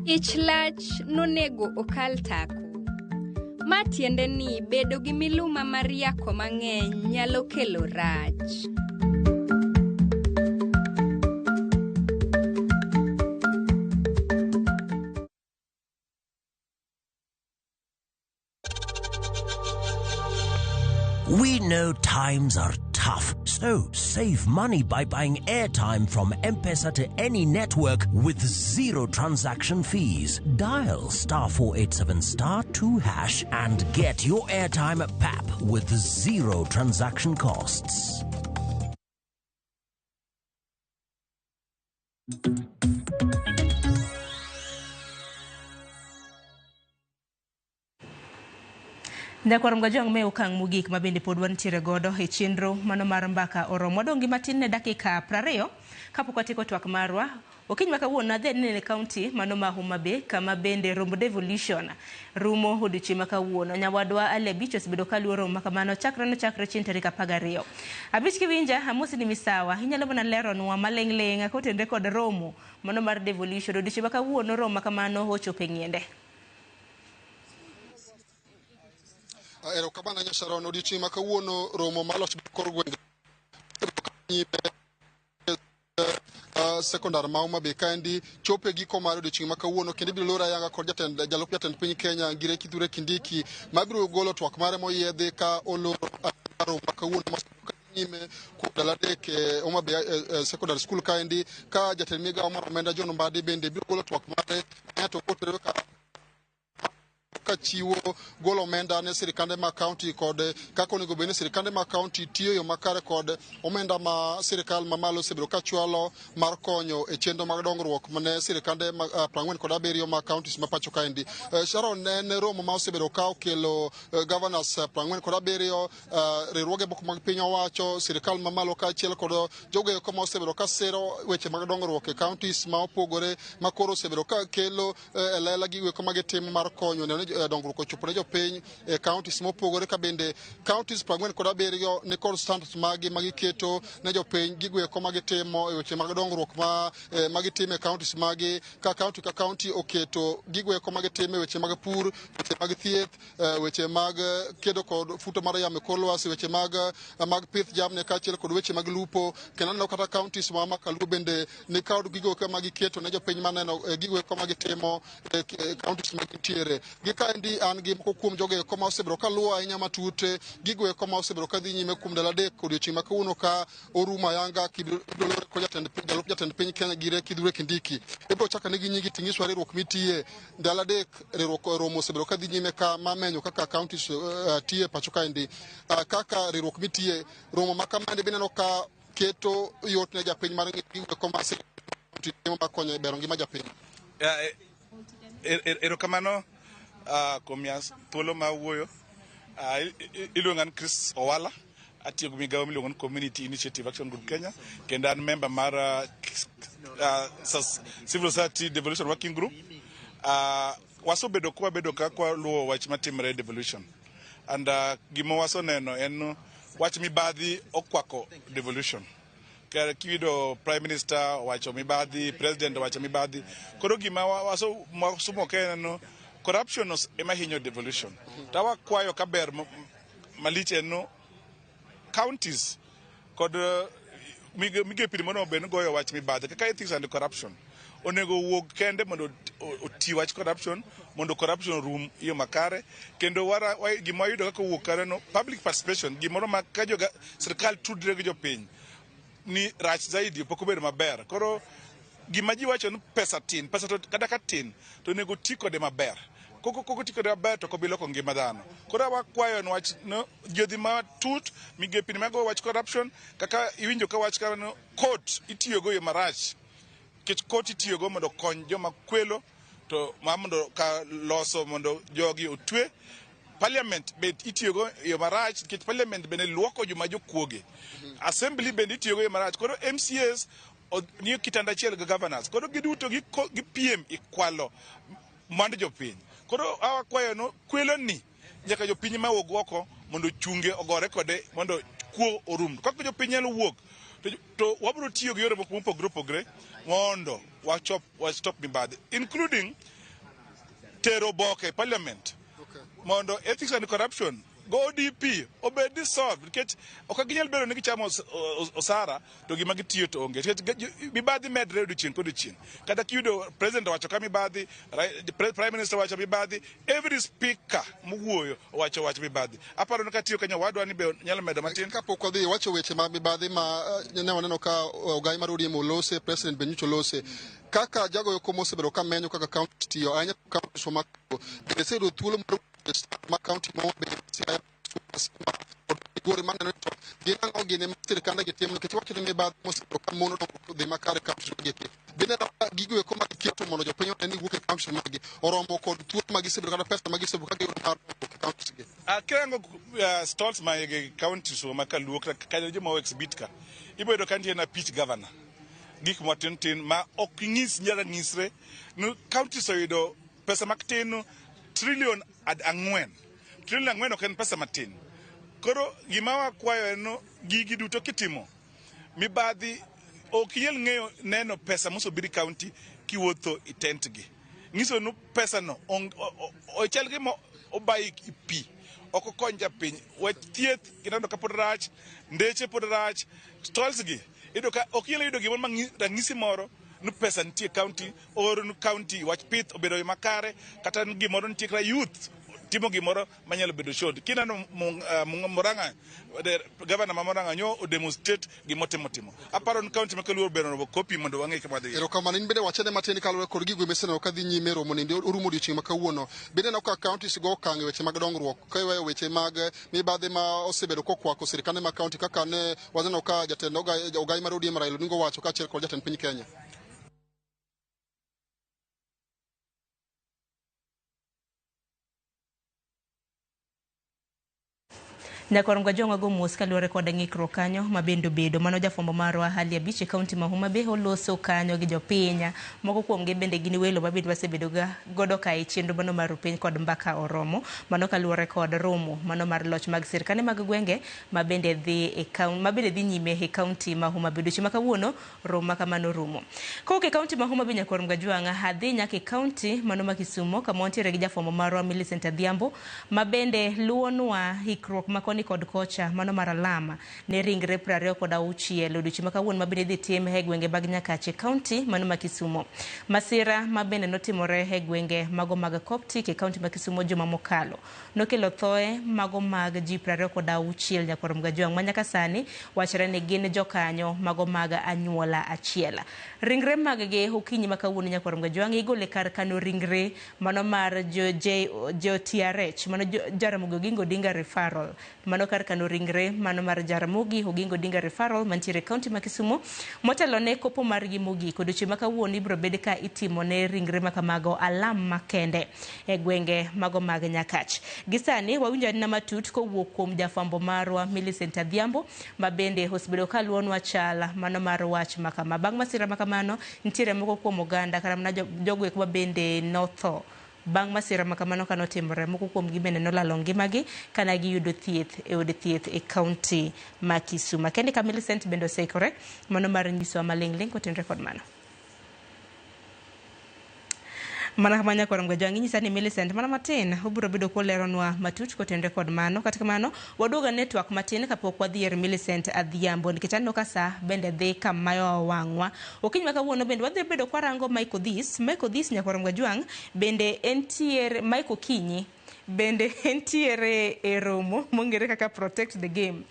Ich lach nonego okal tako. Ma tiende ni bedo gi miluma mar yako mang'eny nyalo kelo rach. We know times are tough, so save money by buying airtime from M-Pesa to any network with zero transaction fees. Dial *487*2# and get your airtime PAP with zero transaction costs. Nyakwar mgajong me ukang mugik mabende pod wantiere godo e chenro mano mar mbaka oromo wadongi matin ne dakika 20 kapok watiko twak marwa. Okiny makawuono adhi nene county mano ma Homa Bay kama bende Rombo Devolution rumo odiochieng' makawuono. Nyawadwa Ale Bichos bedo kaluoro makamano chakre chieng' tarik 12. Abich kiwinja amosi ni misawa inyalo mana leronwa maleng'leng' kotenre kod romo mano mar Devolution odiochieng' makawuono romo makamano ochopo ng'iende. Erokamano Nyasaron odiochieng' makawuono romo maloch kor gwenge sekondar ma Homa Bay kaendi chope giko mar odiochieng' makawuono kendo ibiro lora yanga kod jalup jatend piny Kenya Ngire Kithure Kindiki mabiro golo twak mare moyiedhi ka oloro romo makawuono nyime kuom dala adek Homa Bay secondary school kaendi ka jatend migawo mar omenda John Mbadi bende biro golo twak mare to kotere ka chiwo golo omenda ne sirikande ma county kod kako onego bed ni sirikande ma county tiyo yo makare kod omenda ma sirikal mamalo sebiro ka chwalo mar konyo e chenro mag dongruok mane sirikande 47 ma counties ma pacho kaendi. Sharon ne romo ma osebiro ka okelo governors 47 riwruoge moko mag piny owacho sirikal mamalo ka achiel kod jogo eko ma osebiro ka sero weche mag dongruok e counties ma opogore ma koro osebiro ka kelo elela gigo eko mag timo mar konyo ne dongruok ochopo ne jopiny e counties mopogore ka bende counties 47 ne kod standards magi keto ne jopiny gigo eko magitimo e weche mag dongruok magitimo e counties magi ka county oketo gigo eko magitimo e weche mag pur, weche mag thieth, weche mag kedo kod futo mar yamo kor lwasi, weche mag pith jamni kaachiel kod weche mag lupo. Kendo aneno kata counties ma Makaluo bende ni kod gigo eko magiketo ne jopiny maneno gigo eko magitimo e counties magitiere gi ka ndi an gi moko kuom joge koma osebro ka luwa ahinya matute gigo koma osebro ka dhi nyime kuom dala dek odiochieng' ma kawuono ka oruma yanga kidolore ko jatend piny Kenya gire Kithure Kindiki ibro chaka nigi nyigi tingiswa riwruok mitie dala dek riwruok romo osebro ka dhi nyime ka mamenyo kaka county tie pacho ka ndi kaka riwruok mitie romo makamande bineno ka keto yot ne japiny mar gigo koma se timo makonyo bero ngima japiny erokamano komias thuolo ma wuoyo iluongan Chris Owala atiyo gi migawo miluongo ni Community Initiative Action Group Kenya kendo an member mar Civil Society Devolution Working Group wasebedo ka kwa luwo wach matimre devolution and gima waseneno en wach mibadhi okwako devolution kiwido prime minister wacho mibadhi president wacho mibadhi koro gima wasomo keno corruption ema hinyo devolution tawa kwayo kaber malich eno counties kod migepi mono ben goyo wach mibadhi kaka ethics and corruption onego wuog kende mondo oti wach corruption mondo corruption room iyo makare kendo gima yudo kaka wuog kare no public participation gimoro ma ka sirkal tudre gi jopiny ni rach zaidi pok obedo maber koro gima ji wacho ni pesa to kada ka tin to nego ti kode maber koko ti kode maber to kobilo ko ngima dhano koro wakwayo wach no jodhi matut migepi mago wach corruption kaka iwinjo ka wach kano court itiyo go marach kech court itiyo go mondo kony joma kwelo to mondo ka loso mondo jogi otwe parliament bet itiyo go yo marach kech parliament bene luoko joma jokuoge assembly bende itiyo go yo marach koro MCAs niyo kitanda chiel ga governors koro giduto gi PM ikwalo mand jopiny koro awakwayo no kwelo ni nyaka jopiny ma wuog oko mondo chunge ogore kode mondo kuo orum kaka jopiny nyalo wuok to wabro tiyo gi yore mopogre mondo wachop mibadhi including tero boke parliament mondo ethics and corruption go ODP obed dissolved nikech ok ginyal bedo ni gichamo osara to gima gitiyo to onge mibadhi medre odiochieng' kodiochieng' kata kiyudo president wacho ka mibadhi prime minister wacho mibadhi every speaker muwuoyo wacho mibadhi aparo ni katiyo Kenya wadwa ni be nyalo medo matin kapok odhi wacho weche mag mibadhi ma ne waneno ka ogai mar ODM olose president Benjucho Lose kaka jago yoko mosebedo ka menyo kaka county tiyo anya county somako bende sedo thuolo ma county mo be sia gore maneno to gina ogine master kanda gitemo ke wacho ni ba mosebedo ka mono to de makare county gete bende gigo yoko ma kito mono jo penyo ni wuke county magi oromo kod thuolo magi sebedo kata pesa magi sebedo ka gero mar county ge akengo stalls ma county so makaluok ka joma exhibit ka ibedo kantie na pitch governor gik matin ma ok ng'is nyara ng'isre no county soido pesa matin trillion ang'wen ok en pesa matin koro gima wakwayo no gigi duto kitimo mibadhi ok inyal ng'eyo neno pesa mosobiri county kiwuotho itent gi ng'iso no pesa no ochal gi obai pi ok okony japiny wach thieth gineno ka pod rach ndeche pod rach stalls gi ido ka ok inyal yudo gimoro ranyisi moro ni pesa nitie county or ni county wach pith obedo makare kata gimoro nitie kra youth timo gimoro manyalo bedo shod kinano Murang'a governor ma Murang'a nyo o demonstrate gimotimo aparo ni county makaluor bero copy mondo wang'e kama dhi ero kama ni bende wachene matin kalore kod gigo meseno ka dhi nyime romo ni orumo odiochieng' ma kawuono bende no ka county sigo kange weche mag dongruok ka weyo weche mag mibadhi ma osebedo kokwako sirikande ma county kaka ne wazeno ka jatend ogai mar ODM Raila Odinga wacho ka achiel kod jatend piny Kenya Nyakorom gajonga go mos kaluore koda ng'ikruok kanyo mabendo bedo mano jafombo marwa hali abich e kaunti ma Homa Bay oloso kanyo gi jopinya moko kuom gi bende gini welo mabendo wasebedo godo ka e chenro mano mar piny kod mbaka oromo mano kaluore kod romo mano mar loch mag sirkande mag gwenge mabende dhi nyime e kaunti ma Homa Bay chieng' ma kawuono romo kamano rumo kok e kaunti ma Homa Bay Nyakorom gajwanga adhi nyaka e kaunti mano ma Kisumo kama ontiere gi jafombo marwa Millicent Adhiambo mabende luonwa hikruok makoni ni kod kocha mano mar alama ne ringre 26 odiochieng' ma kawuono mabende dhi tim e gwenge mag Nyakache County mano ma Kisumo. Masira mabende notimore e gwenge mago mag Coptic e kaunti ma Kisumo juma mokalo nokelo thoe mago mag ji 26 Nyakwar Gajwang' ma nyaka sani wachre ni gin jokanyo mago mag anyuola achiel. Ringre mag ge okinyi ma kawuono Nyakwar Gajwang' igole kar kano ringre mano mar JOTRH mano Jaramogi Oginga Odinga Referral mano kar kano ringre mano mar Jaramogi Oginga Odinga Referral mantiere kaunti ma Kisumo. Motelo ne kopo mar gi mogik odiochieng' ma kawuono ibro bed ka itimo ne ringre makamago alam makende e gwenge mago mag Nyakach. Gisani wawinjo na matut kowuok kuom jafambo marwa Millicent Adhiambo mabende osbedo kaluonwa chala mano mar wach makama. Bang' masira makamano nitiere moko kuom oganda karamna jogwek mabende notho bang' masira makamano kanotimore. Moko kuom gi bende nolalo ngimagi kana giyudo thieth e od thieth e kaunti ma Kisumo. Kende ka Millicent bende oseikore mano mar nyiso maling'ling kotenre kod mano. Mana kama Nyakwar Gajwang' nyisa ni Millicent mana matin obiro bedo koleronwa matut kotenre kod mano. Kata kamano waduoga network matin kapok wadhier Millicent Adhiambo nikech aneno ka sa bende dhi kamayo wang'wa. Okinyi ma kawuono bende wadhi bedo kwarango Michael This Nyakwar Gajwang' bende entiere Michael Kinyi bende entiere e romo mongere kaka Protect the Game.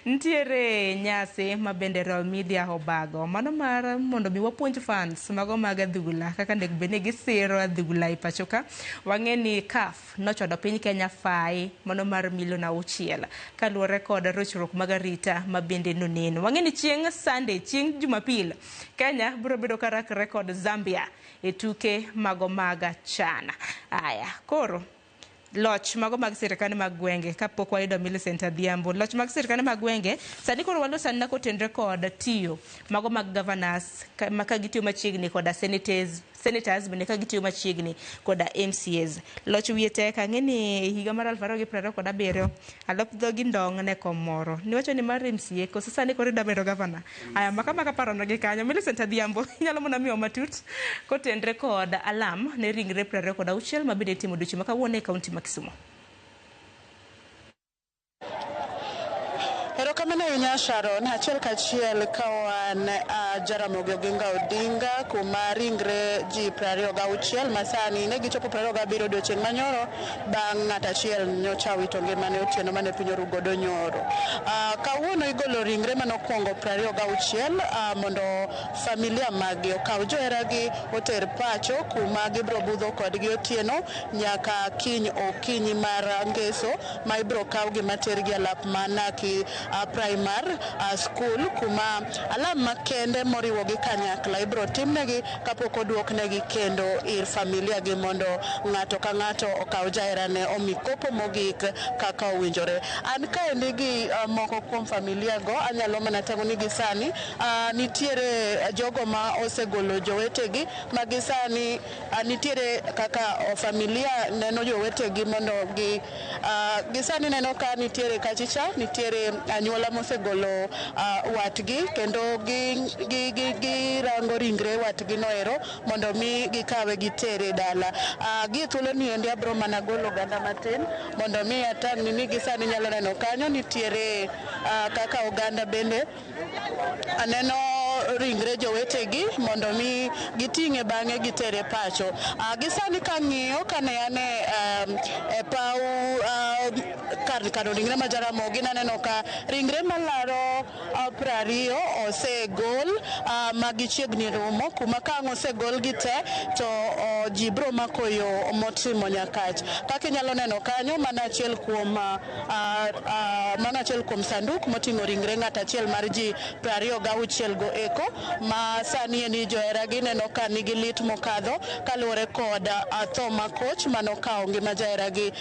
Ntiere nyase ma bende Royal Media obago mano mar mondo mi wapuonj fans mago mag adhula kaka ndek bende gisiro adhula e pachoka. Wang'eni CAF nochodo piny Kenya fai mano mar $6 kaluwore kod rochruok mag arita ma bende noneno. Wang'eni chieng' Sunday chieng' Jumapil Kenya biro bedo karakre kod Zambia e tuke mago mag chana. Aya koro loch mago mag sirikande mag gwenge kapok wayudo Millicent Adhiambo. Loch mag sirikande mag gwenge sani koro walosa na kotenre kod tiyo mago mag governors maka gitiyo machiegni kod senators bende ka gitiyo machiegni kod MCAs. Loch wiye tek ang'eni higa mar 2027 alop dhogi ndong' ne komoro niwacho ni mar MCA koso sani koro dabedo governor. Aya makama kaparono gi kanyo Millicent Adhiambo inyalo mona miyo matut kotenre kod alam ne ringre 26 mabende timo odiochieng' ma kawuono e kaunti ma Kisumo. Erokamano ahinya Sharon, achiel kachiel kawan Jaramogi Oginga Odinga kuma ringre ji 26 masani ne gichopo 27 odiochieng' manyoro bang' ng'at achiel nyocha wito ngimane otieno mane piny oru godo nyoro. Kawuono igolo ringre manokwongo 26 mondo familia magi okaw joheragi oter pacho kuma gibro budho kodgi otieno nyaka kiny okinyi mar ngeso ma ibro kaw gi matergi alap manaki primary school kuma alam makende moriwo gi kanyakla ibro timnegi kapok oduoknegi kendo ir familia gi mondo ng'ato ka ng'ato okaw jaherane omi kopo mogik kaka owinjore. An kaendi gi moko kuom familia go anyalo mana tang'oni gi sani nitiere jogo ma osegolo jowetegi magi sani nitiere kaka familia neno jowetegi mondo gi sani neno ka nitiere kachicha nitiere anyuola mosegolo watgi kendo gi rango ringre watgi noero mondo mi gikawe gitere dala. Gi thuolo ni endi abro mana golo ganda matin mondo mi atang' ni gisani nyalo neno kanyo nitiere kaka oganda bende aneno ringre jowetegi mondo mi giting'e bang'e gitere pacho. Gisani kang'iyo kane ane e pau kar kano ringre ma Jaramogi naneno ka ringre malaro 20 osegol magichiegni rumo kuma kang' osegol gi te to ji bro mako yo motimo Nyakach. Kaka inyalo neno kanyo mana achiel kuom sanduk moting'o ringre ng'at achiel mar ji 26 go eko ma sani en joheragi neno ka nigi lit mokadho kaluwore kod tho makoch manokawo ngima jaheragi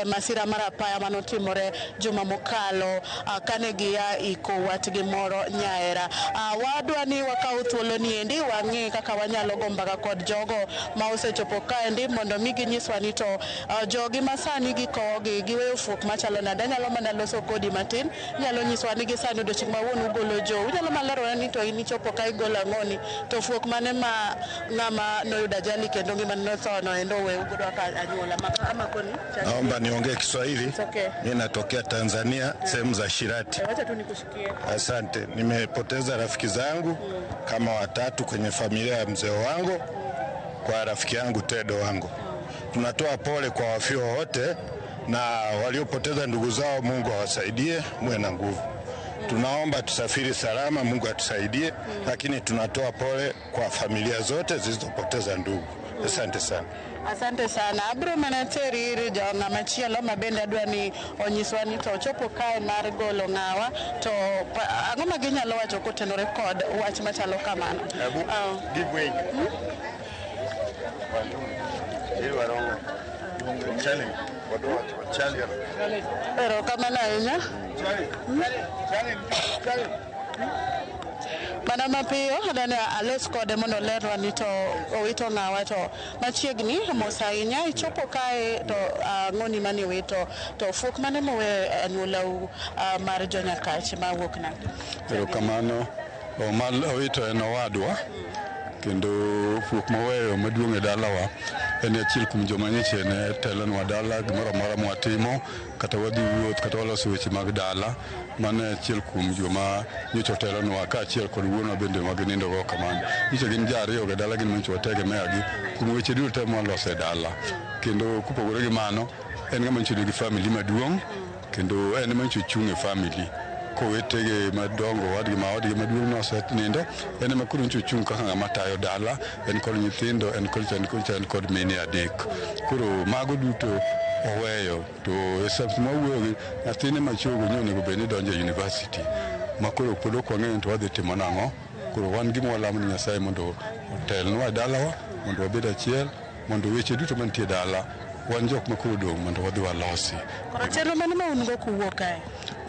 masira mar apaya manotimore juma mokalo kane gia iko watgi moro nyahera. Wadwa ni wakaw thuolo ni endi wang'e kaka wanyalo go mbaka kod jogo ma osechopo kaendi mondo mi ginyiswa ni to jogi masani gikowogi giweyo fuok machalo nade. Nyalo mana loso kodi matin nyalo nyiswa ni gisani odiochieng' mawuono ugolo jo unyalo malero ni to inichopo ka igolo ang'oni to fuok mane ma ng'ama noyudo ajali kendo ngima notho noendo wew godo ka anyuola ama koni. Naomba niongee Kiswahili. Okay. Mimi natokea Tanzania, sehemu za Shirati. Wacha tu nikushikie. Asante. Nimepoteza rafiki zangu kama watatu kwenye familia ya mzee wangu kwa rafiki yangu Tedo wangu. Tunatoa pole kwa wafio wote na waliopoteza ndugu zao. Mungu awasaidie, muwe na nguvu. Tunaomba tusafiri salama, Mungu atusaidie, lakini tunatoa pole kwa familia zote zilizopoteza ndugu. Asante sana. Asante sana. Abro manateri jonga machielo mabende adwa ni onyiswa ni to chopo kae mar golo ng'awa to ang'o ma ginyalo wacho kotenore kod wach machalo kamano. Give way. Pero kamano ahinya. Mana mapiyo adani alos kode mondo lerwa ni to owito ng'awa to machiegni mos ahinya ichopo kae to ng'oni mane wito to fuok mane mowe anyuolau mar Jonyakach ma wuok na. Pero kamano omal owito en owadwa kendo fuok moweyo maduong' e dalawa en achiel kuom joma nyiche ne telonwa dala gimoro amora mwatimo kata wadhi wuoth kata waloso weche mag dala mane achiel kuom joma nyicho telonwa ka achiel kod wuonwa bende maginindo go kamano. Nyiche gin ji ariyo e dala gin nyicho wategemeagi kuom weche duto te mwaloso e dala kendo kupogore gi mano en ng'ama nyicho nigi family maduong' kendo en ema nyicho chung' e family kowetege madongo wadgi maduong' nosenindo en ema koro nyicho chung' kaka ng'ama tayo dala en kod nyithindo en kod mine adek koro mago duto oweyo to e sama mawuoyo gi nyathine machogo nyo onego bed ni donjo e university ma koro pod ok wang'eyo to wadhi timo nang'o. Koro wan gima walamo ni Nyasaye mondo otelnwa e dalawa mondo wabed achiel mondo weche duto mantie dala wan jok ma koro dong' mondo wadhi walosi. Koro chenro mane ma un go kuwuok kae?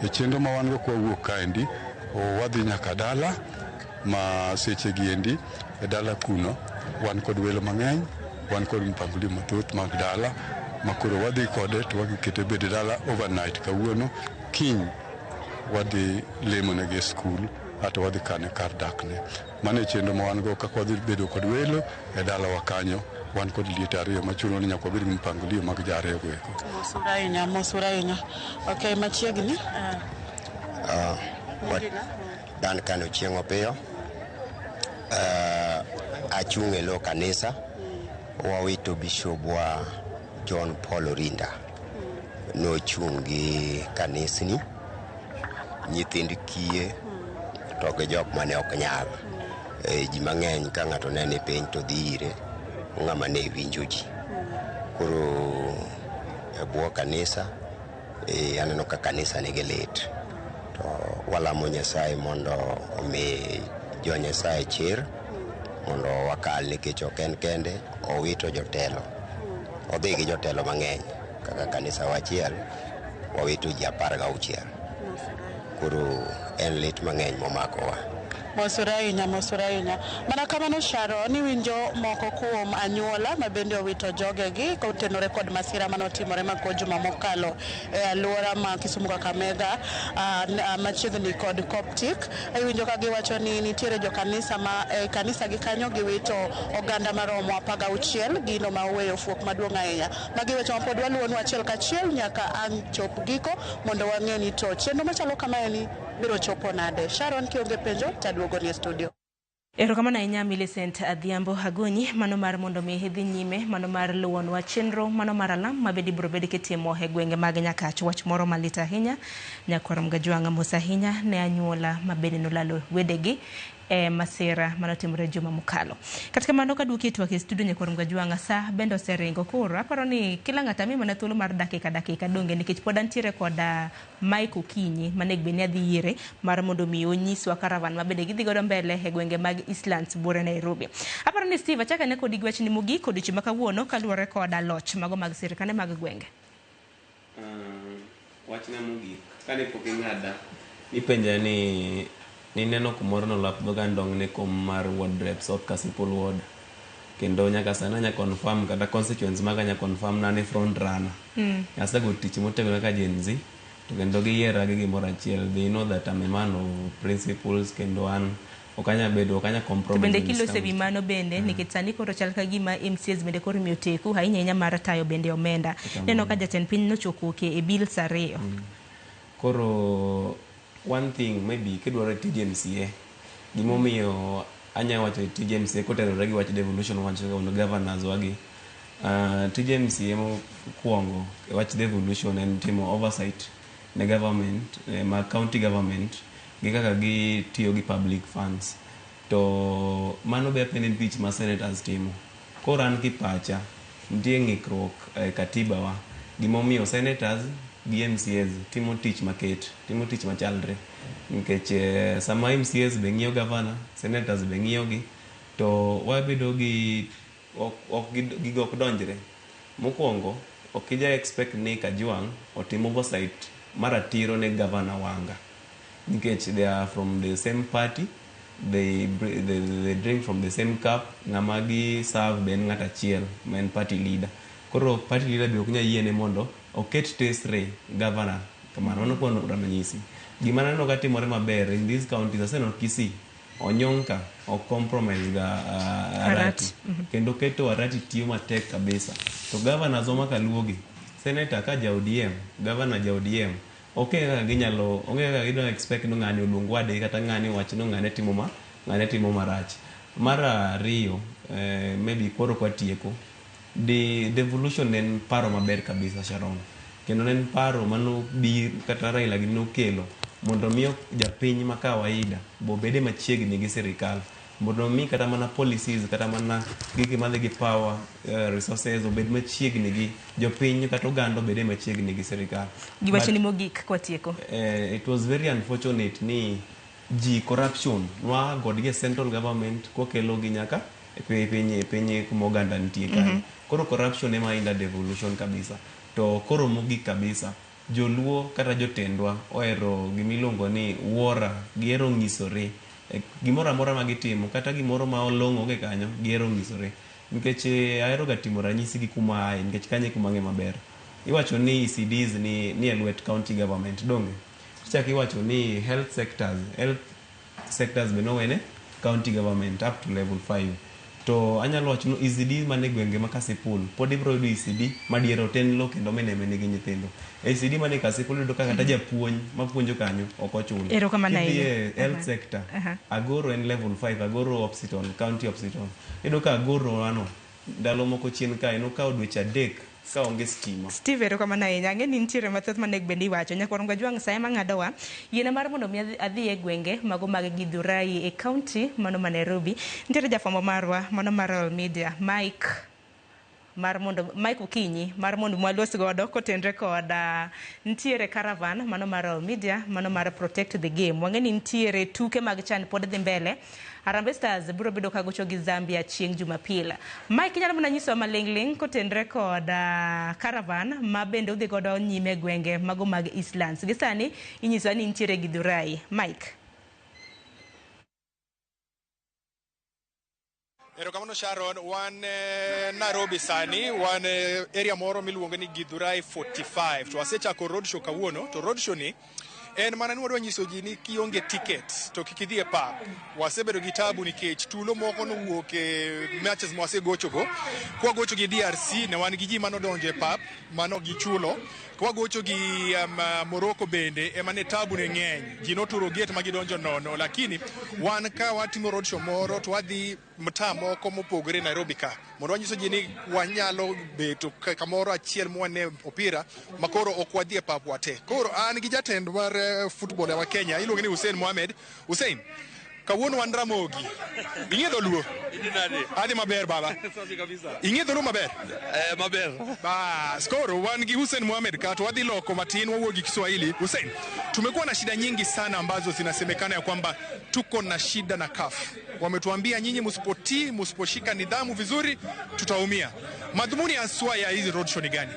E chenro ma wan go kwawuok kaendi wadhi nyaka dala ma seche giendi e dala kuno wan kod welo mang'eny, wan kod mpangilio mathoth mag dala makoro wadhi kode to wakikete bede dala overnight kawuono kiny wadhi lemo negi e skul ato wadhi kane kar dakne. Mane chenro ma wan go kaka wadhi bedo kod welo e dala wa kanyo wan kod liete ariyo machuno ni nyaka wabed gi mpangilio mag ji ariyo go eko. Mosura ahinya. Okay, machiegni. Dan kano chieng' opiyo achung' e lo kanisa wawito bishopwa John Paul Orinda nochung' gi kanisni nyithind kiye to gi jok mane ok nyal ji mang'eny ka ng'ato nene piny to dhi ire ng'ama ne winjo ji koro e bwo kanisa aneno ka kanisa nigi lit to walamo Nyasaye mondo omi jo Nyasaye chir mondo wakal nikech ok en kende owito jotelo odhi gi jotelo mang'eny kaka kanisa wachiel wawito ji 16 koro en lit mang'eny momakowa. Mosura ahinya. Mana kamano Sharon winjo moko kuom anyuola ma bende owito jogegi kotenore kod masira manotimore mako juma mokalo e alwora ma Kisumu Kakamega machiegni kod Coptic. Winjo ka giwacho ni nitiere jo kanisa ma kanisa gi kanyo giwito oganda maromo 16 gino ma oweyo fuok maduong' ahinya. Magiwacho pod waluonu achiel kachiel nyaka ang' chop giko mondo wang'e ni to chenro machalo kamaeni biro chopo nade. Sharon kionge penjo taduogo ni studio. Erokamano ahinya Millicent Adhiambo Hagonyi mano mar mondo mi hedhi nyime mano mar luonwa chenro mano mar alam mabedi bro bedi kitimo e gwenge mag Nyakach wach moro malita ahinya nyakwara Mgajwanga mos ahinya ne anyuola mabedi nolalo wedegi masira manotimore juma mokalo. Katika mano kaduoki tu wa studio nyakwara Mgajwanga sa bendo seringo koro aparo ni kila ng'ata mi mana thuolo mar dakika donge nikech pod antiere koda Mike Okinyi maneg beni adhi yire mar mondo mi onyiswa karavan mabede gidhi godo mbele e gwenge mag Eastlands Bure Nairobi. Aparo ni Steve achaka ne kodi gwach ni mogik kod chima kawuono kaluwore koda loch mago mag sirikane mag gwenge. Wach na mogik kane pok ing'ada ipenja ni neno kumoro no lap doga ndong ne kom mar ward rep South Kasipul ward kendo nyaka sana nya confirm kata constituents maga nya confirm na ne front runner asa go tich motego ka Gen Z to kendo gi yera gi gimoro achiel they know that I'm a man of principles kendo an okanya bedo okanya compromise. Bende kilo sebi mano bende nikech sani koro chal ka gima MCAs bende koro miyo teku ahinya mar tayo bende omenda. Neno ka jatend piny nochopo e bills ariyo. Koro one thing maybe kidwaro TGMCA gimomiyo anya wacho TGMCA kotenore gi wach devolution wacho ga governors wagi. TGMCA mokwongo wach devolution en timo oversight ne government ma county government gi kaka gi tiyo gi public funds. To mano be pen pitch ma senators timo. Koro an ki pacha nitie ng'ikruok katiba wa gimomiyo senators gi MCAs timo tich maket, timo tich machalre. Nikech sama MCAs be ng'iyo governor, senators be ng'iyo gi, to wabedo gi ok donjre. Mokwongo ok ija expect ni Kajwang' otimo oversight maratiro ne governor Wanga. Nikech they are from the same party, they drink from the same cup, ng'ama gi serve ben ng'at achiel men party leader. Koro party leader be ok nya yiene mondo oket tesre governor kamano ono kono ramanyisi. Gima neno ka timore maber in these counties aseno Kisii, Onyonka ok compromise ga Arati. Kendo keto Arati tiyo matek kabisa. To governors oma kaluogi, senator ka ja ODM, governor ja ODM, okay ka ginyalo, onge ka gido expect no ng'ani oluong wade kata ng'ani wach no ng'ane timo marach. Mara Rio maybe koro kwa tieko. The devolution en paro maber kabisa Sharon. Kendo en paro mano bi kata Raila gino kelo mondo miyo japiny ma kawaida bo bede machiegni gi sirikal. Mondo mi kata mana policies kata mana gigi madhi gi power resources obed machiegni gi jopiny kata oganda bede machiegni gi sirikal. Giwachoni mogik kwa tieko. It was very unfortunate ni corruption nwa godge central government kokelo gi nyaka penye kuma oganda nitie kae. Koro corruption ema inda devolution kabisa. To koro mogik kabisa joluo kata jotendwa ohero gimilongo ni wuora, gihero ng'isore gimoro amora ma gitimo kata gimoro ma olong'o ge kanyo gihero ng'isore. Nikech ahero ga timo ranyisi gi kuma aye nikech kanye kuma ng'e maber. Iwacho ni ECDs ni elwet county government donge. Chak iwacho ni health sectors be nowene county government up to level 5. To anyalo wacho no ECD mane gwenge ma Kasipul pod ibro yudo ECD madiero ten lo kendo mene gi nyithindo. ECD mane Kasipul yudo kata japuonj mapuonjo kanyo ok ochulo. Ero kama na health sector Agoro en level 5 Agoro hospital county hospital. Yudo ka Agoro ano ndalo moko chien ka eno ka odweche adek ka onge stima. Steve ero kama na ng'e ni nitiere mathoth mane bendi wacho nyakwaron Kajwang' sa ema ng'adowa yiena mar mondo mi adhi e gwenge mago mag Githurai e county mano ma Nairobi. Nitiere jafwambo marwa mano mar All Media Mike Okinyi mar mondo mwalos godo kotenre koda nitiere caravan mano mar All Media mano mar Protect the Game. Wang'e ni nitiere tuke mag chan pod dhi mbele. Harambee Stars biro bedo kagocho gi Zambia chieng' Jumapil. Mike nyalo mana nyiso malingling kotenre koda caravan ma bende udhi godo nyime gwenge mago mag Eastlands. Gisani inyiso ni nitiere Githurai. Mike. Erokamano Sharon, wan Nairobi sani, wan area moro miluongo ni Githurai 45. To asechako road show kawuono, to road show ni en mana nwadwa nyiso ji ni kionge ticket to kik idhi e pap. Wasebedo gi tabu nikech tulo moko nowuok e matches ma wasegochogo. Kwa gocho gi DRC ne wan gi ji manodonjo e pap, mano gichulo. Kwa gocho gi Morocco bende ema ne tabu ne ng'eny. Ji noturo gate ma gidonjo nono, lakini wan ka watimo road show moro to wadhi mtaa moko mopogore Nairobi ka. Mondo wanyiso ji ni wanyalo beto kamoro achiel mwane opira makoro ok wadhi e pap wate. Koro an gi jatend mar football ya Kenya iluongo ni Hussein Mohamed. Hussein, kawuono wan Ramogi. Ing'e dholuo? Adhi maber baba. Ing'e dholuo maber? Maber. Bas, koro wan gi Hussein Mohamed ka to wadhi loko matin wawuo gi Kiswahili. Hussein, tumekuwa na shida nyingi sana ambazo zinasemekana ya kwamba tuko na shida na CAF. Wametuambia nyinyi msiposhika nidhamu vizuri tutaumia. Madhumuni aswa ya hizi road show ni gani?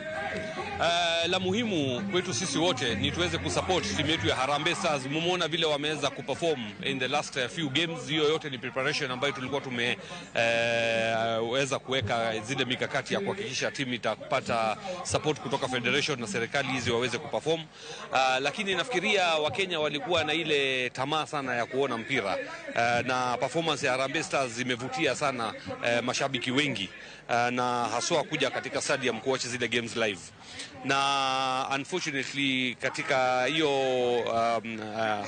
La muhimu kwetu sisi wote ni tuweze kusupport timu yetu ya Harambee Stars. Mumeona vile wameweza kuperform in the last few games. Hiyo yote ni preparation ambayo tulikuwa tumeweza kuweka zile mikakati ya kuhakikisha timu itapata support kutoka federation na serikali hizi waweze kuperform. Lakini nafikiria Wakenya walikuwa na ile tamaa sana ya kuona mpira, na performance ya Harambee Stars imevutia sana mashabiki wengi, na haswa kuja katika stadium kuwatch zile games live. Na unfortunately katika hiyo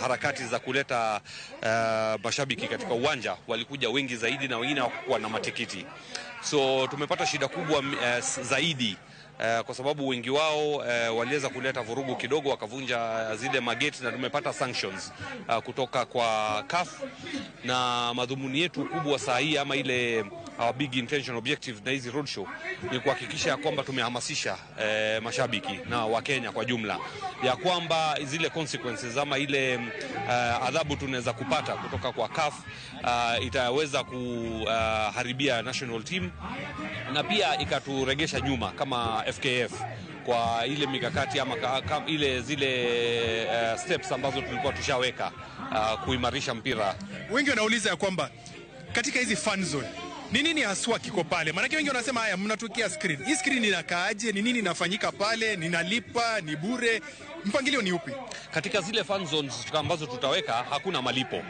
harakati za kuleta mashabiki katika uwanja walikuja wengi zaidi, na wengine hawakuwa na matikiti, so tumepata shida kubwa zaidi. Kwa sababu wengi wao waliweza kuleta vurugu kidogo, wakavunja zile mageti, na tumepata sanctions kutoka kwa CAF. Na madhumuni yetu kubwa saa hii, ama ile our big intention objective na hizi roadshow, ni kuhakikisha kwamba tumehamasisha mashabiki na Wakenya kwa jumla ya kwamba zile consequences ama ile adhabu tunaweza kupata kutoka kwa CAF itaweza kuharibia national team, na pia ikaturegesha nyuma kama FKF kwa ile mikakati ama zile steps ambazo tulikuwa tushaweka kuimarisha mpira. Wengi wanauliza ya kwamba katika hizi fan zone ni nini haswa kiko pale? Maana wengi wanasema haya, mnatukia screen. Hii screen inakaaje? Ni nini inafanyika pale? Ninalipa? Ni bure? Mpangilio ni upi? Katika zile fan zones ambazo tutaweka hakuna malipo.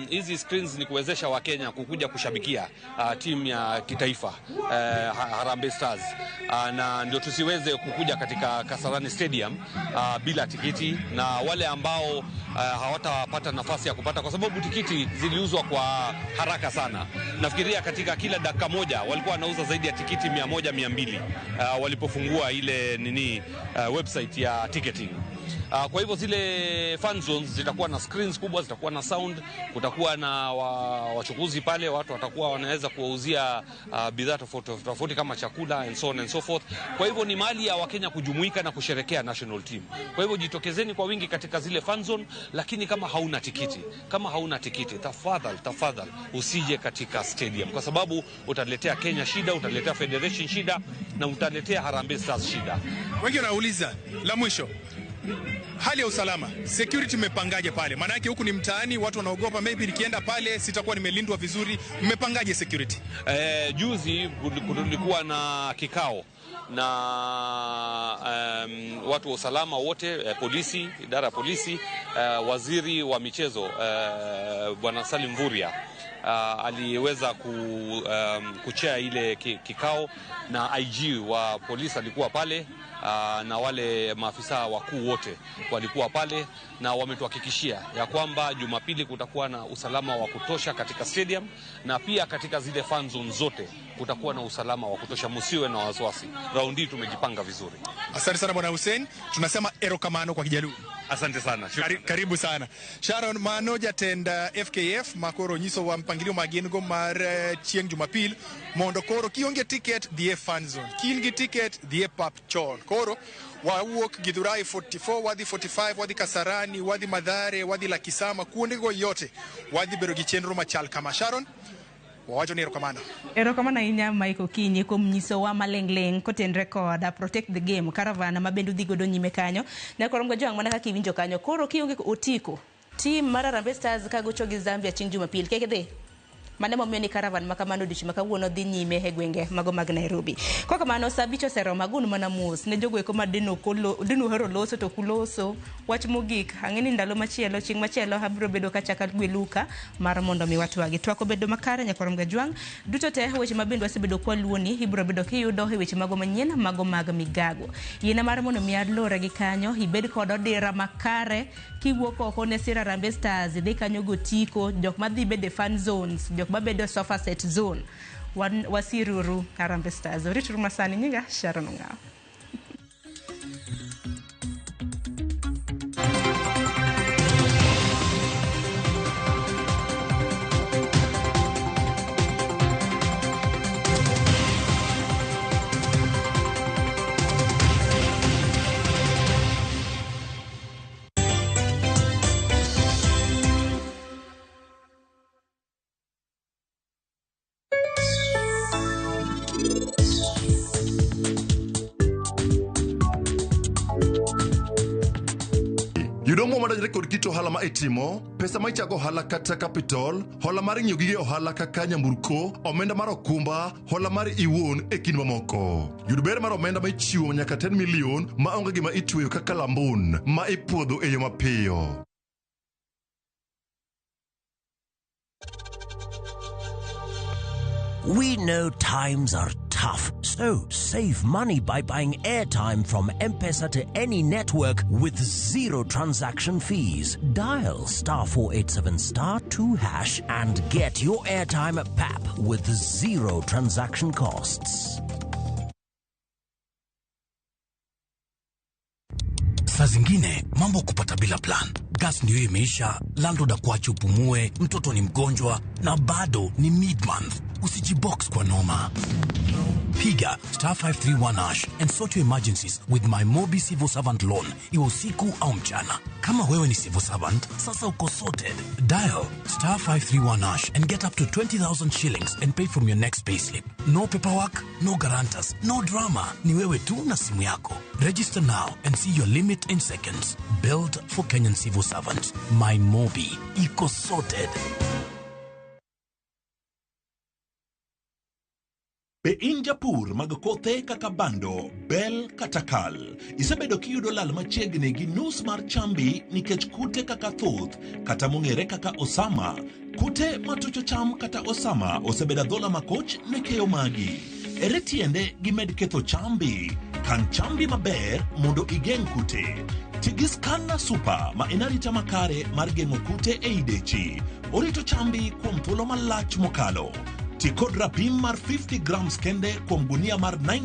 Hizi screens ni kuwezesha Wakenya kukuja kushabikia timu ya kitaifa Harambee Stars, na ndio tusiweze kukuja katika Kasarani Stadium bila tikiti, na wale ambao hawatapata nafasi ya kupata, kwa sababu tikiti ziliuzwa kwa haraka sana. Nafikiria katika kila dakika moja walikuwa wanauza zaidi ya tikiti 100-200 walipofungua ile website ya ticketing. Kwa hivyo zile fan zones zitakuwa na screens kubwa, zitakuwa na sound, kutakuwa na wachukuzi pale, watu watakuwa wanaweza kuwauzia bidhaa tofauti kama chakula and so on and so forth. Kwa hivyo ni mahali ya Wakenya kujumuika na kusherekea national team. Kwa hivyo jitokezeni kwa wingi katika zile fan zone, lakini kama hauna tikiti, tafadhali usije katika stadium, kwa sababu utaletea Kenya shida, utaletea federation shida, na utaletea Harambee Stars shida. Wengi wanauliza, la mwisho, hali ya usalama, security mmepangaje pale? Maana yake huku ni mtaani, watu wanaogopa, maybe nikienda pale sitakuwa nimelindwa vizuri. Mmepangaje security? Juzi kulikuwa na kikao na watu wa usalama wote, polisi, idara ya polisi, waziri wa michezo Bwana Salim Mvurya aliweza kuchea ile kikao, na IG wa polisi alikuwa pale, na wale maafisa wakuu wote walikuwa pale, na wametuhakikishia ya kwamba Jumapili kutakuwa na usalama wa kutosha katika stadium, na pia katika zile fan zone zote kutakuwa na usalama wa kutosha. Msiwe na wasiwasi, raundi tumejipanga vizuri. Asante sana Bwana Hussein, tunasema erokamano kwa Kijaluo. Asante sana. Karibu sana. Sharon Mano, jatend FKF makoro nyiso wa mpangilio magengo mar chieng' Jumapil mondo koro kionge ticket dhie fan zone, kingi ticket dhie pap chon. Koro wawuok Githurai 44, wadhi 45, wadhi Kasarani, wadhi Mathare, wadhi Lakisama, kuondego yote wadhi bedo gi chenro machal kama. Sharon, wawacho ni erokamano. Erokamano ahinya Mike Okinyi kuom nyiso wa maleng'leng' kotenre koda Protect the Game Caravan ma bende dhi godo nyime kanyo. Ne korongo jwang' mana kaka iwinjo kanyo. Koro kionge otiko team mar Harambee Stars kagocho gi Zambia chieng' Jumapil, keke dhi mane momiyo ni Caravan makamano dichi makawuono dhi nyime e gwenge mago mag Nairobi. Kwa kamano sabicho sero magun mana mos ne jogo eko madino hero loso to kuloso. Wach mogik ang'eni ndalo machielo chieng' machielo habro bedo kachaka gweluka mar mondo mi watwagi twako bedo makare nyakorom gajwang' duto te weche mabendo wasebedo kwa luoni ibro bedo kiyudo e weche mago manyien mago mag migago. Yiena mar mondo mi adlora gi kanyo ibed kod odira makare kiwuok oko ne sira Harambee Stars dhi kanyo gotiko jok madhi bede fan zones, jok mabedo sofa set zone, wasiruru Harambee Stars. Rituru masani nyinga Sharon Ngao. Yudo mo madajre kod kito ohala ma itimo, pesa ma ichako ohala kata capital, hola mar ng'iyo gige ohala kaka nyamburko, omenda mar okumba, hola mar iwuon e kind mamoko. Yud ber mar omenda ma ichiwo nyaka 10 million ma onge gima itweyo kaka lambun ma ipuodho e yo mapiyo. We know times are tough, so save money by buying airtime from M-Pesa to any network with zero transaction fees. Dial *487*2# and get your airtime PAP with zero transaction costs. Saa zingine mambo kupata bila plan. Gas ndio imeisha, landlord akuache upumue, mtoto ni mgonjwa na bado ni mid-month. Usijibox kwa noma. Piga *531# and sort your emergencies with my Mobi Civil Servant Loan, iwe usiku au mchana. Kama wewe ni civil servant, sasa uko sorted. Dial *531# and get up to 20,000 shillings and pay from your next payslip. No paperwork, no guarantors, no drama. Ni wewe tu na simu yako. Register now and see your limit in seconds. Built for Kenyan civil servants. My Mobi, iko sorted. Be in Japur mag kothe kaka bando, bel kata kal. Isebedo kiyudo lal machiegni gi nus mar chambi nikech kute kaka thuth kata mong'ere kaka osama. Kute matucho cham kata osama osebeda dhola makoch ne keyo magi. Ere tiende gimed ketho chambi. Kan chambi maber mondo igeng' kute. Tigi Scanner Super ma inarita makare mar geng'o kute e idechi. Orito chambi kuom thuolo malach mokalo. Ti kod rapim mar 50 grams kende kuom gunia mar 90